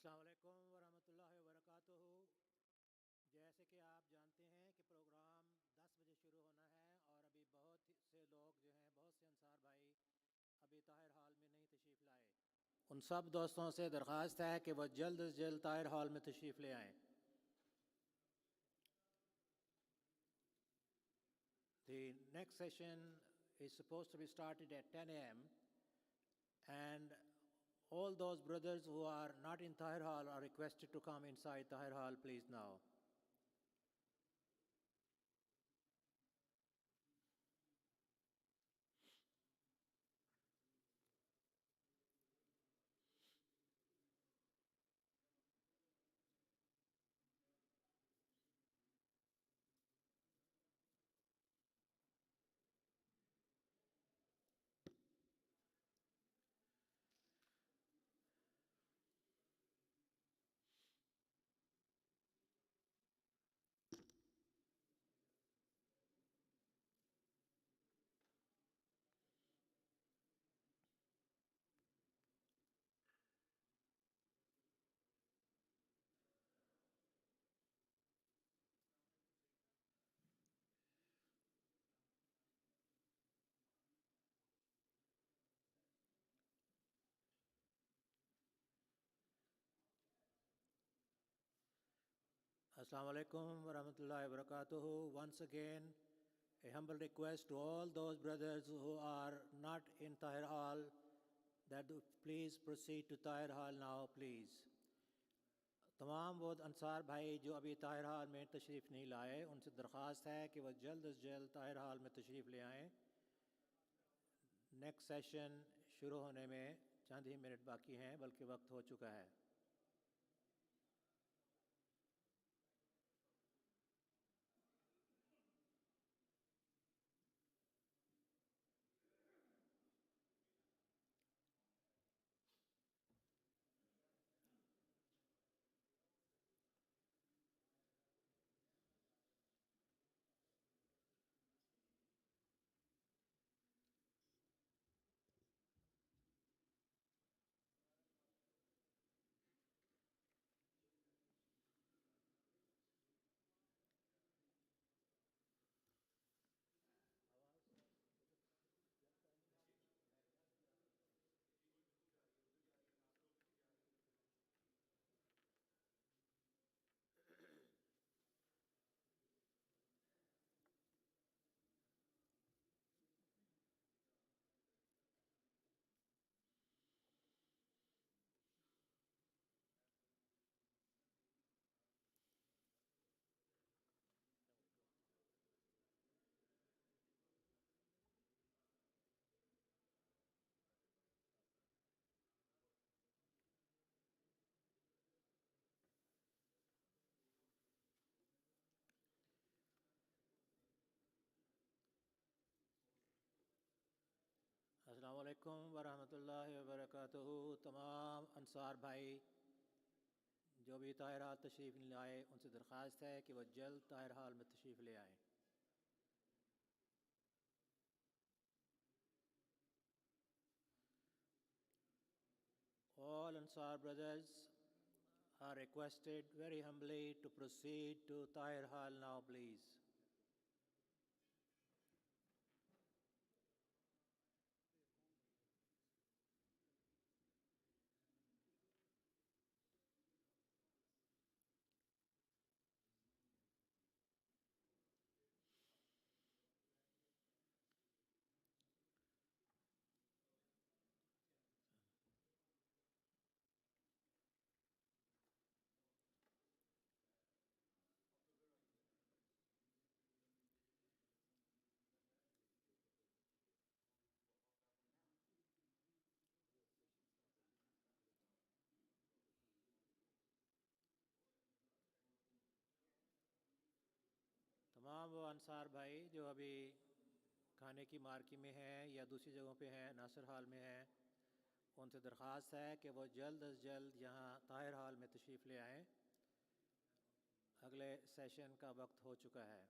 السلام علیکم ورحمۃ اللہ وبرکاتہ. جیسے کہ آپ جانتے ہیں کہ پروگرام 10 بجے شروع ہونا ہے اور ابھی بہت سے لوگ جو ہیں، بہت سے انصار بھائی ابھی طاہر ہال میں نہیں تشریف لائے. ان سب دوستوں سے درخواست ہے کہ وہ جلد از جلد طاہر ہال میں تشریف لے آئیں. The next session is supposed to be started at 10 a.m. and all those brothers who are not in Tahir Hall are requested to come inside Tahir Hall, please now. Assalamu alaikum wa rahmatullahi wa barakatuhu. Once again, a humble request to all those brothers who are not in Tahir Hall that please proceed to Tahir Hall now, please. تمام وہ انصار بھائی جو ابھی Tahir hall میں تشریف نہیں لائے، ان سے درخواست ہے کہ وہ جلد از جلد طاہر ہال میں تشریف لے آئیں. نیکسٹ سیشن شروع ہونے میں چند ہی منٹ باقی ہیں، بلکہ وقت ہو چکا ہے. السلام علیکم ورحمۃ اللہ وبرکاتہ. تمام انصار بھائی جو بھی طاہر ہال تشریف نہیں لائے، ان سے درخواست ہے کہ وہ جلد طاہر ہال میں تشریف لے آئیں. All Ansar brothers are requested very humbly to proceed to Tahir Hall now, please. تمام وہ انصار بھائی جو ابھی کھانے کی مارکی میں ہیں یا دوسری جگہوں پہ ہیں، ناصر ہال میں ہیں، ان سے درخواست ہے کہ وہ جلد از جلد یہاں طاہر ہال میں تشریف لے آئیں. اگلے سیشن کا وقت ہو چکا ہے.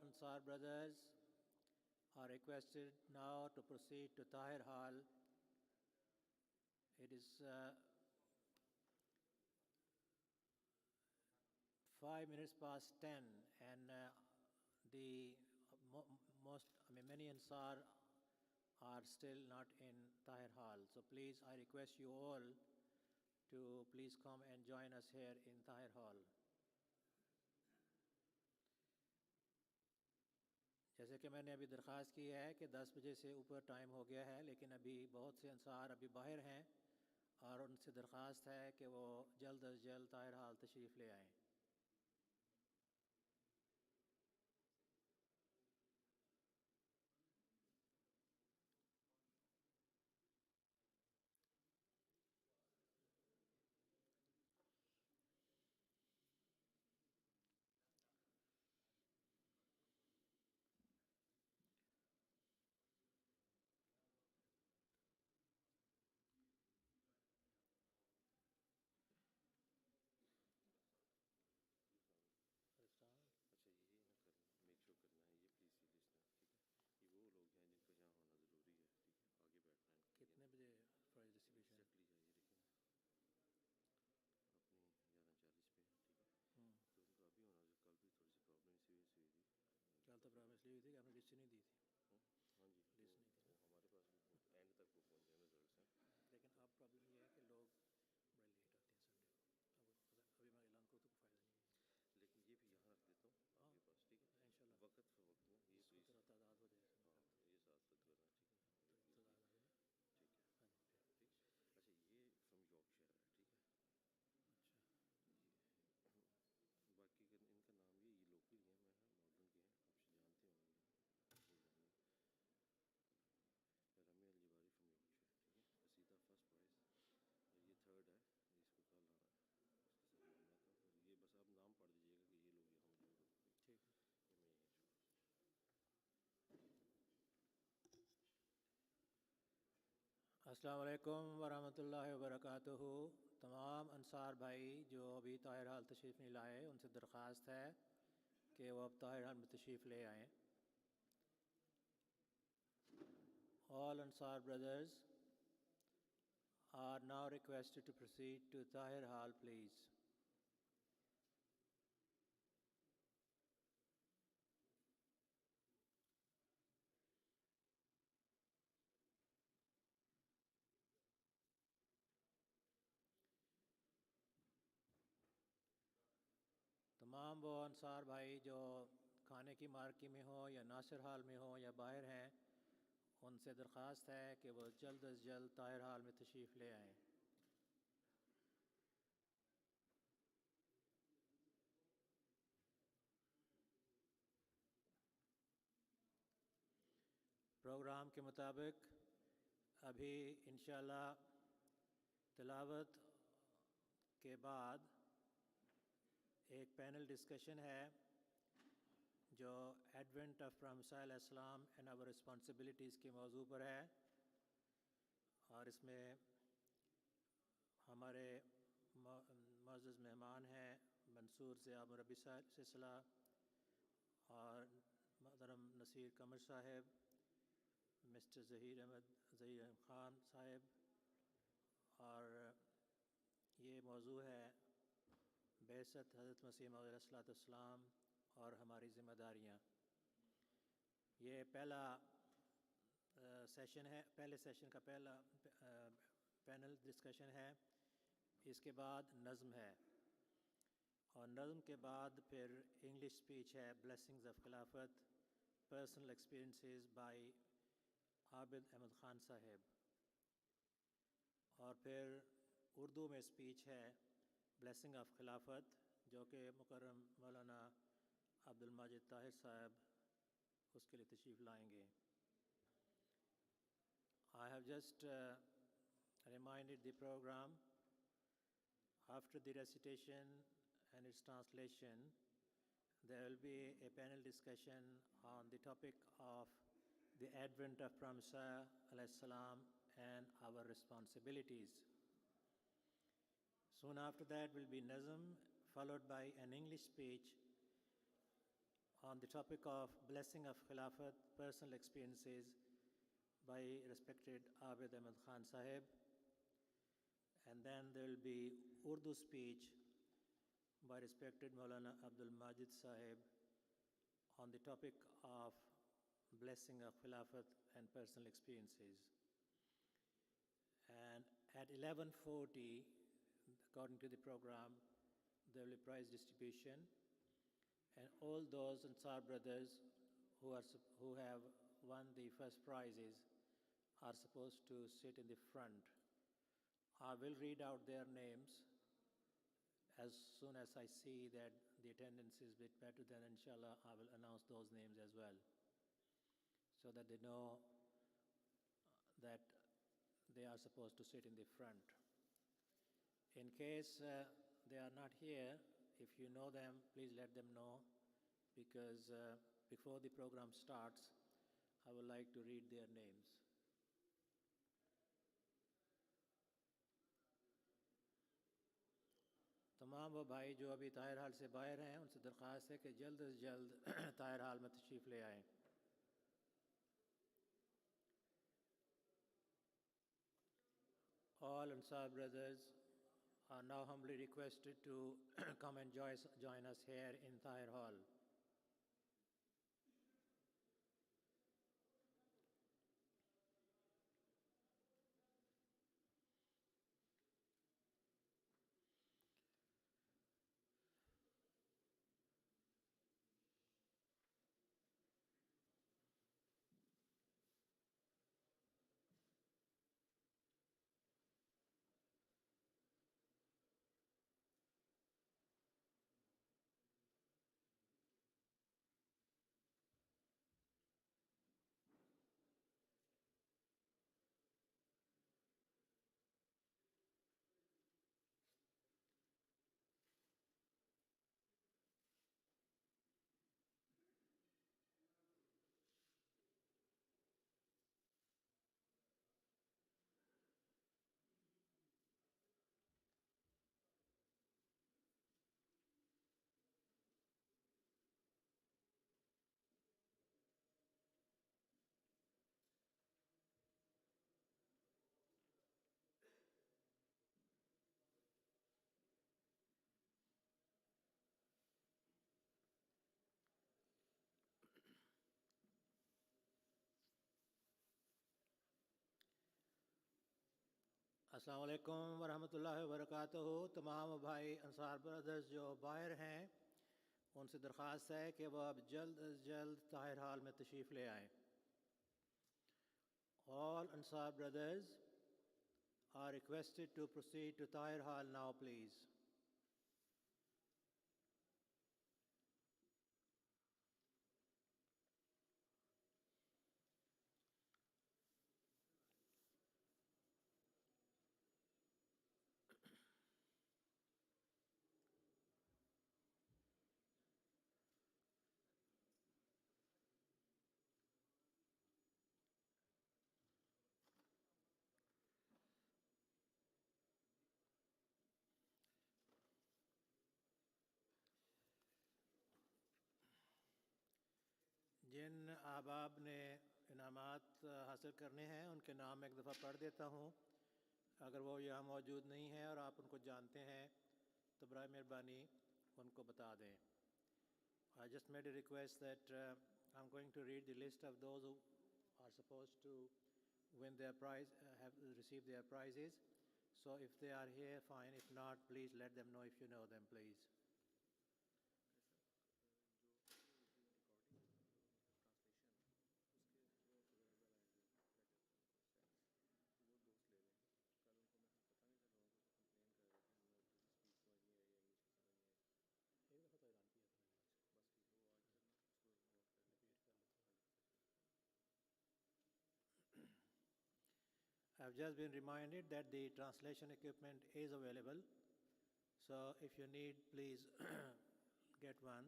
Ansar brothers are requested now to proceed to Tahir Hall. It is 5 minutes past 10, and many Ansar are still not in Tahir Hall. So please, I request you all to please come and join us here in Tahir Hall. جیسے کہ میں نے ابھی درخواست کی ہے کہ 10 بجے سے اوپر ٹائم ہو گیا ہے، لیکن ابھی بہت سے انصار ابھی باہر ہیں اور ان سے درخواست ہے کہ وہ جلد از جلد طاہر حال تشریف لے آئیں. کتنے بجے پرائز ڈسٹریبیوشن؟ کل تو پرابلم اس لیے ہوئی تھی کہ آپ نے لسٹ نہیں دی تھی. ہاں جی، لسٹ نہیں تھی ہمارے پاس بھی اینڈ تک وہ پہنچ جائیں ریزلٹس ہیں. لیکن اب پرابلم یہ ہے کہ لوگ بڑے لیٹ آتے ہیں سنڈے کو. ابھی میں اعلان کروں تو کوئی فائدہ نہیں ہے. لیکن یہ بھی یہاں رکھ دیتا ہوں آپ کے پاس، ٹھیک ہے؟ انشاءاللہ وقت فوقت میں یہ اس کو پلیز. ذرا تعداد ہو جائے. ہاں یہ ساتھ تک کرنا، ٹھیک ہے؟ تعداد آ جائے. ٹھیک ہے. ہاں جی ٹھیک. اچھا یہ فرام یارک شہر ہے، ٹھیک ہے؟ اچھا باقی ان کا نام یہ لوکل ہی ہے، میں مارڈن کے ہیں، آپ جانتے ہوں گے. رمی الجباری فرام یارک شہر، ٹھیک ہے؟ قصیدہ فرسٹ پرائز، یہ تھرڈ ہے، اس کو کل آنا ہے، اس کے ساتھ ملنا تھا. یہ بس آپ نام پڑھ دیجیے گا کہ یہ لوگ یہاں موجود ہو. ٹھیک ہے. یہ میں یہیں چھوڑ. السلام علیکم ورحمۃ اللہ وبرکاتہ. تمام انصار بھائی جو ابھی طاہر حال تشریف نہیں لائے ان سے درخواست ہے کہ وہ اب طاہر حال میں تشریف لے آئیں. All Ansar brothers are now requested to proceed to Tahir Hall, please. تمام وہ انصار بھائی جو کھانے کی مارکی میں ہوں یا ناصر حال میں ہوں یا باہر ہیں، ان سے درخواست ہے کہ وہ جلد از جلد طاہر حال میں تشریف لے آئیں. پروگرام کے مطابق ابھی انشاءاللہ تلاوت کے بعد ایک پینل ڈسکشن ہے جو ایڈونٹ آف پروفیسر علیہ السلام اینڈ آور رسپانسبلٹیز کے موضوع پر ہے، اور اس میں ہمارے معزز مہمان ہیں منصور ضیاء مربی سلسلہ اور محترم نصیر قمر صاحب، مسٹر ظہیر احمد خان صاحب، اور یہ موضوع ہے بعثت حضرت مسیح موعود علیہ الصلوۃ والسلام اور ہماری ذمہ داریاں. یہ پہلا سیشن ہے، پہلے سیشن کا پہلا پینل ڈسکشن ہے. اس کے بعد نظم ہے، اور نظم کے بعد پھر انگلش اسپیچ ہے، بلیسنگز آف خلافت، پرسنل ایکسپیرئنسز بائی عابد احمد خان صاحب، اور پھر اردو میں اسپیچ ہے بلیسنگ آف خلافت جو کہ مکرم مولانا عبد الماجد طاہر صاحب اس کے لیے تشریف لائیں گے. I have just reminded the program. After the recitation and its translation, there will be a panel discussion on the topic of the advent of Prophet alayhi salam and our responsibilities. Soon after that will be Nazm, followed by an English speech on on the topic of blessing of Khilafat, personal experiences by respected Abid Ahmed Khan Sahib. And then there will be Urdu speech by respected Maulana Abdul Majid Sahib on the topic of blessing of Khilafat and personal experiences. And at 11:40, according to the program, there will be prize distribution, and all those Ansar brothers who have won the first prizes are supposed to sit in the front. I will read out their names as soon as I see that the attendance is a bit better, then inshallah I will announce those names as well, so that they know that they are supposed to sit in the front. In case they are not here, if you know them, please let them know, because before the program starts, I would like to read their names. तमाम वो भाई जो अभी ताहिर हाल से बाहर हैं, उनसे दरख्वास्त है कि जल्द से जल्द ताहिर हाल में तशरीफ़ ले आएँ. All Ansar brothers are now humbly requested to come and join us here in Tahir Hall. अस्सलाम वालेकुम वरहमतुल्लाहि वबरकातुहू. तमाम भाई अंसार ब्रदर्स जो बाहर हैं, उनसे दरख्वास्त है कि वह अब जल्द अज जल्द ताहिर हाल में तशरीफ़ ले आएँ. All Ansar brothers are requested to proceed to Tahir Hall now, please. जिन अहबाब ने इनामात हासिल करने हैं, उनके नाम एक दफ़ा पढ़ देता हूँ. अगर वो यहाँ मौजूद नहीं हैं और आप उनको जानते हैं तो बराए मेहरबानी उनको बता दें. I just made a request that I'm going to read the list of those who are supposed to win their prize, have received their prizes. So if they are here, fine. If not, please let them know if you know them, please. I've just been reminded that the translation equipment is available. So if you need, please get one,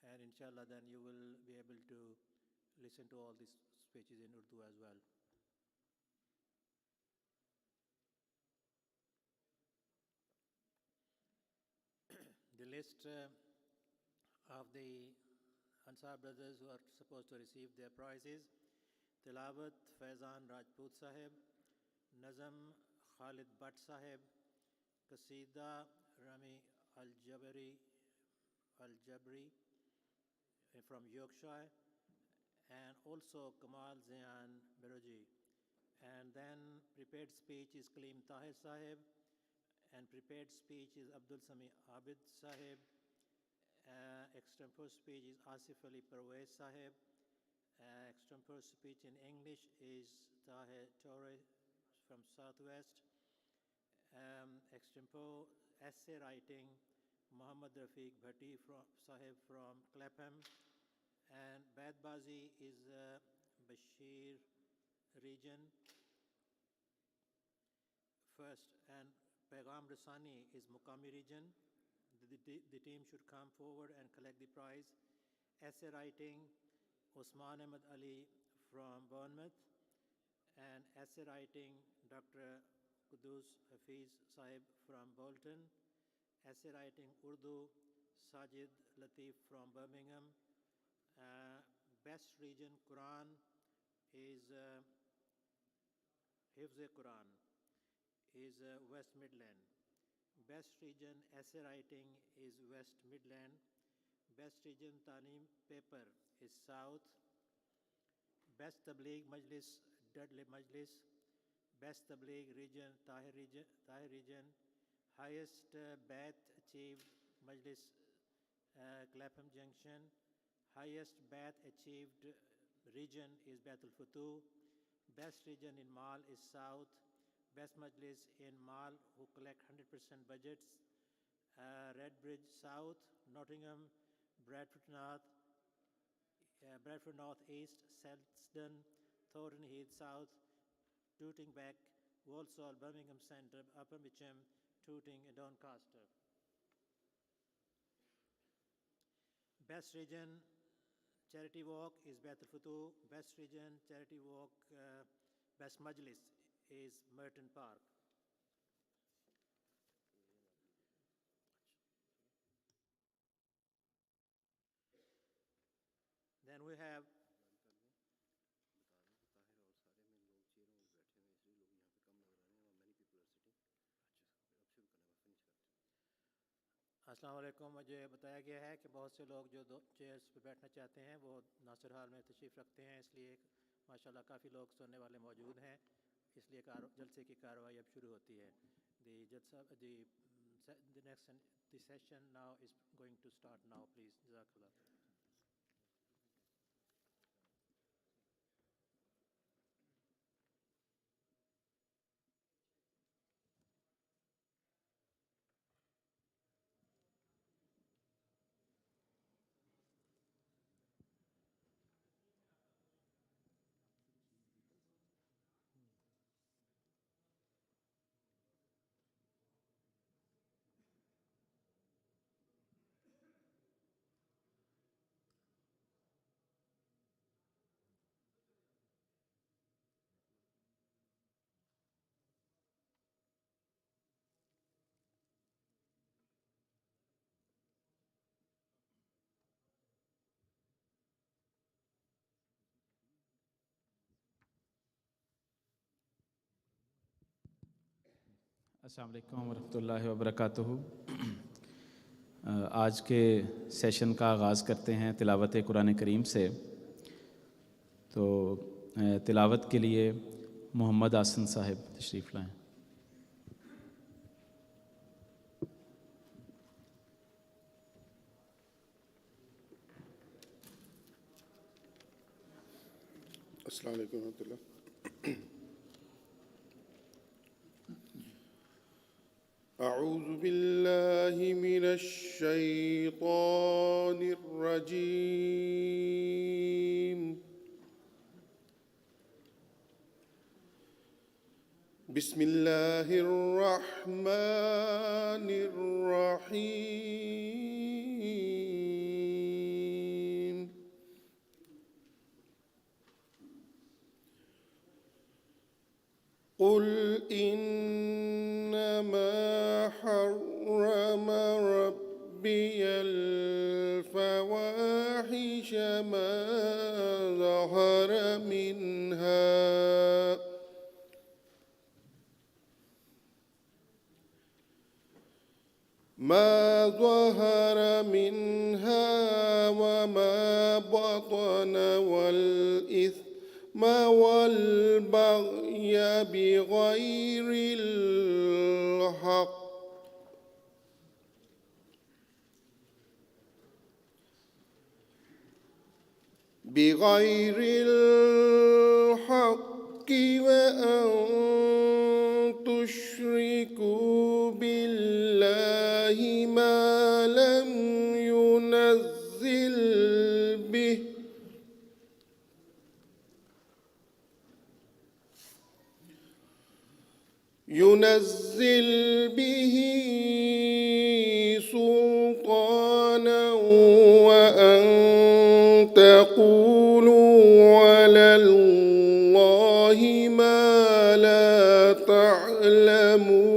and inshallah then you will be able to listen to all these speeches in Urdu as well. The list of the Ansar brothers who are supposed to receive their prizes. Tilawat Faizan Rajput Sahib, Nazam Khalid Bhatt Sahib, Qasida Rami Al-Jabri from Yorkshire, and also Kamal Zayan Biroji. And then prepared speech is Kaleem Tahir Sahib, and prepared speech is Abdul Sami Abid Sahib. Extempore speech is Asif Ali Parvez Sahib. Extempore speech in English is Tahir Torre from Southwest. Extempore essay writing Muhammad Rafiq Bhatti Sahib from Clapham. And Badbazi is Bashir region first, and Paigam Rasani is Muqami region. The team should come forward and collect the prize. Essay writing Osman Ahmed Ali from Bournemouth, and essay writing Dr. Qudus Hafiz Sahib from Bolton. Essay writing Urdu Sajid Latif from Birmingham. Best region Quran is Hifz Quran is West Midland. Best region essay writing is West Midland. Best region Talim paper is South. Best Tabligh Majlis Dudley Majlis. Best Tabligh region Tahir region. Highest Bath achieved Majlis Clapham Junction. Highest Bath achieved region is Baitul Futuh. Best region in Mal is South. Best Majlis in Mal who collect 100% budgets. Redbridge South, Nottingham, Bradford North East, Selsdon, Thornton Heath South, Tooting Beck, Walsall, Birmingham Centre, Upper Mitcham, Tooting and Doncaster. Best region charity walk is Baitul Futuh. Best region charity walk, Best Majlis is Merton Park. Then we have अस्सलाम वालेकुम। मुझे बताया गया है कि बहुत से लोग जो दो चेयर्स पे बैठना चाहते हैं वो नासिर हाल में तशरीफ़ रखते हैं, इसलिए माशाल्लाह काफ़ी लोग सुनने वाले मौजूद हैं, इसलिए जलसे की कार्रवाई अब शुरू होती है। The session now is going to start now, please. Jazakallah. अस्सलाम वालेकुम वरहमतुल्लाहि वबरकातुहू। आज के सेशन का आगाज़ करते हैं तिलावत कुरान करीम से। तो तिलावत के लिए मोहम्मद आसन साहिब तशरीफ़ लाएँ। अस्सलाम वालेकुम वरहमतुल्लाह। أعوذ بالله من الشيطان الرجيم. بسم الله الرحمن الرحيم. قل إنما حرم ربي الفواحش الفواحش ما ظهر منها وما بطن والإثم والبغي بغير الحق وأن تشركوا بالله ما لم ينزل به سلطانا وأن تقولوا على الله ما لا تعلمون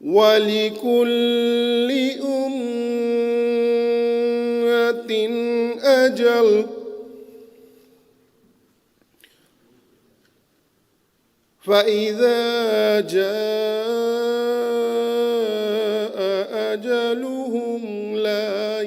ولكل أمة أجل فإذا جاء أجلهم لا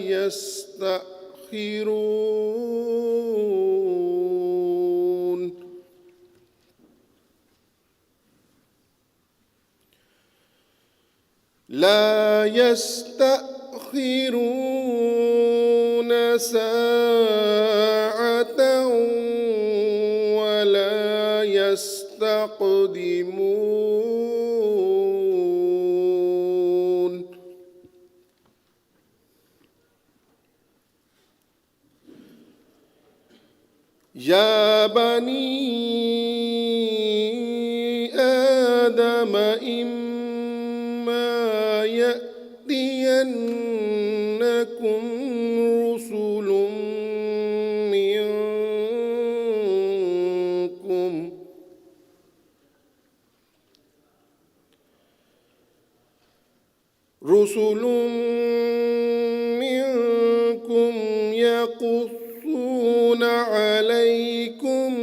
يستأخرون ساعة ولا يستقدمون يا بني آدم إما يأتينكم رسل منكم يقصون عليكم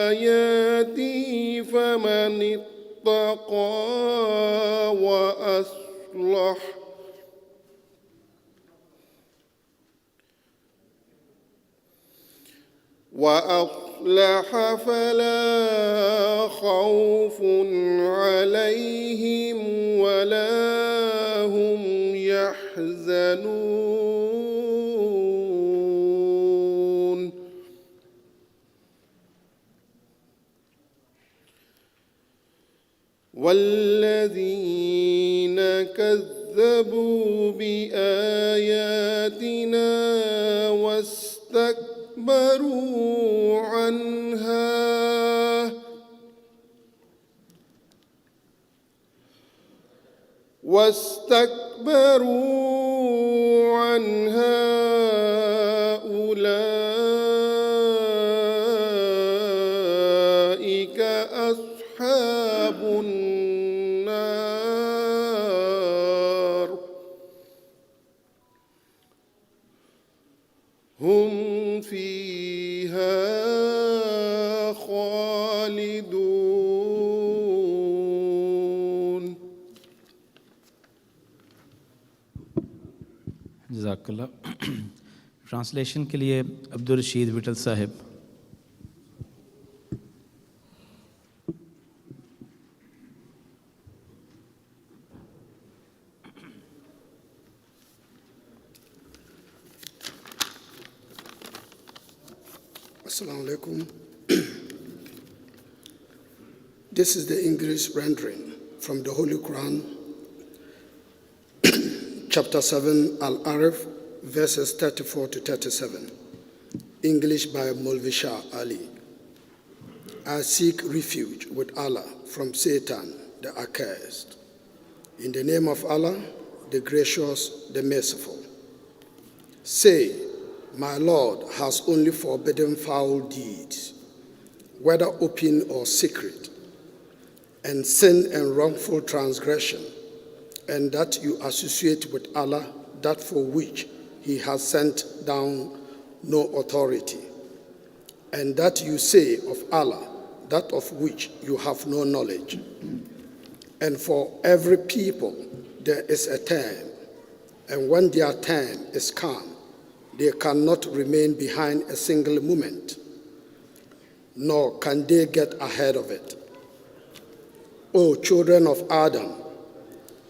آياتي فمن اتقى وأصلح فلا خوف عليهم ولا هم يحزنون والذين كذبوا بآياتنا واستكبروا عنها أولئك أصحاب النار هم فيها خالدون. जज़ाकल्लाह। ट्रांसलेशन के लिए Abdul Rashid whittle Sahib. Assalamu alaikum. This is the English rendering from the Holy Quran, chapter 7, Al-Arif, verses 34 to 37. English by Maulvi Shah Ali. I seek refuge with Allah from Satan, the accursed. In the name of Allah, the gracious, the merciful. Say, my Lord has only forbidden foul deeds, whether open or secret, and sin and wrongful transgression, and that you associate with Allah that for which He has sent down no authority, and that you say of Allah that of which you have no knowledge. And for every people there is a time, and when their time is come, they cannot remain behind a single moment, nor can they get ahead of it. O children of Adam,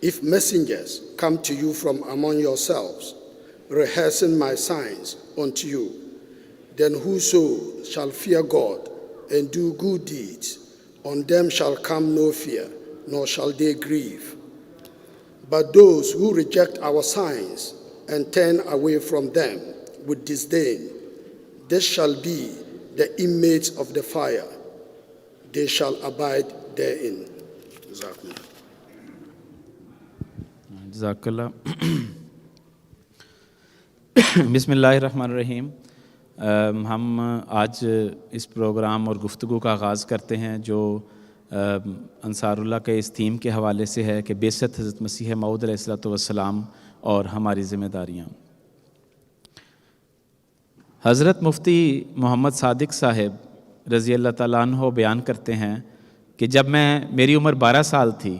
if messengers come to you from among yourselves, rehearsing my signs unto you, then whoso shall fear God and do good deeds, on them shall come no fear, nor shall they grieve. But those who reject our signs and turn away from them with disdain, this shall be the inmates of the fire. They shall abide therein. جزاک اللہ. بسم اللہ الرحمن الرحیم. ہم آج اس programme اور گفتگو کا آغاز کرتے ہیں جو انصار اللہ کے اس تھیم کے حوالے سے ہے کہ بعثت حضرت مسیح موعود علیہ الصلوۃ والسلام اور ہماری ذمہ داریاں. حضرت مفتی محمد صادق صاحب رضی اللہ تعالیٰ عنہ بیان کرتے ہیں کہ جب میری عمر 12 سال تھی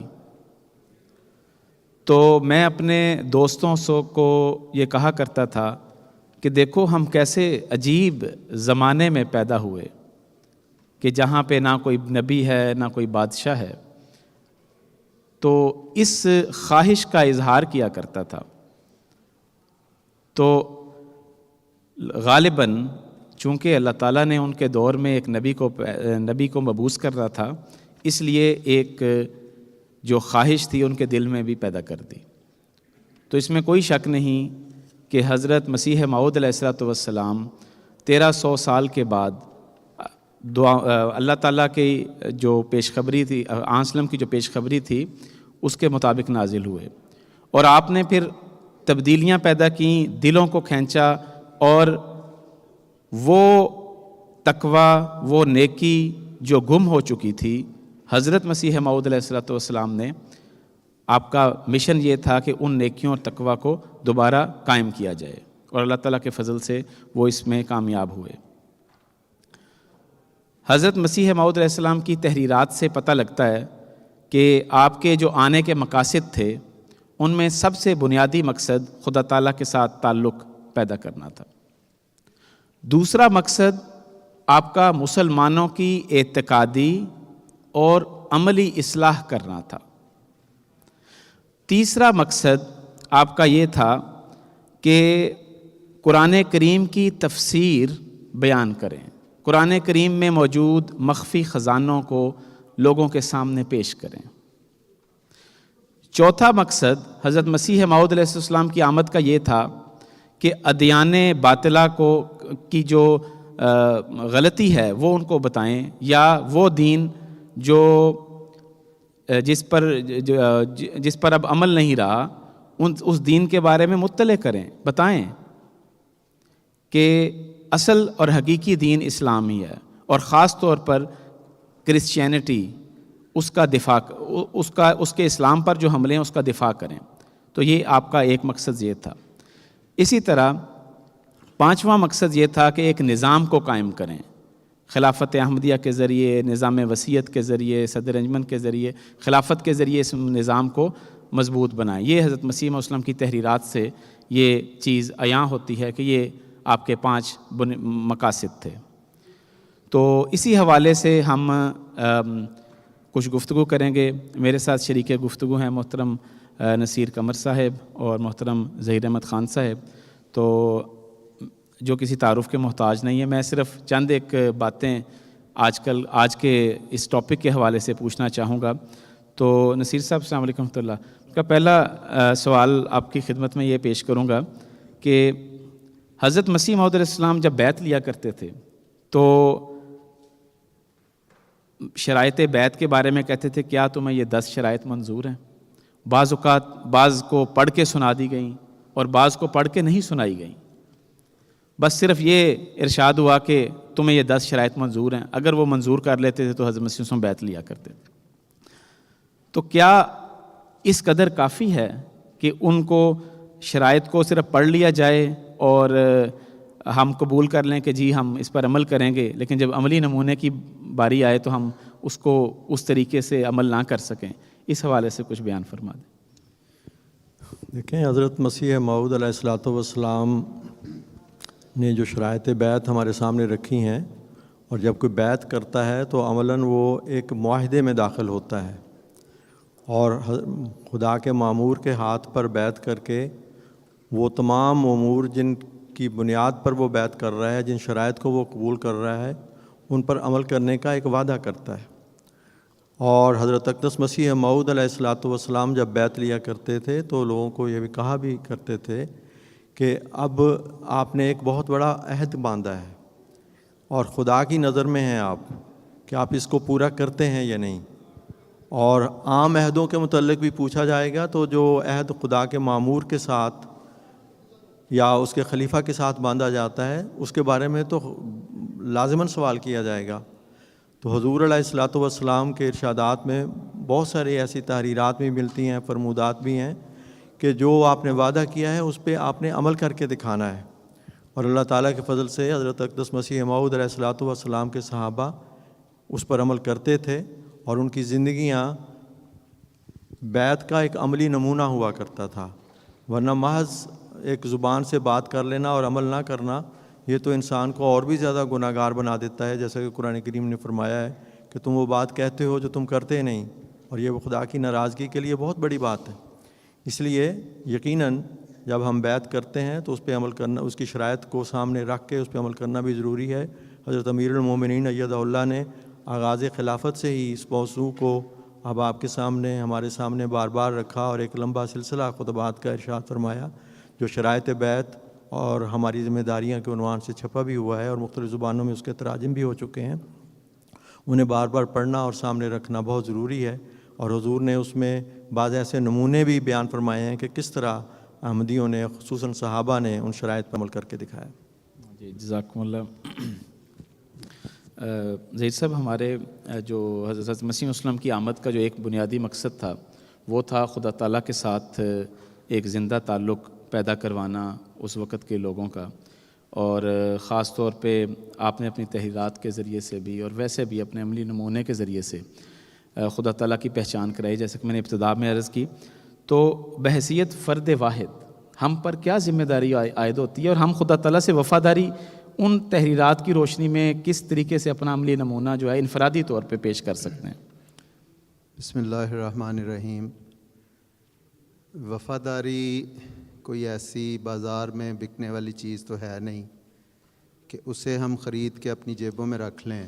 تو میں اپنے دوستوں کو یہ کہا کرتا تھا کہ دیکھو ہم کیسے عجیب زمانے میں پیدا ہوئے کہ جہاں پہ نہ کوئی نبی ہے نہ کوئی بادشاہ ہے. تو اس خواہش کا اظہار کیا کرتا تھا. تو غالباً چونکہ اللہ تعالیٰ نے ان کے دور میں ایک نبی کو مبعوث کر رہا تھا، اس لیے ایک جو خواہش تھی ان کے دل میں بھی پیدا کر دی. تو اس میں کوئی شک نہیں کہ حضرت مسیح موعود علیہ الصلوۃ والسلام 1300 سال کے بعد اللہ تعالیٰ کی جو پیشخبری تھی، آنسلم کی جو پیشخبری تھی، اس کے مطابق نازل ہوئے. اور آپ نے پھر تبدیلیاں پیدا کیں، دلوں کو کھینچا، اور وہ تقوی، وہ نیکی جو گم ہو چکی تھی، حضرت مسیح موعود علیہ الصلوۃ والسلام نے، آپ کا مشن یہ تھا کہ ان نیکیوں اور تقوی کو دوبارہ قائم کیا جائے، اور اللہ تعالیٰ کے فضل سے وہ اس میں کامیاب ہوئے. حضرت مسیح موعود علیہ السلام کی تحریرات سے پتہ لگتا ہے کہ آپ کے جو آنے کے مقاصد تھے ان میں سب سے بنیادی مقصد خدا تعالیٰ کے ساتھ تعلق پیدا کرنا تھا. دوسرا مقصد آپ کا مسلمانوں کی اعتقادی اور عملی اصلاح کرنا تھا. تیسرا مقصد آپ کا یہ تھا کہ قرآن کریم کی تفسیر بیان کریں، قرآن کریم میں موجود مخفی خزانوں کو لوگوں کے سامنے پیش کریں. چوتھا مقصد حضرت مسیح موعود علیہ السلام کی آمد کا یہ تھا کہ ادیان باطلہ کی جو غلطی ہے وہ ان کو بتائیں، یا وہ دین جس پر اب عمل نہیں رہا اس دین کے بارے میں مطلع کریں، بتائیں کہ اصل اور حقیقی دین اسلام ہی ہے، اور خاص طور پر کرسچینٹی اس کا دفاع، اس کے اسلام پر جو حملے ہیں اس کا دفاع کریں. تو یہ آپ کا ایک مقصد یہ تھا. اسی طرح پانچواں مقصد یہ تھا کہ ایک نظام کو قائم کریں، خلافت احمدیہ کے ذریعے، نظام وصیت کے ذریعے، صدر انجمن کے ذریعے، خلافت کے ذریعے اس نظام کو مضبوط بنائیں. یہ حضرت مسیح علیہ السلام کی تحریرات سے یہ چیز عیاں ہوتی ہے کہ یہ آپ کے 5 مقاصد تھے. تو اسی حوالے سے ہم کچھ گفتگو کریں گے. میرے ساتھ شریک گفتگو ہیں محترم نصیر قمر صاحب اور محترم ظہیر احمد خان صاحب، تو جو کسی تعارف کے محتاج نہیں ہے. میں صرف چند ایک باتیں آج کے اس ٹاپک کے حوالے سے پوچھنا چاہوں گا. تو نصیر صاحب السلام علیکم ورحمۃ اللہ. کا پہلا سوال آپ کی خدمت میں یہ پیش کروں گا کہ حضرت مسیح موعود علیہ السلام جب بیعت لیا کرتے تھے تو شرائط بیعت کے بارے میں کہتے تھے کیا تمہیں یہ 10 شرائط منظور ہیں؟ بعض اوقات بعض کو پڑھ کے سنا دی گئیں اور بعض کو پڑھ کے نہیں سنائی گئیں. بس صرف یہ ارشاد ہوا کہ تمہیں یہ 10 شرائط منظور ہیں. اگر وہ منظور کر لیتے تھے تو حضرت مسیح بیعت لیا کرتے تھے. تو کیا اس قدر کافی ہے کہ ان کو شرائط کو صرف پڑھ لیا جائے اور ہم قبول کر لیں کہ جی ہم اس پر عمل کریں گے، لیکن جب عملی نمونے کی باری آئے تو ہم اس کو اس طریقے سے عمل نہ کر سکیں؟ اس حوالے سے کچھ بیان فرما دیں۔ دیکھیں، حضرت مسیح موعود علیہ الصلوۃ والسلام نے جو شرائط بیعت ہمارے سامنے رکھی ہیں، اور جب کوئی بیعت کرتا ہے تو عملاً وہ ایک معاہدے میں داخل ہوتا ہے، اور خدا کے مامور کے ہاتھ پر بیعت کر کے وہ تمام امور جن کی بنیاد پر وہ بیعت کر رہا ہے، جن شرائط کو وہ قبول کر رہا ہے، ان پر عمل کرنے کا ایک وعدہ کرتا ہے۔ اور حضرت اقدس مسیح موعود علیہ الصلوۃ والسلام جب بیعت لیا کرتے تھے تو لوگوں کو یہ بھی کہا بھی کرتے تھے کہ اب آپ نے ایک بہت بڑا عہد باندھا ہے اور خدا کی نظر میں ہیں آپ کہ آپ اس کو پورا کرتے ہیں یا نہیں۔ اور عام عہدوں کے متعلق بھی پوچھا جائے گا تو جو عہد خدا کے مامور کے ساتھ یا اس کے خلیفہ کے ساتھ باندھا جاتا ہے، اس کے بارے میں تو لازماً سوال کیا جائے گا۔ تو حضور علیہ الصلوۃ والسلام کے ارشادات میں بہت ساری ایسی تحریرات بھی ملتی ہیں، فرمودات بھی ہیں کہ جو آپ نے وعدہ کیا ہے اس پہ آپ نے عمل کر کے دکھانا ہے۔ اور اللہ تعالیٰ کے فضل سے حضرت اقدس مسیح موعود علیہ الصلوۃ والسلام کے صحابہ اس پر عمل کرتے تھے، اور ان کی زندگیاں بیعت کا ایک عملی نمونہ ہوا کرتا تھا۔ ورنہ محض ایک زبان سے بات کر لینا اور عمل نہ کرنا، یہ تو انسان کو اور بھی زیادہ گناہ گار بنا دیتا ہے، جیسا کہ قرآن کریم نے فرمایا ہے کہ تم وہ بات کہتے ہو جو تم کرتے نہیں، اور یہ خدا کی ناراضگی کے لیے بہت بڑی بات ہے۔ اس لیے یقیناً جب ہم بیعت کرتے ہیں تو اس پہ عمل کرنا، اس کی شرائط کو سامنے رکھ کے اس پہ عمل کرنا بھی ضروری ہے۔ حضرت امیر المومنین ایدہ اللہ نے آغاز خلافت سے ہی اس موضوع کو اب آپ کے سامنے، ہمارے سامنے بار بار رکھا، اور ایک لمبا سلسلہ خطبات کا ارشاد فرمایا جو شرائط بیعت اور ہماری ذمہ داریاں کے عنوان سے چھپا بھی ہوا ہے، اور مختلف زبانوں میں اس کے تراجم بھی ہو چکے ہیں۔ انہیں بار بار پڑھنا اور سامنے رکھنا بہت ضروری ہے، اور حضور نے اس میں بعض ایسے نمونے بھی بیان فرمائے ہیں کہ کس طرح احمدیوں نے، خصوصاً صحابہ نے، ان شرائط پر عمل کر کے دکھایا۔ جی، جزاکم اللہ۔ زید صاحب، ہمارے جو حضرت مسیح وسلم کی آمد کا جو ایک بنیادی مقصد تھا وہ تھا خدا تعالیٰ کے ساتھ ایک زندہ تعلق پیدا کروانا اس وقت کے لوگوں کا، اور خاص طور پہ آپ نے اپنی تحریرات کے ذریعے سے بھی اور ویسے بھی اپنے عملی نمونے کے ذریعے سے خدا تعالیٰ کی پہچان کرائی، جیسے کہ میں نے ابتدا میں عرض کی۔ تو بحیثیت فرد واحد ہم پر کیا ذمہ داری عائد ہوتی ہے، اور ہم خدا تعالیٰ سے وفاداری ان تحریرات کی روشنی میں کس طریقے سے اپنا عملی نمونہ جو ہے انفرادی طور پہ پیش کر سکتے ہیں؟ بسم اللہ الرحمن الرحیم۔ وفاداری کوئی ایسی بازار میں بکنے والی چیز تو ہے نہیں کہ اسے ہم خرید کے اپنی جیبوں میں رکھ لیں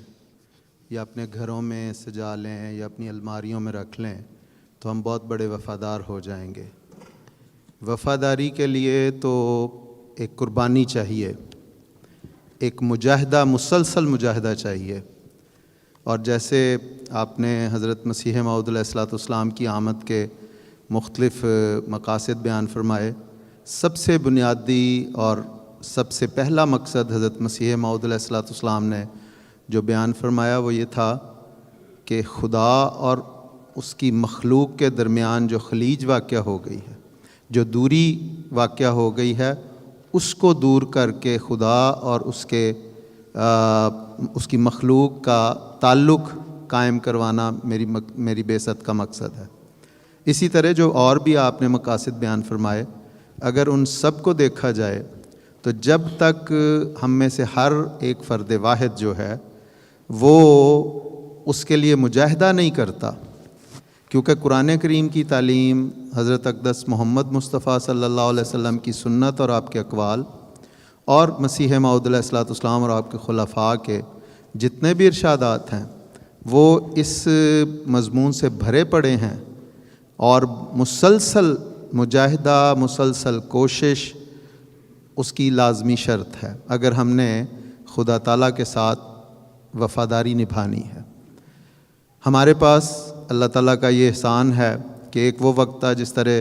یا اپنے گھروں میں سجا لیں یا اپنی الماریوں میں رکھ لیں تو ہم بہت بڑے وفادار ہو جائیں گے۔ وفاداری کے لیے تو ایک قربانی چاہیے، ایک مجاہدہ، مسلسل مجاہدہ چاہیے۔ اور جیسے آپ نے حضرت مسیح موعود علیہ الصلوۃ والسلام کی آمد کے مختلف مقاصد بیان فرمائے، سب سے بنیادی اور سب سے پہلا مقصد حضرت مسیح موعود علیہ الصلوۃ والسلام نے جو بیان فرمایا وہ یہ تھا کہ خدا اور اس کی مخلوق کے درمیان جو خلیج واقع ہو گئی ہے، جو دوری واقع ہو گئی ہے، اس کو دور کر کے خدا اور اس کی مخلوق کا تعلق قائم کروانا میری بعثت کا مقصد ہے۔ اسی طرح جو اور بھی آپ نے مقاصد بیان فرمائے، اگر ان سب کو دیکھا جائے تو جب تک ہم میں سے ہر ایک فرد واحد جو ہے وہ اس کے لیے مجاہدہ نہیں کرتا، کیونکہ قرآن کریم کی تعلیم، حضرت اقدس محمد مصطفیٰ صلی اللہ علیہ وسلم کی سنت اور آپ کے اقوال، اور مسیح موعود علیہ الصلوۃ والسلام اور آپ کے خلفاء کے جتنے بھی ارشادات ہیں وہ اس مضمون سے بھرے پڑے ہیں، اور مسلسل مجاہدہ، مسلسل کوشش اس کی لازمی شرط ہے اگر ہم نے خدا تعالیٰ کے ساتھ وفاداری نبھانی ہے۔ ہمارے پاس اللہ تعالیٰ کا یہ احسان ہے کہ ایک وہ وقت تھا، جس طرح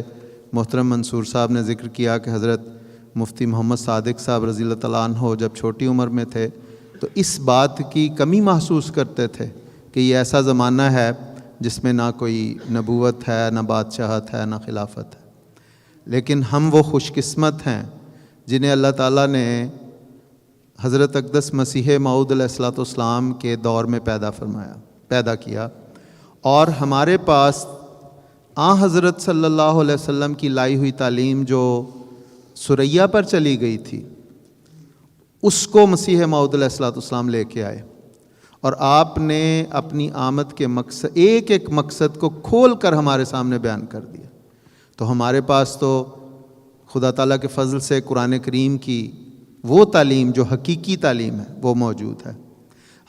محترم منصور صاحب نے ذکر کیا کہ حضرت مفتی محمد صادق صاحب رضی اللہ تعالیٰ عنہ جب چھوٹی عمر میں تھے تو اس بات کی کمی محسوس کرتے تھے کہ یہ ایسا زمانہ ہے جس میں نہ کوئی نبوت ہے، نہ بادشاہت ہے، نہ خلافت ہے. لیکن ہم وہ خوش قسمت ہیں جنہیں اللہ تعالیٰ نے حضرت اقدس مسیح موعود علیہ الصلوۃ والسلام کے دور میں پیدا کیا، اور ہمارے پاس حضرت صلی اللہ علیہ وسلم کی لائی ہوئی تعلیم جو ثریا پر چلی گئی تھی، اس کو مسیح موعود علیہ الصلوۃ والسلام لے کے آئے، اور آپ نے اپنی آمد کے مقصد، ایک ایک مقصد کو کھول کر ہمارے سامنے بیان کر دیا. تو ہمارے پاس تو خدا تعالیٰ کے فضل سے قرآن کریم کی وہ تعلیم جو حقیقی تعلیم ہے وہ موجود ہے.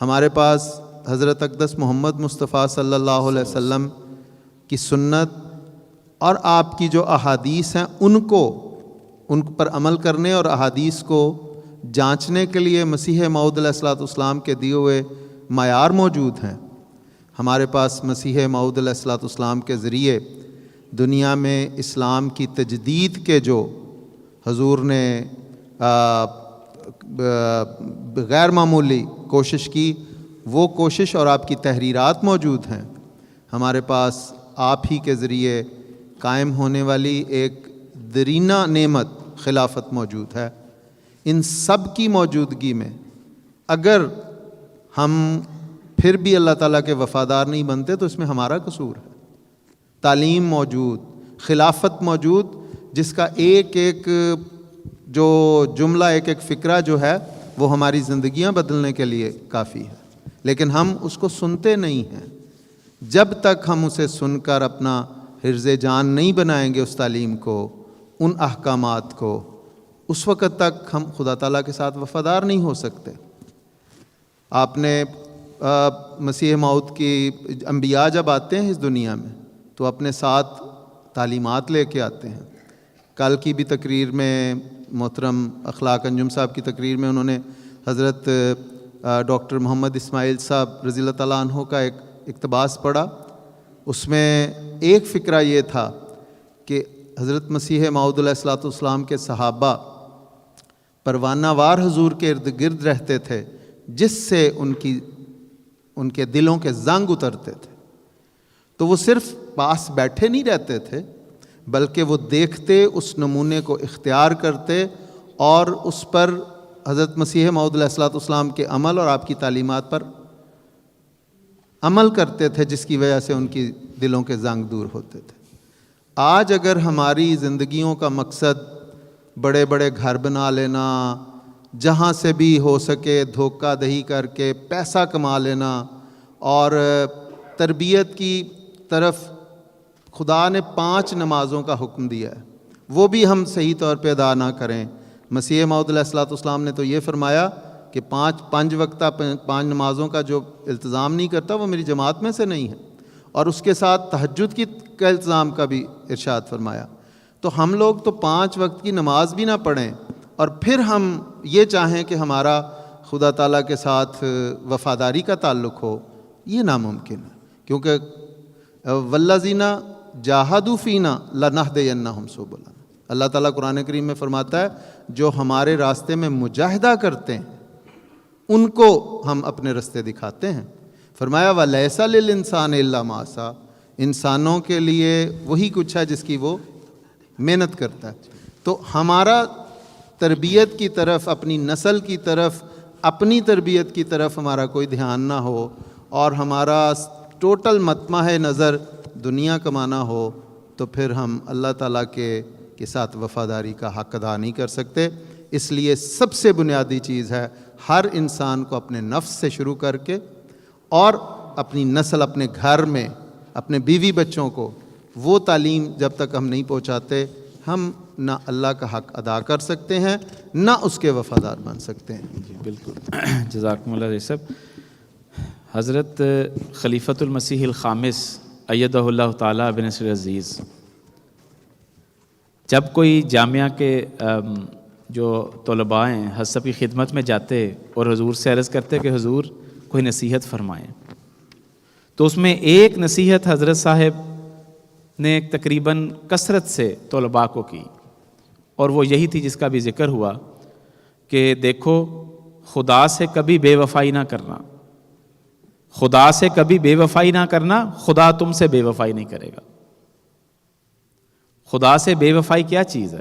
ہمارے پاس حضرت اقدس محمد مصطفیٰ صلی اللہ علیہ وسلم کی سنت اور آپ کی جو احادیث ہیں ان پر عمل کرنے اور احادیث کو جانچنے کے لیے مسیح موعود علیہ الصلوۃ والسلام کے دیے ہوئے معیار موجود ہیں. ہمارے پاس مسیح موعود علیہ الصلوۃ والسلام کے ذریعے دنیا میں اسلام کی تجدید کے جو حضور نے غیر معمولی کوشش کی، وہ کوشش اور آپ کی تحریرات موجود ہیں. ہمارے پاس آپ ہی کے ذریعے قائم ہونے والی ایک درینہ نعمت خلافت موجود ہے. ان سب کی موجودگی میں اگر ہم پھر بھی اللہ تعالیٰ کے وفادار نہیں بنتے تو اس میں ہمارا قصور ہے. تعلیم موجود، خلافت موجود، جس کا ایک ایک جو جملہ، ایک ایک فقرہ جو ہے وہ ہماری زندگیاں بدلنے کے لیے کافی ہے، لیکن ہم اس کو سنتے نہیں ہیں. جب تک ہم اسے سن کر اپنا حرز جان نہیں بنائیں گے اس تعلیم کو، ان احکامات کو، اس وقت تک ہم خدا تعالیٰ کے ساتھ وفادار نہیں ہو سکتے. آپ نے مسیح موعود کی انبیاء جب آتے ہیں اس دنیا میں تو اپنے ساتھ تعلیمات لے کے آتے ہیں. کل کی بھی تقریر میں محترم اخلاق انجم صاحب کی تقریر میں انہوں نے حضرت ڈاکٹر محمد اسماعیل صاحب رضی اللہ تعالیٰ عنہ کا ایک اقتباس پڑھا. اس میں ایک فقرہ یہ تھا کہ حضرت مسیح موعود علیہ الصلوۃ والسلام کے صحابہ پروانہ وار حضور کے ارد گرد رہتے تھے، جس سے ان کے دلوں کے زنگ اترتے تھے. تو وہ صرف پاس بیٹھے نہیں رہتے تھے، بلکہ وہ دیکھتے، اس نمونے کو اختیار کرتے اور اس پر حضرت مسیح موعود علیہ الصلوۃ والسلام کے عمل اور آپ کی تعلیمات پر عمل کرتے تھے، جس کی وجہ سے ان کی دلوں کے زنگ دور ہوتے تھے. آج اگر ہماری زندگیوں کا مقصد بڑے بڑے گھر بنا لینا، جہاں سے بھی ہو سکے دھوکہ دہی کر کے پیسہ کما لینا، اور تربیت کی طرف خدا نے 5 نمازوں کا حکم دیا ہے، وہ بھی ہم صحیح طور پہ ادا نہ کریں. مسیح موعود علیہ الصلوۃ والسلام نے تو یہ فرمایا کہ 5 وقتہ 5 نمازوں کا جو التزام نہیں کرتا وہ میری جماعت میں سے نہیں ہے، اور اس کے ساتھ تہجد کا التزام کا بھی ارشاد فرمایا. تو ہم لوگ تو 5 وقت کی نماز بھی نہ پڑھیں اور پھر ہم یہ چاہیں کہ ہمارا خدا تعالیٰ کے ساتھ وفاداری کا تعلق ہو، یہ ناممکن ہے. کیونکہ والذین جاہدوا فینا لنہدینہم سبلنا، اللہ تعالیٰ قرآن کریم میں فرماتا ہے جو ہمارے راستے میں مجاہدہ کرتے ہیں ان کو ہم اپنے راستے دکھاتے ہیں. فرمایا وَلَيْسَ لِلْإِنسَانِ إِلَّا مَا سَعَى، انسانوں کے لیے وہی کچھ ہے جس کی وہ محنت کرتا ہے. تو ہمارا تربیت کی طرف، اپنی نسل کی طرف، اپنی تربیت کی طرف ہمارا کوئی دھیان نہ ہو اور ہمارا ٹوٹل مطمع نظر دنیا کمانا ہو، تو پھر ہم اللہ تعالیٰ کے ساتھ وفاداری کا حق ادا نہیں کر سکتے. اس لیے سب سے بنیادی چیز ہے ہر انسان کو اپنے نفس سے شروع کر کے اور اپنی نسل، اپنے گھر میں اپنے بیوی بچوں کو وہ تعلیم جب تک ہم نہیں پہنچاتے، ہم نہ اللہ کا حق ادا کر سکتے ہیں نہ اس کے وفادار بن سکتے ہیں. جی بالکل، جزاکم اللہ صاحب. حضرت خلیفۃ المسیح الخامس ایدہ اللہ تعالیٰ بنصر عزیز جب کوئی جامعہ کے جو طلباء ہیں حضرت کی خدمت میں جاتے اور حضور سے عرض کرتے کہ حضور کوئی نصیحت فرمائیں، تو اس میں ایک نصیحت حضرت صاحب نے تقریباً کثرت سے طلباء کو کی، اور وہ یہی تھی جس کا بھی ذکر ہوا کہ دیکھو خدا سے کبھی بے وفائی نہ کرنا، خدا سے کبھی بے وفائی نہ کرنا، خدا تم سے بے وفائی نہیں کرے گا۔ خدا سے بے وفائی کیا چیز ہے؟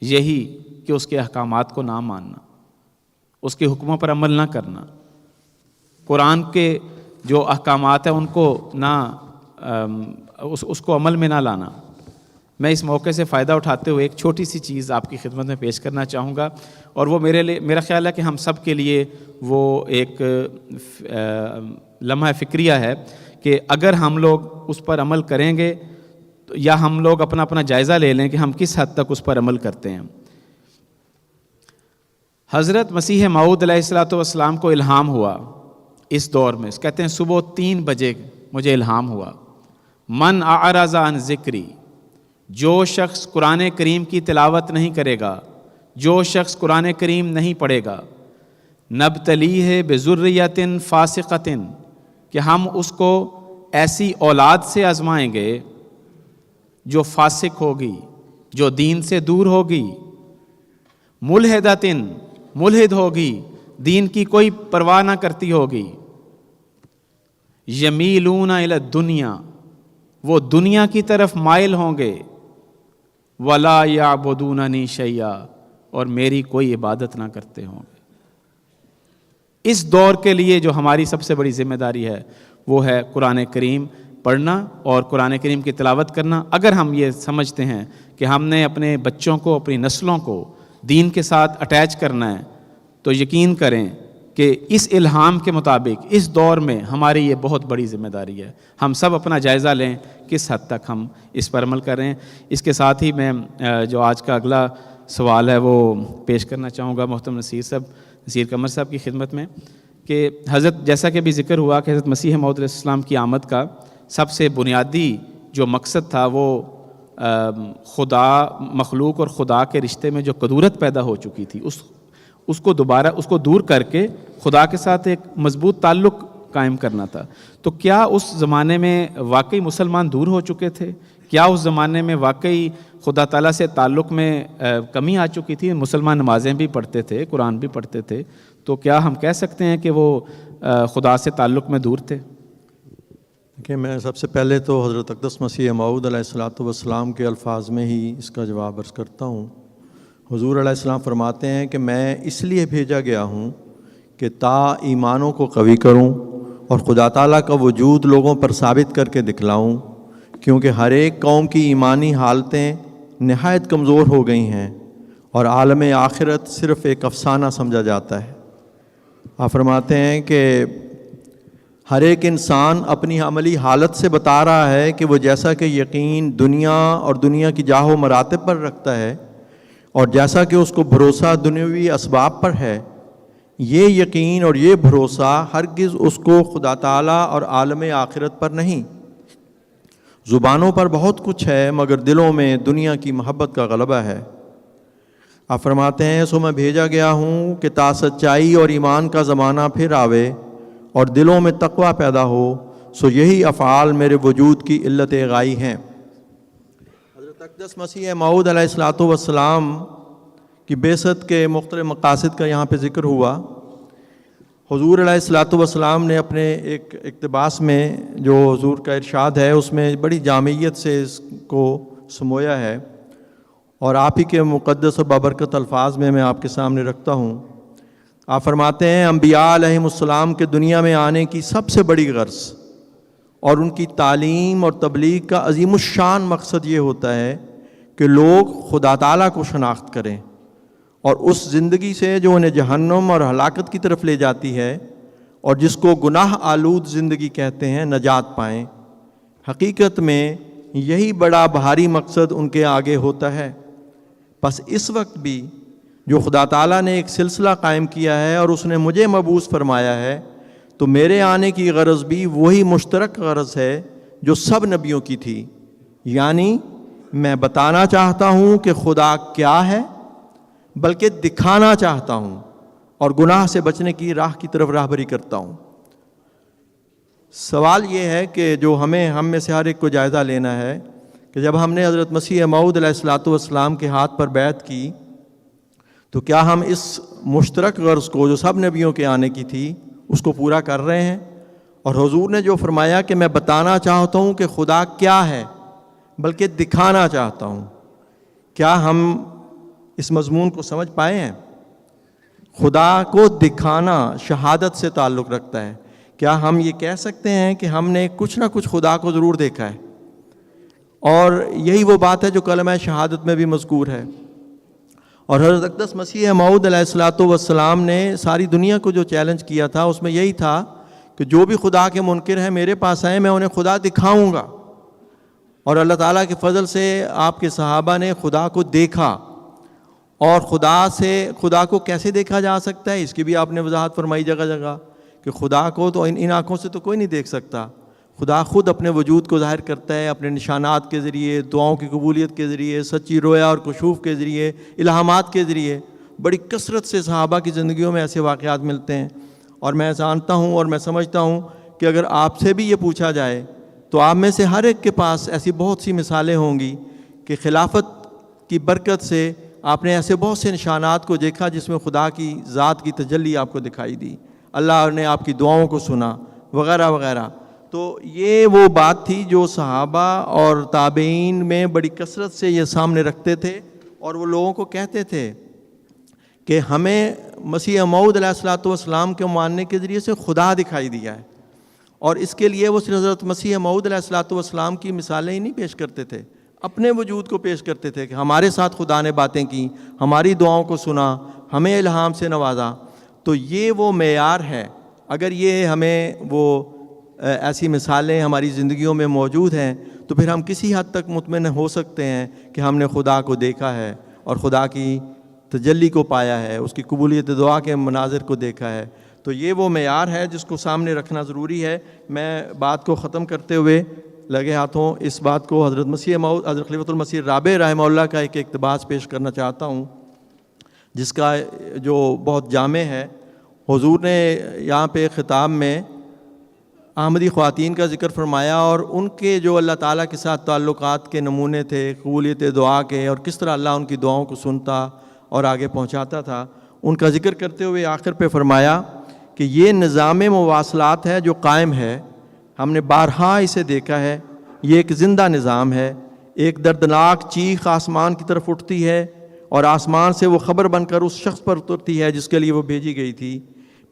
یہی کہ اس کے احکامات کو نہ ماننا، اس کے حکموں پر عمل نہ کرنا، قرآن کے جو احکامات ہیں ان کو نہ اس کو عمل میں نہ لانا۔ میں اس موقع سے فائدہ اٹھاتے ہوئے ایک چھوٹی سی چیز آپ کی خدمت میں پیش کرنا چاہوں گا، اور وہ میرا خیال ہے کہ ہم سب کے لیے وہ ایک لمحہ فکریہ ہے کہ اگر ہم لوگ اس پر عمل کریں گے یا ہم لوگ اپنا جائزہ لے لیں کہ ہم کس حد تک اس پر عمل کرتے ہیں۔ حضرت مسیح موعود علیہ الصلوۃ والسلام کو الہام ہوا اس دور میں، کہتے ہیں صبح 3 بجے مجھے الہام ہوا، من اعرض عن ذکری، جو شخص قرآن کریم کی تلاوت نہیں کرے گا، جو شخص قرآن کریم نہیں پڑھے گا، نبتلیہ بذریۃ فاسقۃ، کہ ہم اس کو ایسی اولاد سے آزمائیں گے جو فاسق ہوگی، جو دین سے دور ہوگی، ملحدۃ، ملحد ہوگی، دین کی کوئی پرواہ نہ کرتی ہوگی، یمیلون الی الدنیا، وہ دنیا کی طرف مائل ہوں گے، ولا یعبدوننی شیئا، اور میری کوئی عبادت نہ کرتے ہوں گے۔ اس دور کے لیے جو ہماری سب سے بڑی ذمہ داری ہے وہ ہے قرآن کریم پڑھنا اور قرآن کریم کی تلاوت کرنا۔ اگر ہم یہ سمجھتے ہیں کہ ہم نے اپنے بچوں کو، اپنی نسلوں کو دین کے ساتھ اٹیچ کرنا ہے، تو یقین کریں کہ اس الہام کے مطابق اس دور میں ہماری یہ بہت بڑی ذمہ داری ہے۔ ہم سب اپنا جائزہ لیں کس حد تک ہم اس پر عمل کر رہے ہیں۔ اس کے ساتھ ہی میں جو آج کا اگلا سوال ہے وہ پیش کرنا چاہوں گا محترم نصیر قمر صاحب کی خدمت میں، کہ حضرت جیسا کہ بھی ذکر ہوا کہ حضرت مسیح موعود علیہ السلام کی آمد کا سب سے بنیادی جو مقصد تھا وہ خدا، مخلوق اور خدا کے رشتے میں جو کدورت پیدا ہو چکی تھی اس کو دوبارہ اس کو دور کر کے خدا کے ساتھ ایک مضبوط تعلق قائم کرنا تھا۔ تو کیا اس زمانے میں واقعی مسلمان دور ہو چکے تھے؟ کیا اس زمانے میں واقعی خدا تعالیٰ سے تعلق میں کمی آ چکی تھی؟ مسلمان نمازیں بھی پڑھتے تھے، قرآن بھی پڑھتے تھے، تو کیا ہم کہہ سکتے ہیں کہ وہ خدا سے تعلق میں دور تھے؟ کہ میں سب سے پہلے تو حضرت اقدس مسیح موعود علیہ الصلوۃ والسلام کے الفاظ میں ہی اس کا جواب عرض کرتا ہوں۔ حضور علیہ السلام فرماتے ہیں کہ میں اس لیے بھیجا گیا ہوں کہ تا ایمانوں کو قوی کروں اور خدا تعالیٰ کا وجود لوگوں پر ثابت کر کے دکھلاؤں، کیونکہ ہر ایک قوم کی ایمانی حالتیں نہایت کمزور ہو گئی ہیں اور عالم آخرت صرف ایک افسانہ سمجھا جاتا ہے۔ آپ فرماتے ہیں کہ ہر ایک انسان اپنی عملی حالت سے بتا رہا ہے کہ وہ جیسا کہ یقین دنیا اور دنیا کی جاہ و مراتب پر رکھتا ہے اور جیسا کہ اس کو بھروسہ دنیاوی اسباب پر ہے، یہ یقین اور یہ بھروسہ ہرگز اس کو خدا تعالیٰ اور عالم آخرت پر نہیں۔ زبانوں پر بہت کچھ ہے مگر دلوں میں دنیا کی محبت کا غلبہ ہے۔ آپ فرماتے ہیں سو میں بھیجا گیا ہوں کہ تا سچائی اور ایمان کا زمانہ پھر آوے اور دلوں میں تقوی پیدا ہو، سو یہی افعال میرے وجود کی علت غائی ہیں۔ حضرت اقدس مسیح موعود علیہ الصلوۃ والسلام کی بعثت کے مختلف مقاصد کا یہاں پہ ذکر ہوا۔ حضور علیہ الصلوۃ والسلام نے اپنے ایک اقتباس میں جو حضور کا ارشاد ہے اس میں بڑی جامعیت سے اس کو سمویا ہے، اور آپ ہی کے مقدس اور بابرکت الفاظ میں آپ کے سامنے رکھتا ہوں۔ آپ فرماتے ہیں انبیاء علیہم السلام کے دنیا میں آنے کی سب سے بڑی غرض اور ان کی تعلیم اور تبلیغ کا عظیم الشان مقصد یہ ہوتا ہے کہ لوگ خدا تعالیٰ کو شناخت کریں اور اس زندگی سے جو انہیں جہنم اور ہلاکت کی طرف لے جاتی ہے اور جس کو گناہ آلود زندگی کہتے ہیں، نجات پائیں۔ حقیقت میں یہی بڑا بھاری مقصد ان کے آگے ہوتا ہے۔ بس اس وقت بھی جو خدا تعالیٰ نے ایک سلسلہ قائم کیا ہے اور اس نے مجھے مبعوث فرمایا ہے، تو میرے آنے کی غرض بھی وہی مشترک غرض ہے جو سب نبیوں کی تھی، یعنی میں بتانا چاہتا ہوں کہ خدا کیا ہے، بلکہ دکھانا چاہتا ہوں اور گناہ سے بچنے کی راہ کی طرف راہبری کرتا ہوں۔ سوال یہ ہے کہ جو ہم میں سے ہر ایک کو جائزہ لینا ہے کہ جب ہم نے حضرت مسیح موعود علیہ الصلوۃ والسلام کے ہاتھ پر بیعت کی تو کیا ہم اس مشترک غرض کو جو سب نبیوں کے آنے کی تھی اس کو پورا کر رہے ہیں؟ اور حضور نے جو فرمایا کہ میں بتانا چاہتا ہوں کہ خدا کیا ہے بلکہ دکھانا چاہتا ہوں، کیا ہم اس مضمون کو سمجھ پائے ہیں؟ خدا کو دکھانا شہادت سے تعلق رکھتا ہے. کیا ہم یہ کہہ سکتے ہیں کہ ہم نے کچھ نہ کچھ خدا کو ضرور دیکھا ہے؟ اور یہی وہ بات ہے جو کلمہ شہادت میں بھی مذکور ہے. اور حضرت اقدس مسیح موعود علیہ الصلوۃ والسلام نے ساری دنیا کو جو چیلنج کیا تھا اس میں یہی تھا کہ جو بھی خدا کے منکر ہیں میرے پاس آئیں، میں انہیں خدا دکھاؤں گا. اور اللہ تعالیٰ کے فضل سے آپ کے صحابہ نے خدا کو دیکھا. اور خدا کو کیسے دیکھا جا سکتا ہے اس کی بھی آپ نے وضاحت فرمائی جگہ جگہ کہ خدا کو تو ان آنکھوں سے تو کوئی نہیں دیکھ سکتا. خدا خود اپنے وجود کو ظاہر کرتا ہے اپنے نشانات کے ذریعے، دعاؤں کی قبولیت کے ذریعے، سچی رویا اور کشوف کے ذریعے، الہامات کے ذریعے. بڑی کثرت سے صحابہ کی زندگیوں میں ایسے واقعات ملتے ہیں. اور میں جانتا ہوں اور میں سمجھتا ہوں کہ اگر آپ سے بھی یہ پوچھا جائے تو آپ میں سے ہر ایک کے پاس ایسی بہت سی مثالیں ہوں گی کہ خلافت کی برکت سے آپ نے ایسے بہت سے نشانات کو دیکھا جس میں خدا کی ذات کی تجلی آپ کو دکھائی دی، اللہ نے آپ کی دعاؤں کو سنا وغیرہ وغیرہ. تو یہ وہ بات تھی جو صحابہ اور تابعین میں بڑی کثرت سے یہ سامنے رکھتے تھے. اور وہ لوگوں کو کہتے تھے کہ ہمیں مسیح موعود علیہ الصلوۃ والسلام کے ماننے کے ذریعے سے خدا دکھائی دیا ہے. اور اس کے لیے وہ صرف حضرت مسیح موعود علیہ الصلوۃ والسلام کی مثالیں ہی نہیں پیش کرتے تھے، اپنے وجود کو پیش کرتے تھے کہ ہمارے ساتھ خدا نے باتیں کی، ہماری دعاؤں کو سنا، ہمیں الہام سے نوازا. تو یہ وہ معیار ہے. اگر یہ ہمیں وہ ایسی مثالیں ہماری زندگیوں میں موجود ہیں تو پھر ہم کسی حد تک مطمئن ہو سکتے ہیں کہ ہم نے خدا کو دیکھا ہے اور خدا کی تجلی کو پایا ہے، اس کی قبولیت دعا کے مناظر کو دیکھا ہے. تو یہ وہ معیار ہے جس کو سامنے رکھنا ضروری ہے. میں بات کو ختم کرتے ہوئے لگے ہاتھوں اس بات کو حضرت مسیح موعود حضرت خلیفۃ المسیح رابع رحمہ اللہ کا ایک اقتباس پیش کرنا چاہتا ہوں جس کا جو بہت جامع ہے. حضور نے یہاں پہ خطاب میں احمدی خواتین کا ذکر فرمایا اور ان کے جو اللہ تعالیٰ کے ساتھ تعلقات کے نمونے تھے، قبولیت دعا کے، اور کس طرح اللہ ان کی دعاؤں کو سنتا اور آگے پہنچاتا تھا، ان کا ذکر کرتے ہوئے آخر پہ فرمایا کہ یہ نظام مواصلات ہے جو قائم ہے، ہم نے بارہا اسے دیکھا ہے، یہ ایک زندہ نظام ہے. ایک دردناک چیخ آسمان کی طرف اٹھتی ہے اور آسمان سے وہ خبر بن کر اس شخص پر اترتی ہے جس کے لیے وہ بھیجی گئی تھی.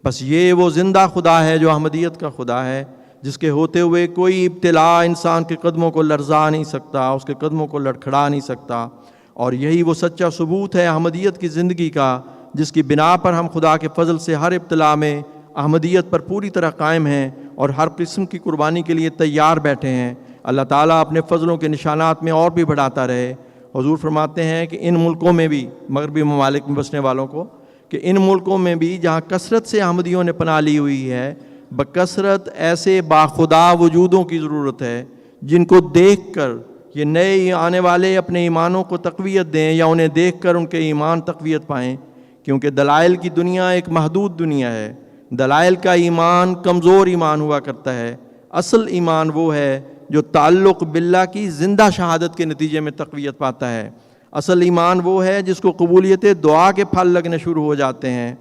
بس یہ وہ زندہ خدا ہے جو احمدیت کا خدا ہے، جس کے ہوتے ہوئے کوئی ابتلا انسان کے قدموں کو لرزا نہیں سکتا، اس کے قدموں کو لڑکھڑا نہیں سکتا. اور یہی وہ سچا ثبوت ہے احمدیت کی زندگی کا جس کی بنا پر ہم خدا کے فضل سے ہر ابتلا میں احمدیت پر پوری طرح قائم ہیں اور ہر قسم کی قربانی کے لیے تیار بیٹھے ہیں. اللہ تعالیٰ اپنے فضلوں کے نشانات میں اور بھی بڑھاتا رہے. حضور فرماتے ہیں کہ ان ملکوں میں بھی، مغربی ممالک میں بسنے والوں کو، کہ ان ملکوں میں بھی جہاں کثرت سے احمدیوں نے پناہ لی ہوئی ہے، بکثرت ایسے باخدا وجودوں کی ضرورت ہے جن کو دیکھ کر یہ نئے آنے والے اپنے ایمانوں کو تقویت دیں یا انہیں دیکھ کر ان کے ایمان تقویت پائیں. کیونکہ دلائل کی دنیا ایک محدود دنیا ہے. دلائل کا ایمان کمزور ایمان ہوا کرتا ہے. اصل ایمان وہ ہے جو تعلق باللہ کی زندہ شہادت کے نتیجے میں تقویت پاتا ہے. اصل ایمان وہ ہے جس کو قبولیت دعا کے پھل لگنے شروع ہو جاتے ہیں.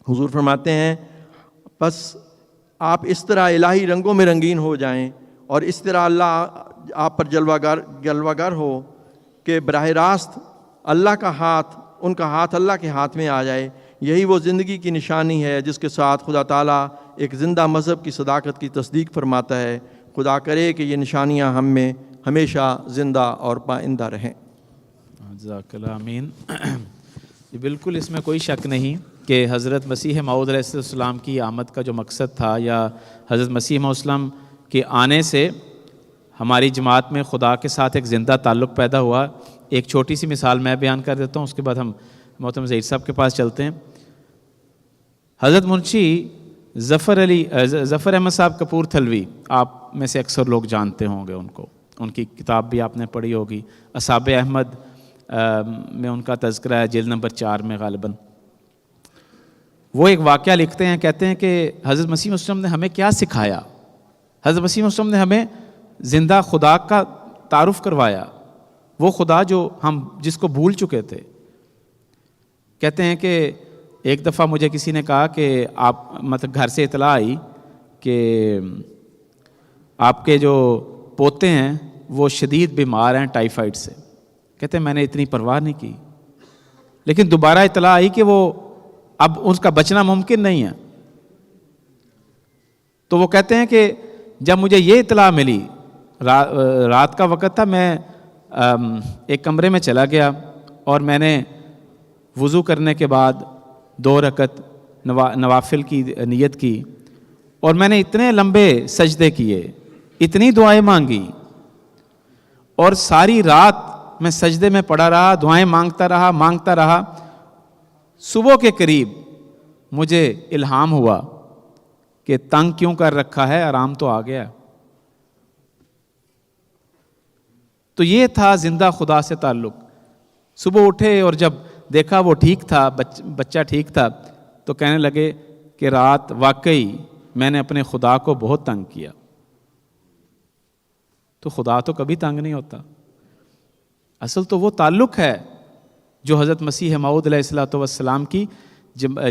حضور فرماتے ہیں بس آپ اس طرح الہی رنگوں میں رنگین ہو جائیں اور اس طرح اللہ آپ پر جلوہ گر ہو کہ براہ راست اللہ کا ہاتھ، ان کا ہاتھ اللہ کے ہاتھ میں آ جائے. یہی وہ زندگی کی نشانی ہے جس کے ساتھ خدا تعالیٰ ایک زندہ مذہب کی صداقت کی تصدیق فرماتا ہے. خدا کرے کہ یہ نشانیاں ہم میں ہمیشہ زندہ اور پائندہ رہیں. جزاک اللہ آمین. بالکل اس میں کوئی شک نہیں کہ حضرت مسیح موعود علیہ السلام کی آمد کا جو مقصد تھا، یا حضرت مسیح موعود السلام کے آنے سے ہماری جماعت میں خدا کے ساتھ ایک زندہ تعلق پیدا ہوا. ایک چھوٹی سی مثال میں بیان کر دیتا ہوں، اس کے بعد ہم محترم ظہیر صاحب کے پاس چلتے ہیں. حضرت منشی ظفر احمد صاحب کپور تھلوی، آپ میں سے اکثر لوگ جانتے ہوں گے ان کو، ان کی کتاب بھی آپ نے پڑھی ہوگی. اصحاب احمد میں ان کا تذکرہ ہے، جلد نمبر 4 میں غالباً. وہ ایک واقعہ لکھتے ہیں، کہتے ہیں کہ حضرت مسیح وسلم نے ہمیں کیا سکھایا. حضرت مسیح وسلم نے ہمیں زندہ خدا کا تعارف کروایا، وہ خدا جو جس کو بھول چکے تھے. کہتے ہیں کہ ایک دفعہ مجھے کسی نے کہا کہ آپ گھر سے اطلاع آئی کہ آپ کے جو پوتے ہیں وہ شدید بیمار ہیں ٹائیفائڈ سے. کہتے ہیں میں نے اتنی پرواہ نہیں کی, لیکن دوبارہ اطلاع آئی کہ وہ اب اس کا بچنا ممکن نہیں ہے. تو وہ کہتے ہیں کہ جب مجھے یہ اطلاع ملی, رات کا وقت تھا, میں ایک کمرے میں چلا گیا اور میں نے وضو کرنے کے بعد 2 رکعت نوافل کی نیت کی, اور میں نے اتنے لمبے سجدے کیے, اتنی دعائیں مانگی, اور ساری رات میں سجدے میں پڑا رہا, دعائیں مانگتا رہا. صبح کے قریب مجھے الہام ہوا کہ تنگ کیوں کر رکھا ہے, آرام تو آ گیا. تو یہ تھا زندہ خدا سے تعلق. صبح اٹھے اور جب دیکھا وہ ٹھیک تھا, بچہ ٹھیک تھا, تو کہنے لگے کہ رات واقعی میں نے اپنے خدا کو بہت تنگ کیا. تو خدا تو کبھی تنگ نہیں ہوتا. اصل تو وہ تعلق ہے جو حضرت مسیح موعود علیہ الصلوۃ والسلام کی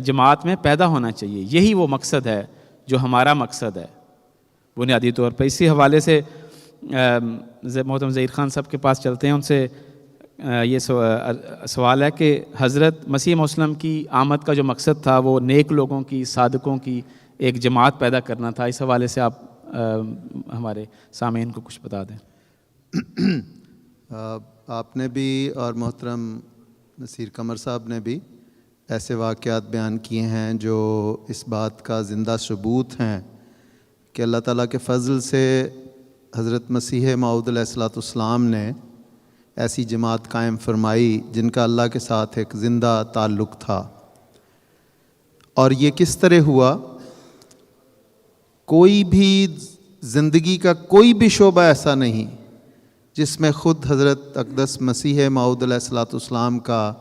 جماعت میں پیدا ہونا چاہیے. یہی وہ مقصد ہے جو ہمارا مقصد ہے بنیادی طور پر. اسی حوالے سے محترم ظہیر خان صاحب کے پاس چلتے ہیں. ان سے یہ سوال ہے کہ حضرت مسیح وسلم کی آمد کا جو مقصد تھا وہ نیک لوگوں کی, صادقوں کی ایک جماعت پیدا کرنا تھا. اس حوالے سے آپ ہمارے سامعین کو کچھ بتا دیں. آپ نے بھی اور محترم نصیر قمر صاحب نے بھی ایسے واقعات بیان کیے ہیں جو اس بات کا زندہ ثبوت ہیں کہ اللہ تعالیٰ کے فضل سے حضرت مسیح موعود علیہ الصلوۃ والسلام نے ایسی جماعت قائم فرمائی جن کا اللہ کے ساتھ ایک زندہ تعلق تھا. اور یہ کس طرح ہوا؟ کوئی بھی زندگی کا کوئی بھی شعبہ ایسا نہیں جس میں خود حضرت اقدس مسیح موعود علیہ الصلوۃ والسلام کا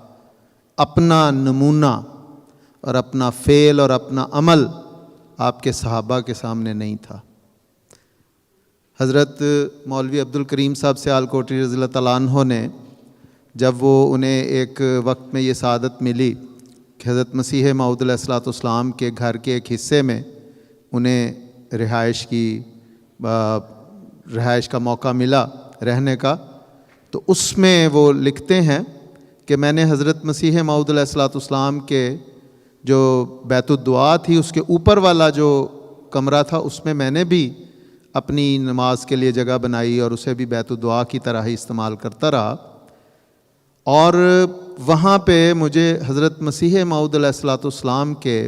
اپنا نمونہ اور اپنا فعل اور اپنا عمل آپ کے صحابہ کے سامنے نہیں تھا. حضرت مولوی عبد الکریم صاحب سیال کوٹی رضی اللہ تعالیٰ عنہ نے جب وہ انہیں ایک وقت میں یہ سعادت ملی کہ حضرت مسیح موعود علیہ الصلوۃ والسلام کے گھر کے ایک حصے میں انہیں رہائش کا موقع ملا رہنے کا, تو اس میں وہ لکھتے ہیں کہ میں نے حضرت مسیح موعود علیہ الصلوۃ والسلام کے جو بیت الدعا تھی اس کے اوپر والا جو کمرہ تھا اس میں نے بھی اپنی نماز کے لیے جگہ بنائی اور اسے بھی بیت الدعا کی طرح ہی استعمال کرتا رہا. اور وہاں پہ مجھے حضرت مسیح موعود علیہ الصلوۃ والسلام کے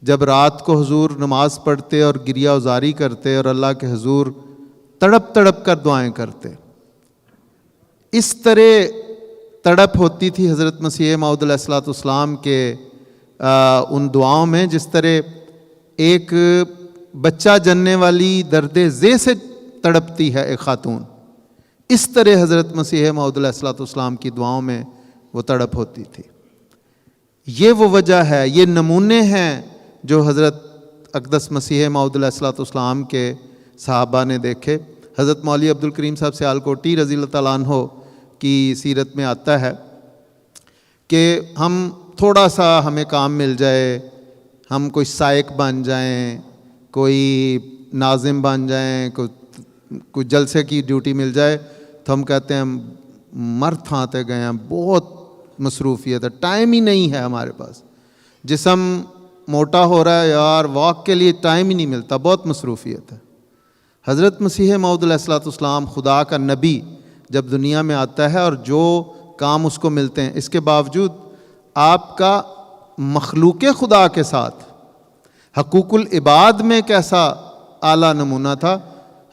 جب رات کو حضور نماز پڑھتے اور گریہ ازاری کرتے اور اللہ کے حضور تڑپ تڑپ کر دعائیں کرتے, اس طرح تڑپ ہوتی تھی حضرت مسیح موعود علیہ الصلوۃ والسلام کے ان دعاؤں میں جس طرح ایک بچہ جننے والی درد ذی سے تڑپتی ہے ایک خاتون, اس طرح حضرت مسیح موعود علیہ الصلوۃ والسلام کی دعاؤں میں وہ تڑپ ہوتی تھی. یہ وہ وجہ ہے, یہ نمونے ہیں جو حضرت اقدس مسیح موعود علیہ الصلوۃ والسلام کے صحابہ نے دیکھے. حضرت مولوی عبد الکریم صاحب سیال کوٹی رضی اللہ تعالیٰ عنہ کی سیرت میں آتا ہے کہ ہم تھوڑا سا ہمیں کام مل جائے, ہم کوئی سائق بن جائیں, کوئی ناظم بن جائیں, کوئی جلسے کی ڈیوٹی مل جائے تو ہم کہتے ہیں ہم مر تھانتے گئے ہیں, بہت مصروفیت ہے, ٹائم ہی نہیں ہے ہمارے پاس, جسم موٹا ہو رہا ہے یار, واک کے لیے ٹائم ہی نہیں ملتا, بہت مصروفیت ہے. حضرت مسیح موعود علیہ الصلوۃ والسلام خدا کا نبی جب دنیا میں آتا ہے اور جو کام اس کو ملتے ہیں, اس کے باوجود آپ کا مخلوق خدا کے ساتھ حقوق العباد میں کیسا اعلیٰ نمونہ تھا.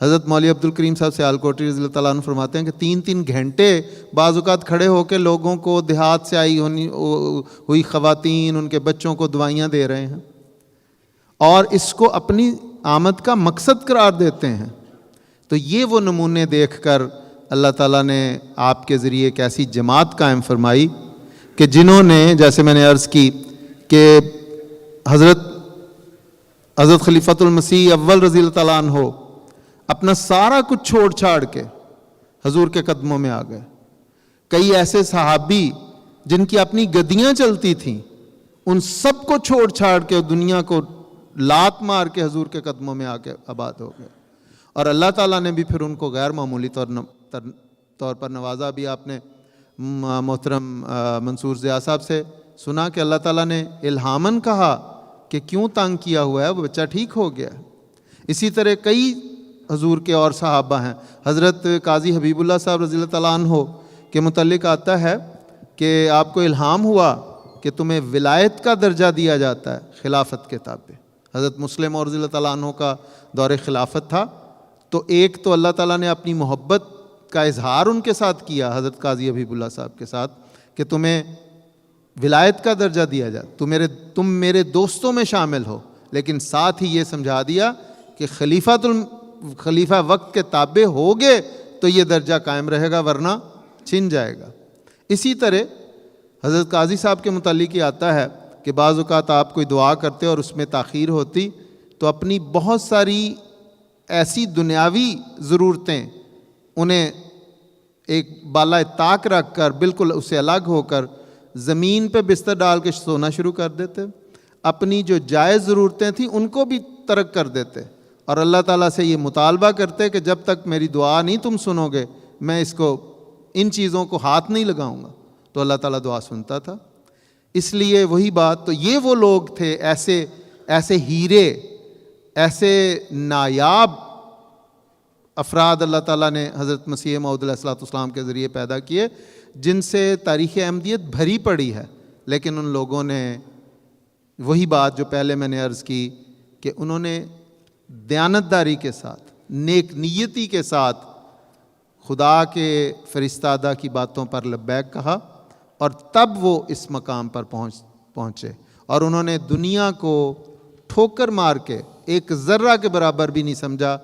حضرت مولوی عبد الکریم صاحب سیال کوٹی رضی اللہ تعالیٰ عنہ فرماتے ہیں کہ 3 گھنٹے بعض اوقات کھڑے ہو کے لوگوں کو, دیہات سے آئی ہوئی خواتین, ان کے بچوں کو دوائیاں دے رہے ہیں اور اس کو اپنی آمد کا مقصد قرار دیتے ہیں. تو یہ وہ نمونے دیکھ کر اللہ تعالیٰ نے آپ کے ذریعے ایک ایسی جماعت قائم فرمائی کہ جنہوں نے, جیسے میں نے عرض کی کہ حضرت خلیفۃ المسیح اول رضی اللہ تعالیٰ عنہ اپنا سارا کچھ چھوڑ چھاڑ کے حضور کے قدموں میں آ گئے. کئی ایسے صحابی جن کی اپنی گدیاں چلتی تھیں, ان سب کو چھوڑ چھاڑ کے دنیا کو لات مار کے حضور کے قدموں میں آ کے آباد ہو گئے. اور اللہ تعالیٰ نے بھی پھر ان کو غیر معمولی طور پر نوازا. بھی آپ نے محترم منصور ضیاء صاحب سے سنا کہ اللہ تعالیٰ نے الہاماً کہا کہ کیوں تنگ کیا ہوا ہے, وہ بچہ ٹھیک ہو گیا. اسی طرح کئی حضور کے اور صحابہ ہیں. حضرت قاضی حبیب اللہ صاحب رضی اللہ تعالیٰ عنہ کے متعلق آتا ہے کہ آپ کو الہام ہوا کہ تمہیں ولایت کا درجہ دیا جاتا ہے خلافت کے تابع. حضرت مسلم اور رضی اللہ تعالیٰ عنہ کا دور خلافت تھا, تو ایک تو اللہ تعالیٰ نے اپنی محبت کا اظہار ان کے ساتھ کیا حضرت قاضی حبیب اللہ صاحب کے ساتھ کہ تمہیں ولایت کا درجہ دیا جائے, تم میرے دوستوں میں شامل ہو, لیکن ساتھ ہی یہ سمجھا دیا کہ خلیفہ وقت کے تابع ہوگے تو یہ درجہ قائم رہے گا, ورنہ چھن جائے گا. اسی طرح حضرت قاضی صاحب کے متعلق یہ آتا ہے کہ بعض اوقات آپ کوئی دعا کرتے اور اس میں تاخیر ہوتی تو اپنی بہت ساری ایسی دنیاوی ضرورتیں انہیں ایک بالائے طاق رکھ کر بالکل اسے الگ ہو کر زمین پہ بستر ڈال کے سونا شروع کر دیتے. اپنی جو جائز ضرورتیں تھیں ان کو بھی ترک کر دیتے اور اللہ تعالیٰ سے یہ مطالبہ کرتے کہ جب تک میری دعا نہیں تم سنو گے میں ان چیزوں کو ہاتھ نہیں لگاؤں گا. تو اللہ تعالیٰ دعا سنتا تھا. اس لیے وہی بات, تو یہ وہ لوگ تھے ایسے ہیرے, ایسے نایاب افراد اللہ تعالیٰ نے حضرت مسیح موعود علیہ السلام کے ذریعے پیدا کیے, جن سے تاریخ احمدیت بھری پڑی ہے. لیکن ان لوگوں نے وہی بات جو پہلے میں نے عرض کی کہ انہوں نے دیانتداری کے ساتھ, نیک نیتی کے ساتھ خدا کے فرستادہ کی باتوں پر لبیک کہا, اور تب وہ اس مقام پر پہنچے. اور انہوں نے دنیا کو ٹھوکر مار کے ایک ذرہ کے برابر بھی نہیں سمجھا.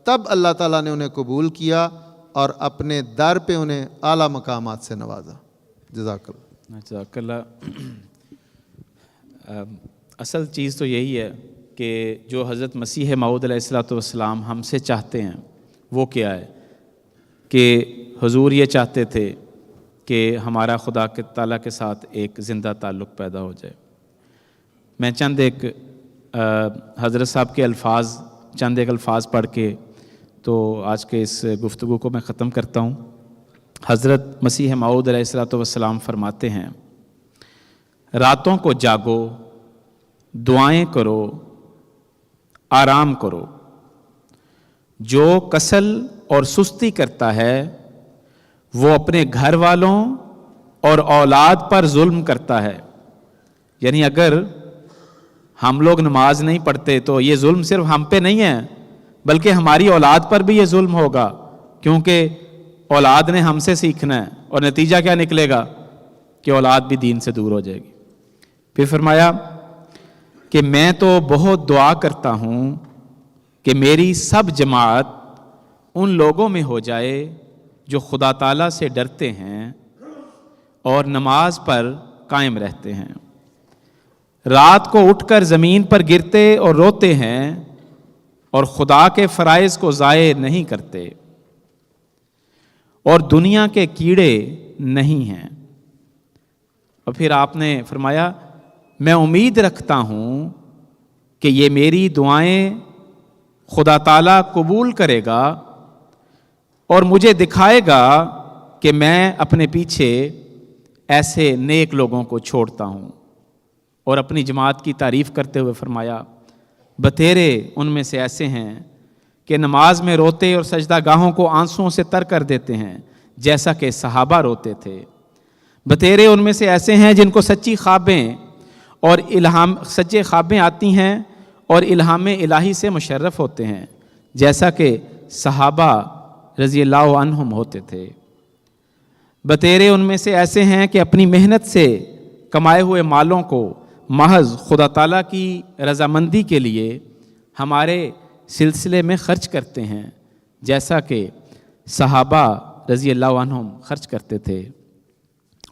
تب اللہ تعالیٰ نے انہیں قبول کیا اور اپنے در پہ انہیں اعلیٰ مقامات سے نوازا. جزاک اللہ. جزاک اللہ. اصل چیز تو یہی ہے کہ جو حضرت مسیح موعود علیہ السلام ہم سے چاہتے ہیں وہ کیا ہے کہ حضور یہ چاہتے تھے کہ ہمارا خدا کے تعالیٰ کے ساتھ ایک زندہ تعلق پیدا ہو جائے. میں چند ایک حضرت صاحب کے چند ایک الفاظ پڑھ کے تو آج کے اس گفتگو کو میں ختم کرتا ہوں. حضرت مسیح موعود علیہ السلام فرماتے ہیں, راتوں کو جاگو, دعائیں کرو, آرام کرو. جو کسل اور سستی کرتا ہے وہ اپنے گھر والوں اور اولاد پر ظلم کرتا ہے. یعنی اگر ہم لوگ نماز نہیں پڑھتے تو یہ ظلم صرف ہم پہ نہیں ہے بلکہ ہماری اولاد پر بھی یہ ظلم ہوگا, کیونکہ اولاد نے ہم سے سیکھنا ہے اور نتیجہ کیا نکلے گا کہ اولاد بھی دین سے دور ہو جائے گی. پھر فرمایا کہ میں تو بہت دعا کرتا ہوں کہ میری سب جماعت ان لوگوں میں ہو جائے جو خدا تعالیٰ سے ڈرتے ہیں اور نماز پر قائم رہتے ہیں, رات کو اٹھ کر زمین پر گرتے اور روتے ہیں اور خدا کے فرائض کو ضائع نہیں کرتے اور دنیا کے کیڑے نہیں ہیں. اور پھر آپ نے فرمایا میں امید رکھتا ہوں کہ یہ میری دعائیں خدا تعالیٰ قبول کرے گا اور مجھے دکھائے گا کہ میں اپنے پیچھے ایسے نیک لوگوں کو چھوڑتا ہوں. اور اپنی جماعت کی تعریف کرتے ہوئے فرمایا بتیرے ان میں سے ایسے ہیں کہ نماز میں روتے اور سجدہ گاہوں کو آنسوؤں سے تر کر دیتے ہیں جیسا کہ صحابہ روتے تھے. بتیرے ان میں سے ایسے ہیں جن کو سچے خوابیں آتی ہیں اور الہام الہی سے مشرف ہوتے ہیں جیسا کہ صحابہ رضی اللہ عنہم ہوتے تھے. بتیرے ان میں سے ایسے ہیں کہ اپنی محنت سے کمائے ہوئے مالوں کو محض خدا تعالیٰ کی رضامندی کے لیے ہمارے سلسلے میں خرچ کرتے ہیں جیسا کہ صحابہ رضی اللہ عنہم خرچ کرتے تھے.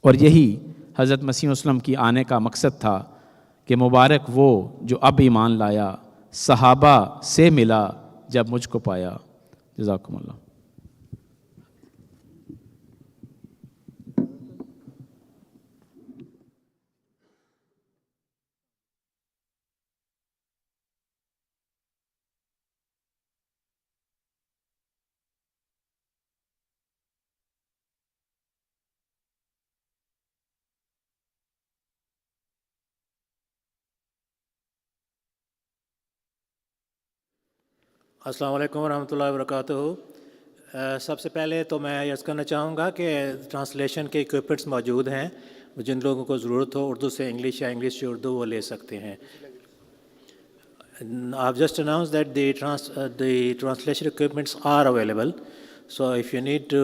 اور یہی حضرت مسیح وسلم کی آنے کا مقصد تھا کہ مبارک وہ جو اب ایمان لایا, صحابہ سے ملا جب مجھ کو پایا. جزاکم اللہ. السلام علیکم ورحمۃ اللہ وبرکاتہ. سب سے پہلے تو میں عرض کرنا چاہوں گا کہ ٹرانسلیشن کے اکوپمنٹس موجود ہیں. جن لوگوں کو ضرورت ہو اردو سے انگلش یا انگلش سے اردو وہ لے سکتے ہیں. I've just announced that the translation equipments are available. So if you need to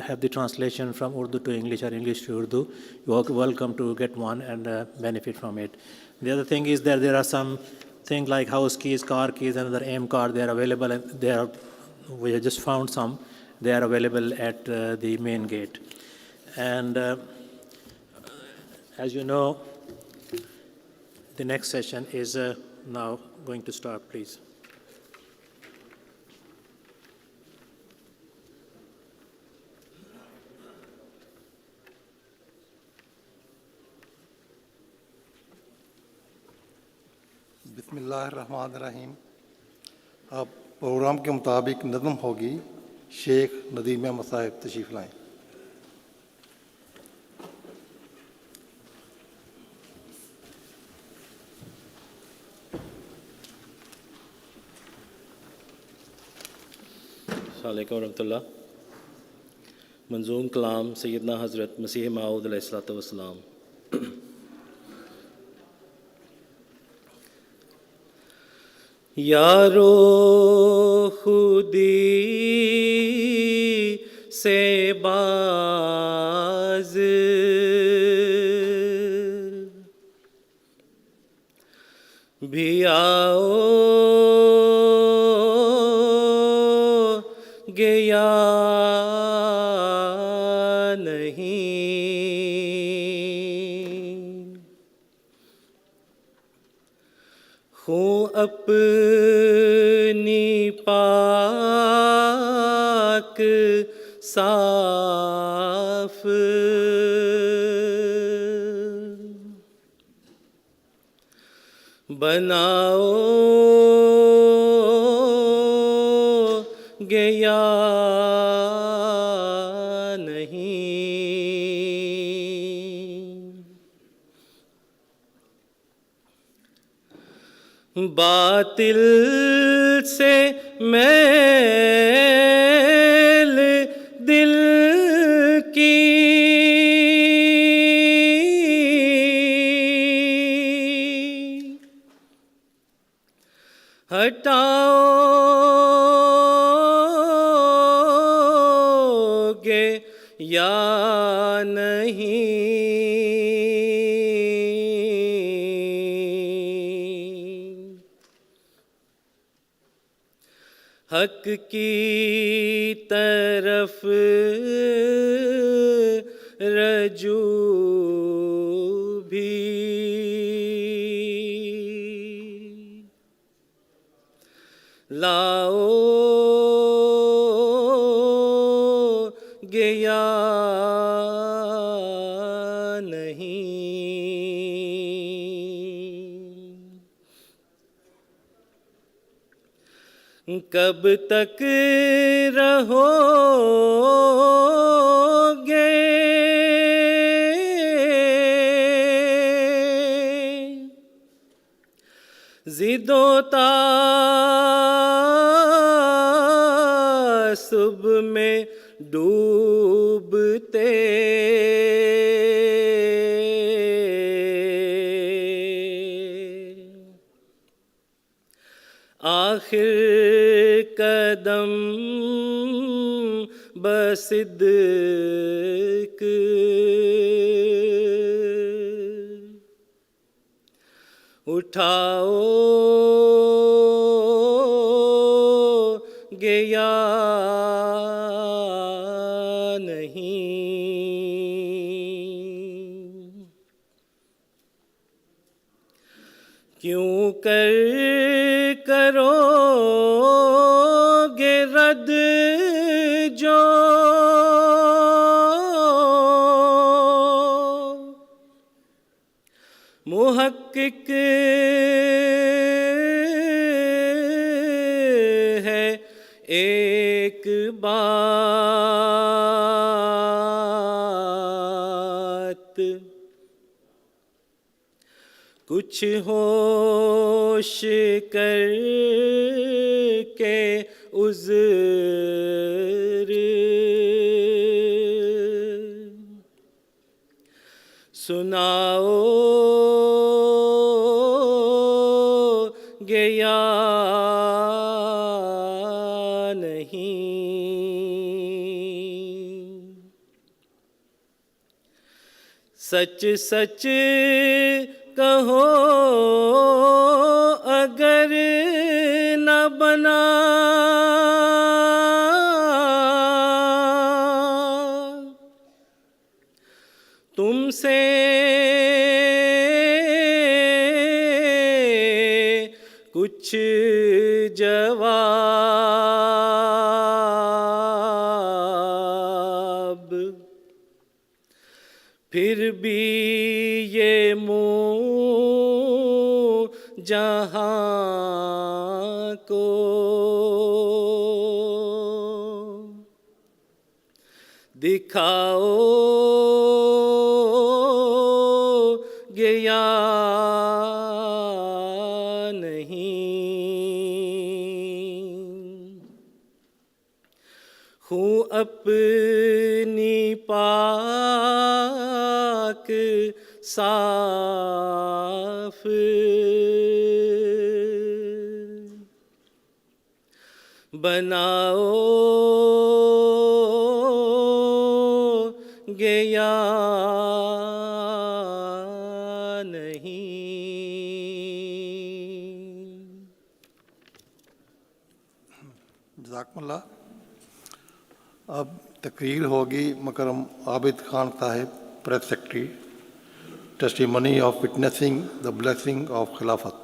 have the translation from Urdu to English or English to Urdu, you are welcome to get one and benefit from it. The other thing is that there are some things like house keys, car keys, and other AIM card. They are available, and we have just found some. They are available at the main gate. And as you know, the next session is now going to start, please. بسم اللہ الرحمن الرحیم. اب programme کے مطابق نظم ہوگی. شیخ ندیم احمد صاحب تشریف لائیں. السلام علیکم ورحمۃ اللہ. منظوم کلام سیدنا حضرت مسیح موعود علیہ الصلوۃ والسلام. یارو خودی سے باز بھی آؤ گیا نہیں. خوں اپنی پاک صاف بناؤ گیا باطل سے میل دل کی ہٹاؤ گے یا نہیں. حق کی طرف رجوع بھی لاؤ گیا کب تک رہو گے ضد و تعصب میں ڈوبتے آخر قدم بصدق اٹھاؤ گیا نہیں. کیوں کرو گے رد جو محقق ہے ایک بات कुछ होश करके उज़्र सुनाओ गया नहीं सच सच कहो अगर न बना तुमसे कुछ जवाब फिर भी ये मुँह जहाँ को दिखाओ गया नहीं हूँ अपनी पाक साफ बनाओ गया जज़ाकमुल्लाह। अब तकरीर होगी मकरम Abid Khan Sahib, press secretary, testimony of witnessing the blessing of Khilafat.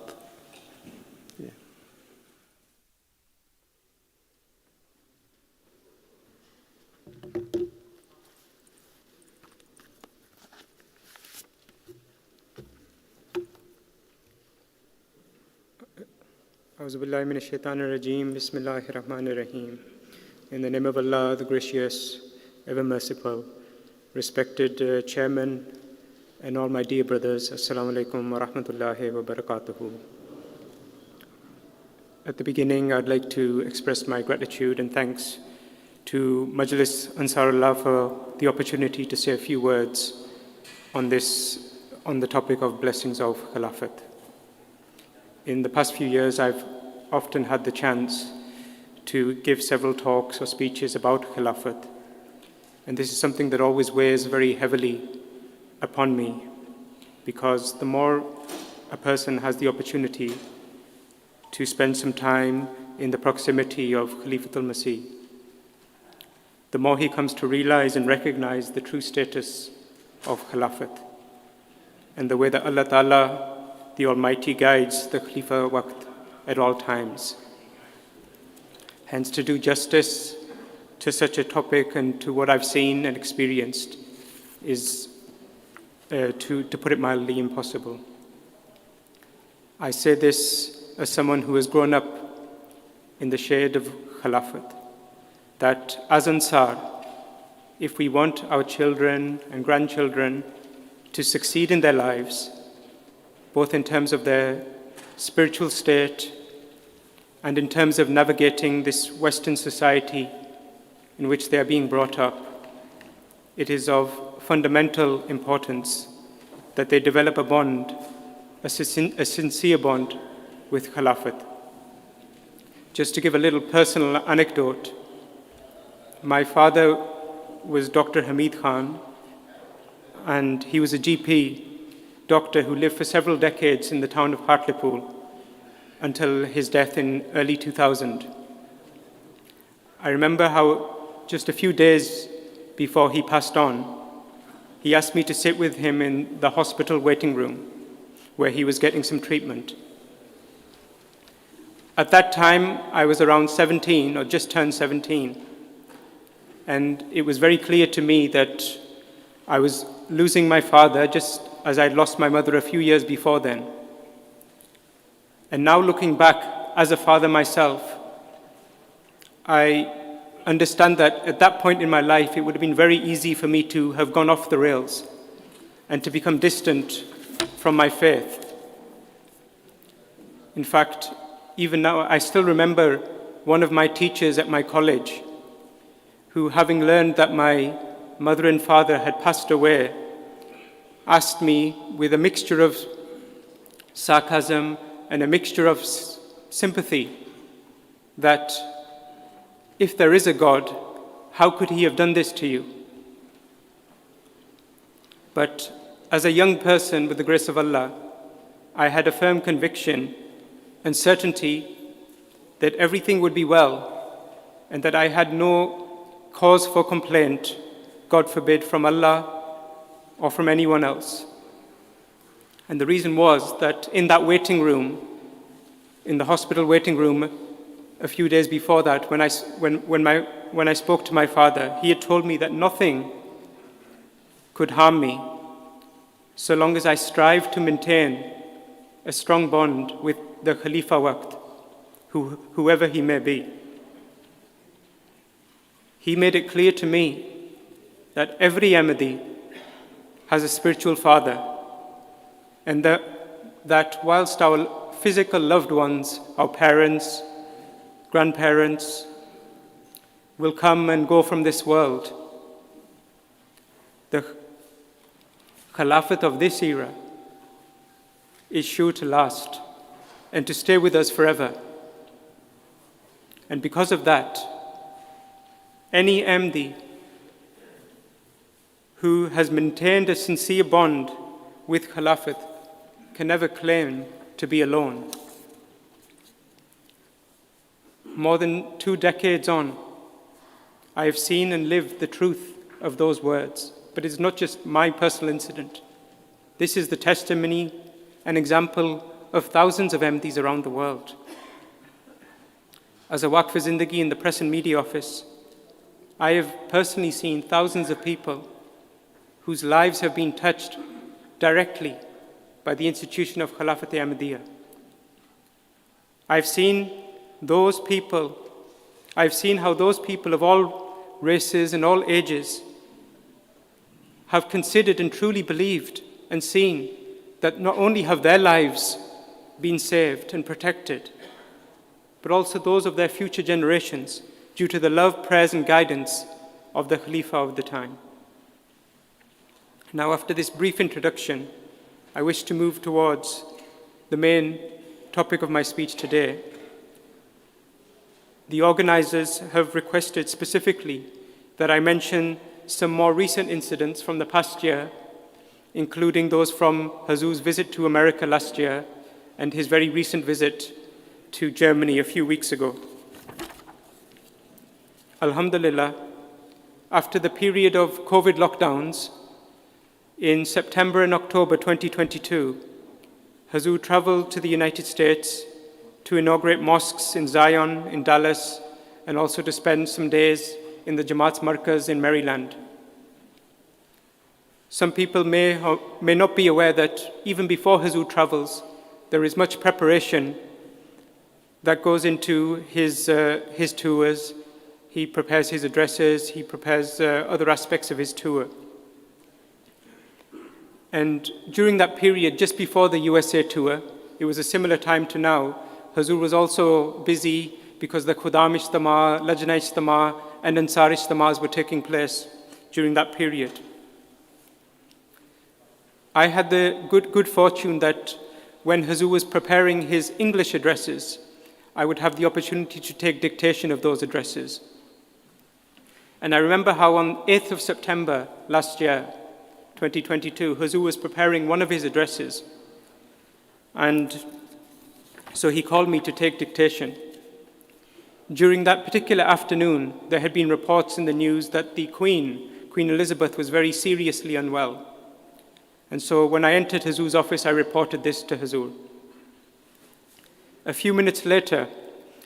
Auzubillahi minash shaitanir rajeem. Bismillahir Rahmanir Rahim. In the name of Allah, the gracious, ever merciful, respected chairman and all my dear brothers, Assalamu alaikum wa rahmatullahi wa barakatuhu. At the beginning, I'd like to express my gratitude and thanks to Majlis Ansarullah for the opportunity to say a few words on the topic of blessings of Khilafat. In the past few years, I've often had the chance to give several talks or speeches about Khilafat. And this is something that always weighs very heavily upon me, because the more a person has the opportunity to spend some time in the proximity of Khalifatul Masih, the more he comes to realize and recognize the true status of Khilafat and the way that Allah Ta'ala, the Almighty, guides the Khalifa Waqt at all times. Hence, to do justice to such a topic and to what I've seen and experienced is, to put it mildly, impossible. I say this as someone who has grown up in the shade of Khilafat, that as Ansar, if we want our children and grandchildren to succeed in their lives, both in terms of their spiritual state and in terms of navigating this Western society in which they are being brought up, it is of fundamental importance that they develop a bond, a sincere bond with Khilafat. Just to give a little personal anecdote, my father was Dr. Hamid Khan, and he was a GP doctor who lived for several decades in the town of Hartlepool until his death in early 2000. I remember how just a few days before he passed on, he asked me to sit with him in the hospital waiting room where he was getting some treatment. At that time, I was around 17 or just turned 17, and it was very clear to me that I was losing my father just as I'd lost my mother a few years before then. And now looking back as a father myself, I understand that at that point in my life, it would have been very easy for me to have gone off the rails and to become distant from my faith In fact, even now, I still remember one of my teachers at my college who, having learned that my mother and father had passed away, asked me with a mixture of sarcasm and a mixture of sympathy that if there is a God, how could he have done this to you? But as a young person, with the grace of Allah, I had a firm conviction and certainty that everything would be well and that I had no cause for complaint, God forbid, from Allah or from anyone else. And the reason was that in that waiting room, in the hospital waiting room, a few days before that, when I spoke to my father, he had told me that nothing could harm me so long as I strive to maintain a strong bond with the Khalifa Waqt, whoever he may be. He made it clear to me that every Ahmadi has a spiritual father, and that whilst our physical loved ones, our parents, grandparents, will come and go from this world, the Khilafat of this era is sure to last and to stay with us forever. And because of that, any Ahmadi who has maintained a sincere bond with Khilafat can never claim to be alone. More than 2 decades on, I have seen and lived the truth of those words. But it's not just my personal incident. This is the testimony and example of thousands of Ahmadis around the world. As a Waqf Zindagi in the Press and Media Office, I have personally seen thousands of people whose lives have been touched directly by the institution of Khilafat-e Ahmadiyya. I've seen how those people of all races and all ages have considered and truly believed and seen that not only have their lives been saved and protected, but also those of their future generations due to the love, prayers, and guidance of the Khalifa of the time. Now, after this brief introduction, I wish to move towards the main topic of my speech today. The organizers have requested specifically that I mention some more recent incidents from the past year, including those from Hazur's visit to America last year and his very recent visit to Germany a few weeks ago. Alhamdulillah, after the period of COVID lockdowns, in September and October 2022, Hazur traveled to the United States to inaugurate mosques in Zion, in Dallas, and also to spend some days in the Jamaat's Markaz in Maryland. Some people may not be aware that even before Hazur travels, there is much preparation that goes into his tours. He prepares his addresses, he prepares other aspects of his tour. And during that period, just before the USA tour, it was a similar time to now, Hazur was also busy because the Khudam Ijtema, Lajna Ijtema, and Ansar Ijtemas were taking place during that period. I had the good fortune that when Hazur was preparing his English addresses, I would have the opportunity to take dictation of those addresses. And I remember how on 8th of September last year, 2022, Hazur was preparing one of his addresses. And so he called me to take dictation. During that particular afternoon, there had been reports in the news that the Queen Elizabeth, was very seriously unwell. And so when I entered Hazur's office, I reported this to Hazur. A few minutes later,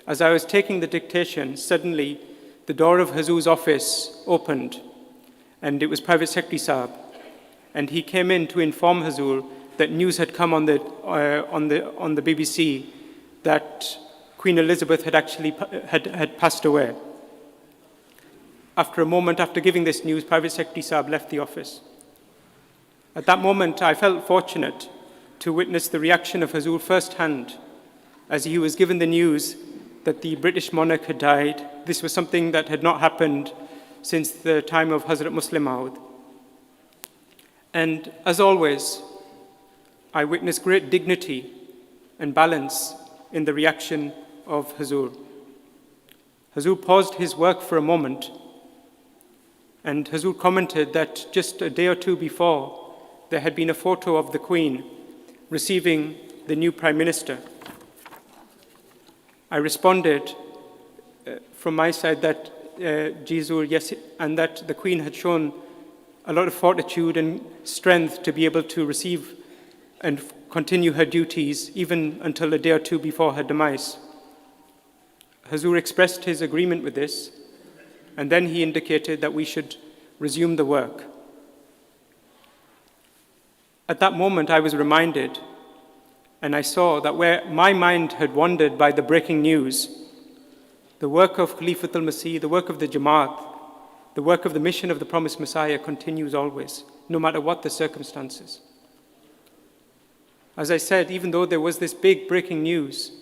as I was taking the dictation, suddenly the door of Hazur's office opened, and it was Private Secretary Saab. And he came in to inform Hazur that news had come on the BBC that Queen Elizabeth had actually had passed away. After a moment after giving this news, Private Secretary Saab left the office. At that moment, I felt fortunate to witness the reaction of Hazur firsthand as he was given the news that the British monarch had died. This was something that had not happened since the time of Hazrat Muslim Maud. And as always, I witnessed great dignity and balance in the reaction of Hazur. Hazur paused his work for a moment, and Hazur commented that just a day or two before, there had been a photo of the Queen receiving the new Prime Minister. I responded from my side that Jizur, yes, and that the Queen had shown a lot of fortitude and strength to be able to receive and continue her duties even until a day or two before her demise. Hazur expressed his agreement with this, and then he indicated that we should resume the work. At that moment, I was reminded, and I saw that where my mind had wandered by the breaking news, the work of Khalifatul Masih, the work of the Jamaat, the work of the mission of the promised Messiah continues always, no matter what the circumstances. As I said, even though there was this big breaking news,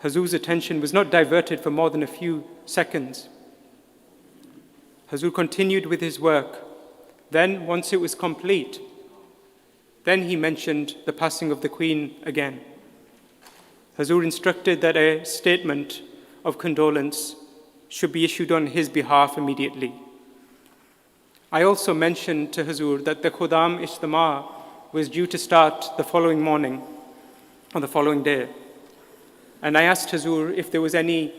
Hazur's attention was not diverted for more than a few seconds. Hazur continued with his work. Then, once it was complete, then he mentioned the passing of the Queen again. Hazur instructed that a statement of condolence should be issued on his behalf immediately. I also mentioned to Hazur that the Khuddam Ijtema was due to start the following morning, or the following day. And I asked Hazur if there was any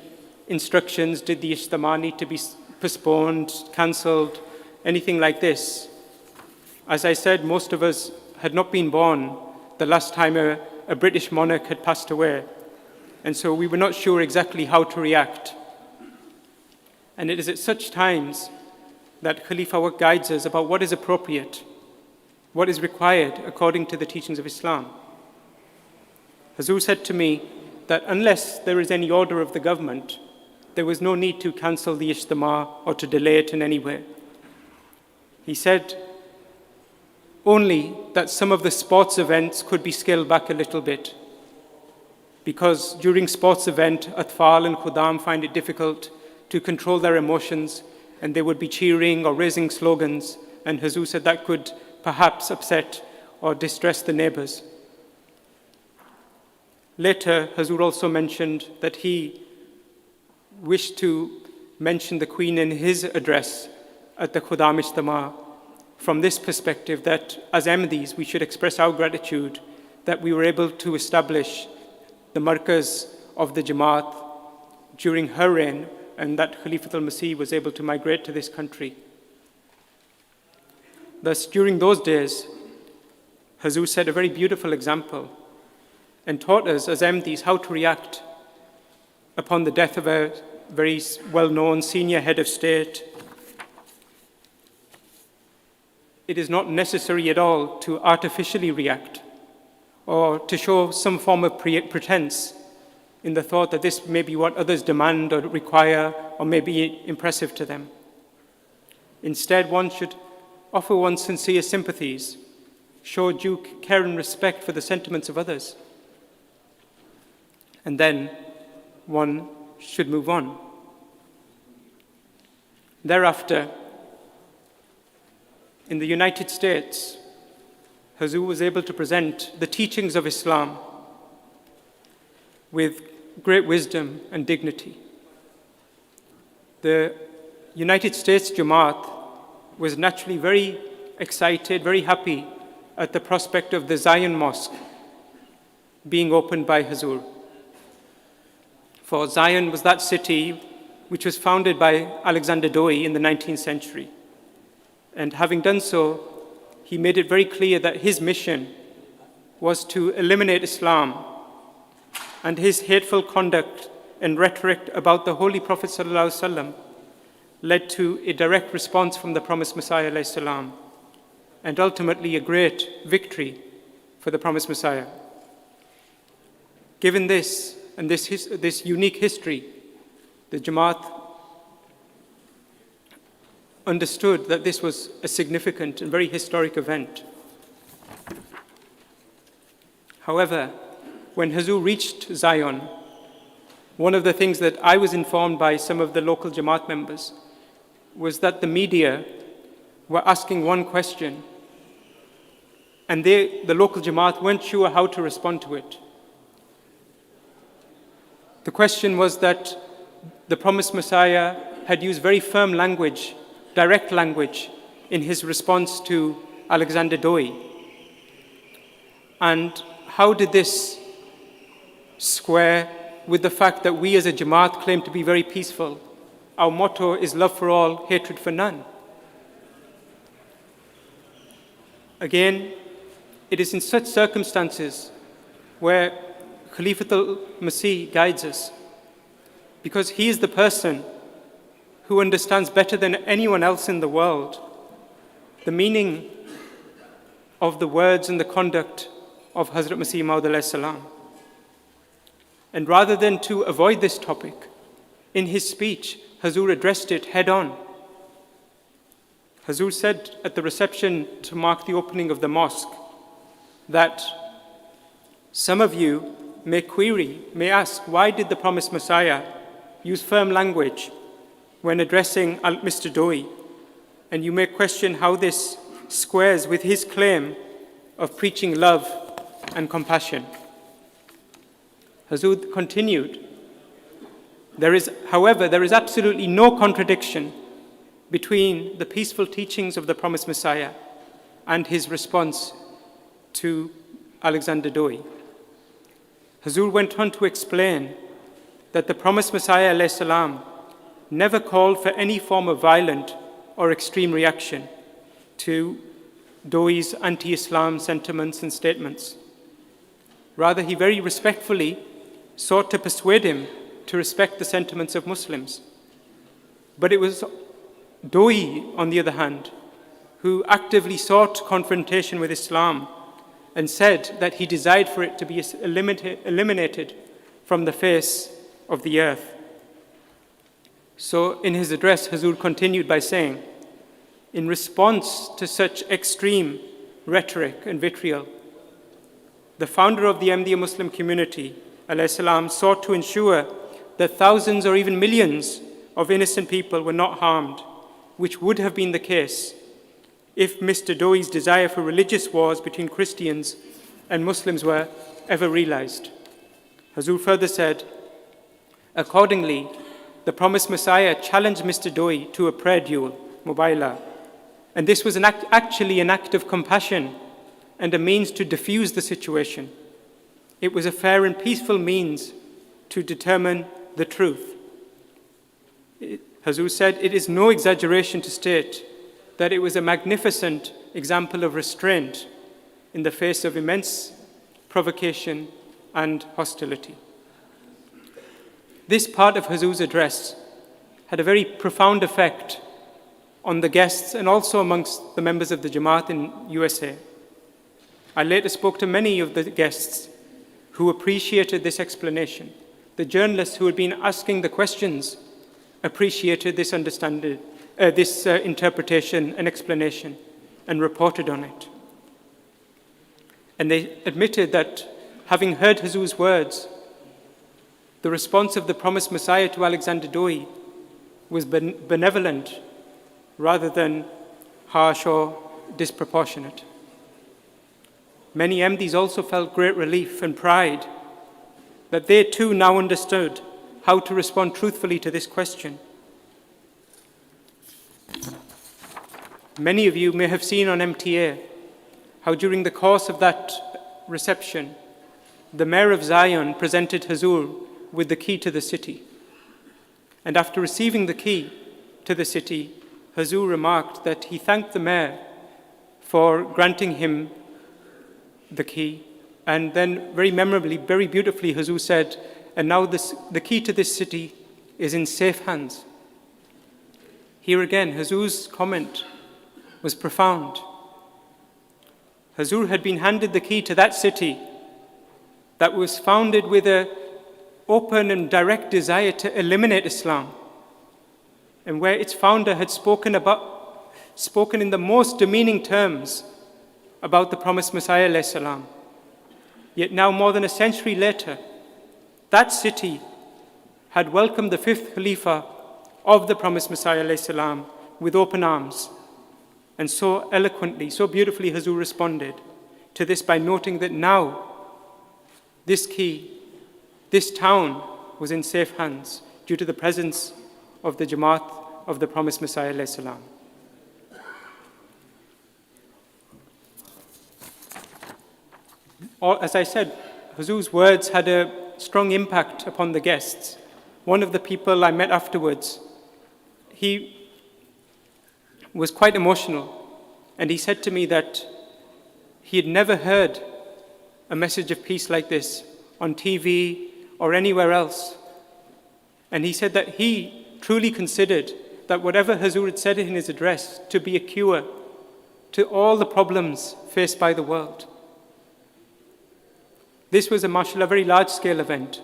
instructions, did the Ijtema need to be postponed, cancelled, anything like this. As I said, most of us had not been born the last time a British monarch had passed away. And so we were not sure exactly how to react. And it is at such times that Khalifa work guides us about what is appropriate, what is required according to the teachings of Islam. Hazur said to me that unless there is any order of the government, there was no need to cancel the Ijtema or to delay it in any way. He said only that some of the sports events could be scaled back a little bit, because during sports event, Atfal and Khuddam find it difficult to control their emotions, and they would be cheering or raising slogans, and Hazur said that could perhaps upset or distress the neighbors. Later, Hazur also mentioned that he wished to mention the Queen in his address at the Khuddam Ijtema from this perspective, that as Ahmadis we should express our gratitude that we were able to establish the markaz of the Jamaat during her reign, and that Khalifatul Masih was able to migrate to this country. Thus, during those days, Hazur set a very beautiful example and taught us as Ahmadis how to react upon the death of a very well-known senior head of state. It is not necessary at all to artificially react or to show some form of pretense in the thought that this may be what others demand or require or may be impressive to them. Instead, one should offer one's sincere sympathies, show due care and respect for the sentiments of others, and then one should move on. Thereafter, in the United States, Hazur was able to present the teachings of Islam with great wisdom and dignity. The United States Jamaat was naturally very excited, very happy at the prospect of the Zion Mosque being opened by Hazur. For Zion was that city which was founded by Alexander Dowie in the 19th century. And having done so, he made it very clear that his mission was to eliminate Islam, and his hateful conduct and rhetoric about the Holy Prophet ﷺ led to a direct response from the promised Messiah ﷺ, and ultimately a great victory for the promised Messiah. Given this and this unique history, the Jamaat understood that this was a significant and very historic event. However, when Hazur reached Zion, one of the things that I was informed by some of the local Jamaat members was that the media were asking one question, and the local Jamaat weren't sure how to respond to it. The question was that the promised Messiah had used very firm language, direct language, in his response to Alexander Doi. And how did this square with the fact that we as a Jamaat claim to be very peaceful? Our motto is love for all, hatred for none. Again, it is in such circumstances where Khalifatul Masih guides us, because he is the person who understands better than anyone else in the world the meaning of the words and the conduct of Hazrat Masih Maud alayhi salam. And rather than to avoid this topic, in his speech, Hazur addressed it head on. Hazur said at the reception to mark the opening of the mosque that some of you may query, may ask, why did the promised Messiah use firm language when addressing Mr. Doi? And you may question how this squares with his claim of preaching love and compassion. Hazur continued, however, there is absolutely no contradiction between the peaceful teachings of the promised Messiah and his response to Alexander Doi. Hazur went on to explain that the promised Messiah alayhi salam never called for any form of violent or extreme reaction to Doi's anti-Islam sentiments and statements. Rather, he very respectfully sought to persuade him to respect the sentiments of Muslims. But it was Doi, on the other hand, who actively sought confrontation with Islam and said that he desired for it to be eliminated from the face of the earth. So in his address, Hazur continued by saying, in response to such extreme rhetoric and vitriol, the founder of the Ahmadiyya Muslim community, alayhi salam, sought to ensure that thousands or even millions of innocent people were not harmed, which would have been the case if Mr. Doi's desire for religious wars between Christians and Muslims were ever realized. Hazur further said, accordingly, the promised Messiah challenged Mr. Doi to a prayer duel, Mubayla, and this was actually an act of compassion and a means to diffuse the situation. It was a fair and peaceful means to determine the truth. Hazur said, it is no exaggeration to state that it was a magnificent example of restraint in the face of immense provocation and hostility. This part of Hazur's address had a very profound effect on the guests and also amongst the members of the Jamaat in USA. I later spoke to many of the guests who appreciated this explanation. The journalists who had been asking the questions appreciated this understanding, this interpretation and explanation, and reported on it. And they admitted that, having heard Hazur's words, the response of the promised Messiah to Alexander Doi was benevolent rather than harsh or disproportionate. Many Ahmadis also felt great relief and pride that they too now understood how to respond truthfully to this question. Many of you may have seen on MTA how during the course of that reception, the mayor of Zion presented Hazur with the key to the city. And after receiving the key to the city, Hazur remarked that he thanked the mayor for granting him the key. And then very memorably, very beautifully, Hazur said, and now the key to this city is in safe hands. Here again, Hazur's comment was profound. Hazur had been handed the key to that city that was founded with an open and direct desire to eliminate Islam, and where its founder had spoken in the most demeaning terms about the promised Messiah alayhi salam. Yet now, more than a century later, that city had welcomed the fifth Khalifa of the promised Messiah ﷺ with open arms. And so eloquently, so beautifully, Hazur responded to this by noting that now this key, this town was in safe hands due to the presence of the Jamaat of the promised Messiah ﷺ. As I said, Hazur's words had a strong impact upon the guests. One of the people I met afterwards, he was quite emotional, and he said to me that he had never heard a message of peace like this on TV or anywhere else. And he said that he truly considered that whatever Hazur had said in his address to be a cure to all the problems faced by the world. This was mashallah, very large-scale event.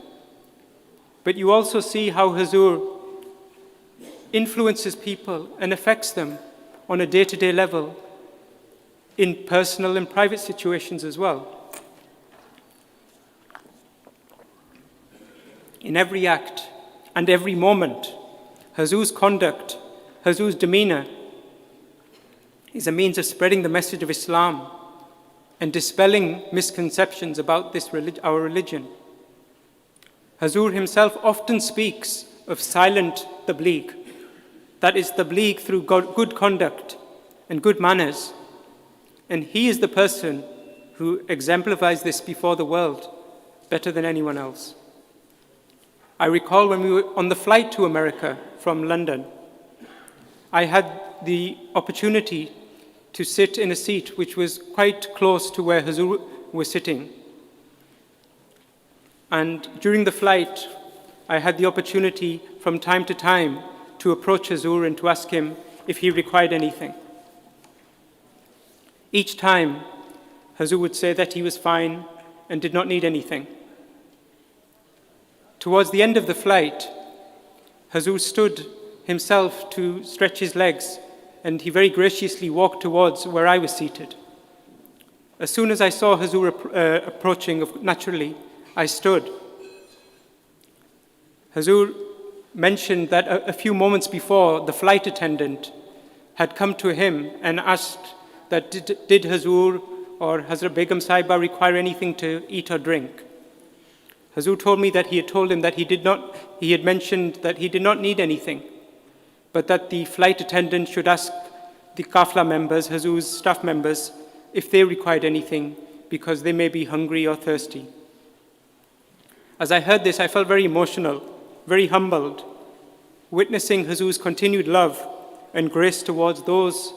But you also see how Hazur influences people and affects them on a day-to-day level in personal and private situations as well. In every act and every moment, Hazur's conduct, Hazur's demeanor is a means of spreading the message of Islam and dispelling misconceptions about our religion. Hazur himself often speaks of silent tabligh, that is tabligh through good conduct and good manners. And he is the person who exemplifies this before the world better than anyone else. I recall when we were on the flight to America from London, I had the opportunity to sit in a seat which was quite close to where Hazur was sitting. And during the flight, I had the opportunity from time to time to approach Hazur and to ask him if he required anything. Each time, Hazur would say that he was fine and did not need anything. Towards the end of the flight, Hazur stood himself to stretch his legs, and he very graciously walked towards where I was seated. As soon as I saw Hazur approaching, naturally, I stood. Hazur mentioned that a few moments before, the flight attendant had come to him and asked that did Hazur or Hazrat Begum Sahiba require anything to eat or drink. Hazur told me that he had told him that he had mentioned that he did not need anything, but that the flight attendant should ask the Qafla members, Hazur's staff members, if they required anything because they may be hungry or thirsty. As I heard this, I felt very emotional, very humbled, witnessing Hazur's continued love and grace towards those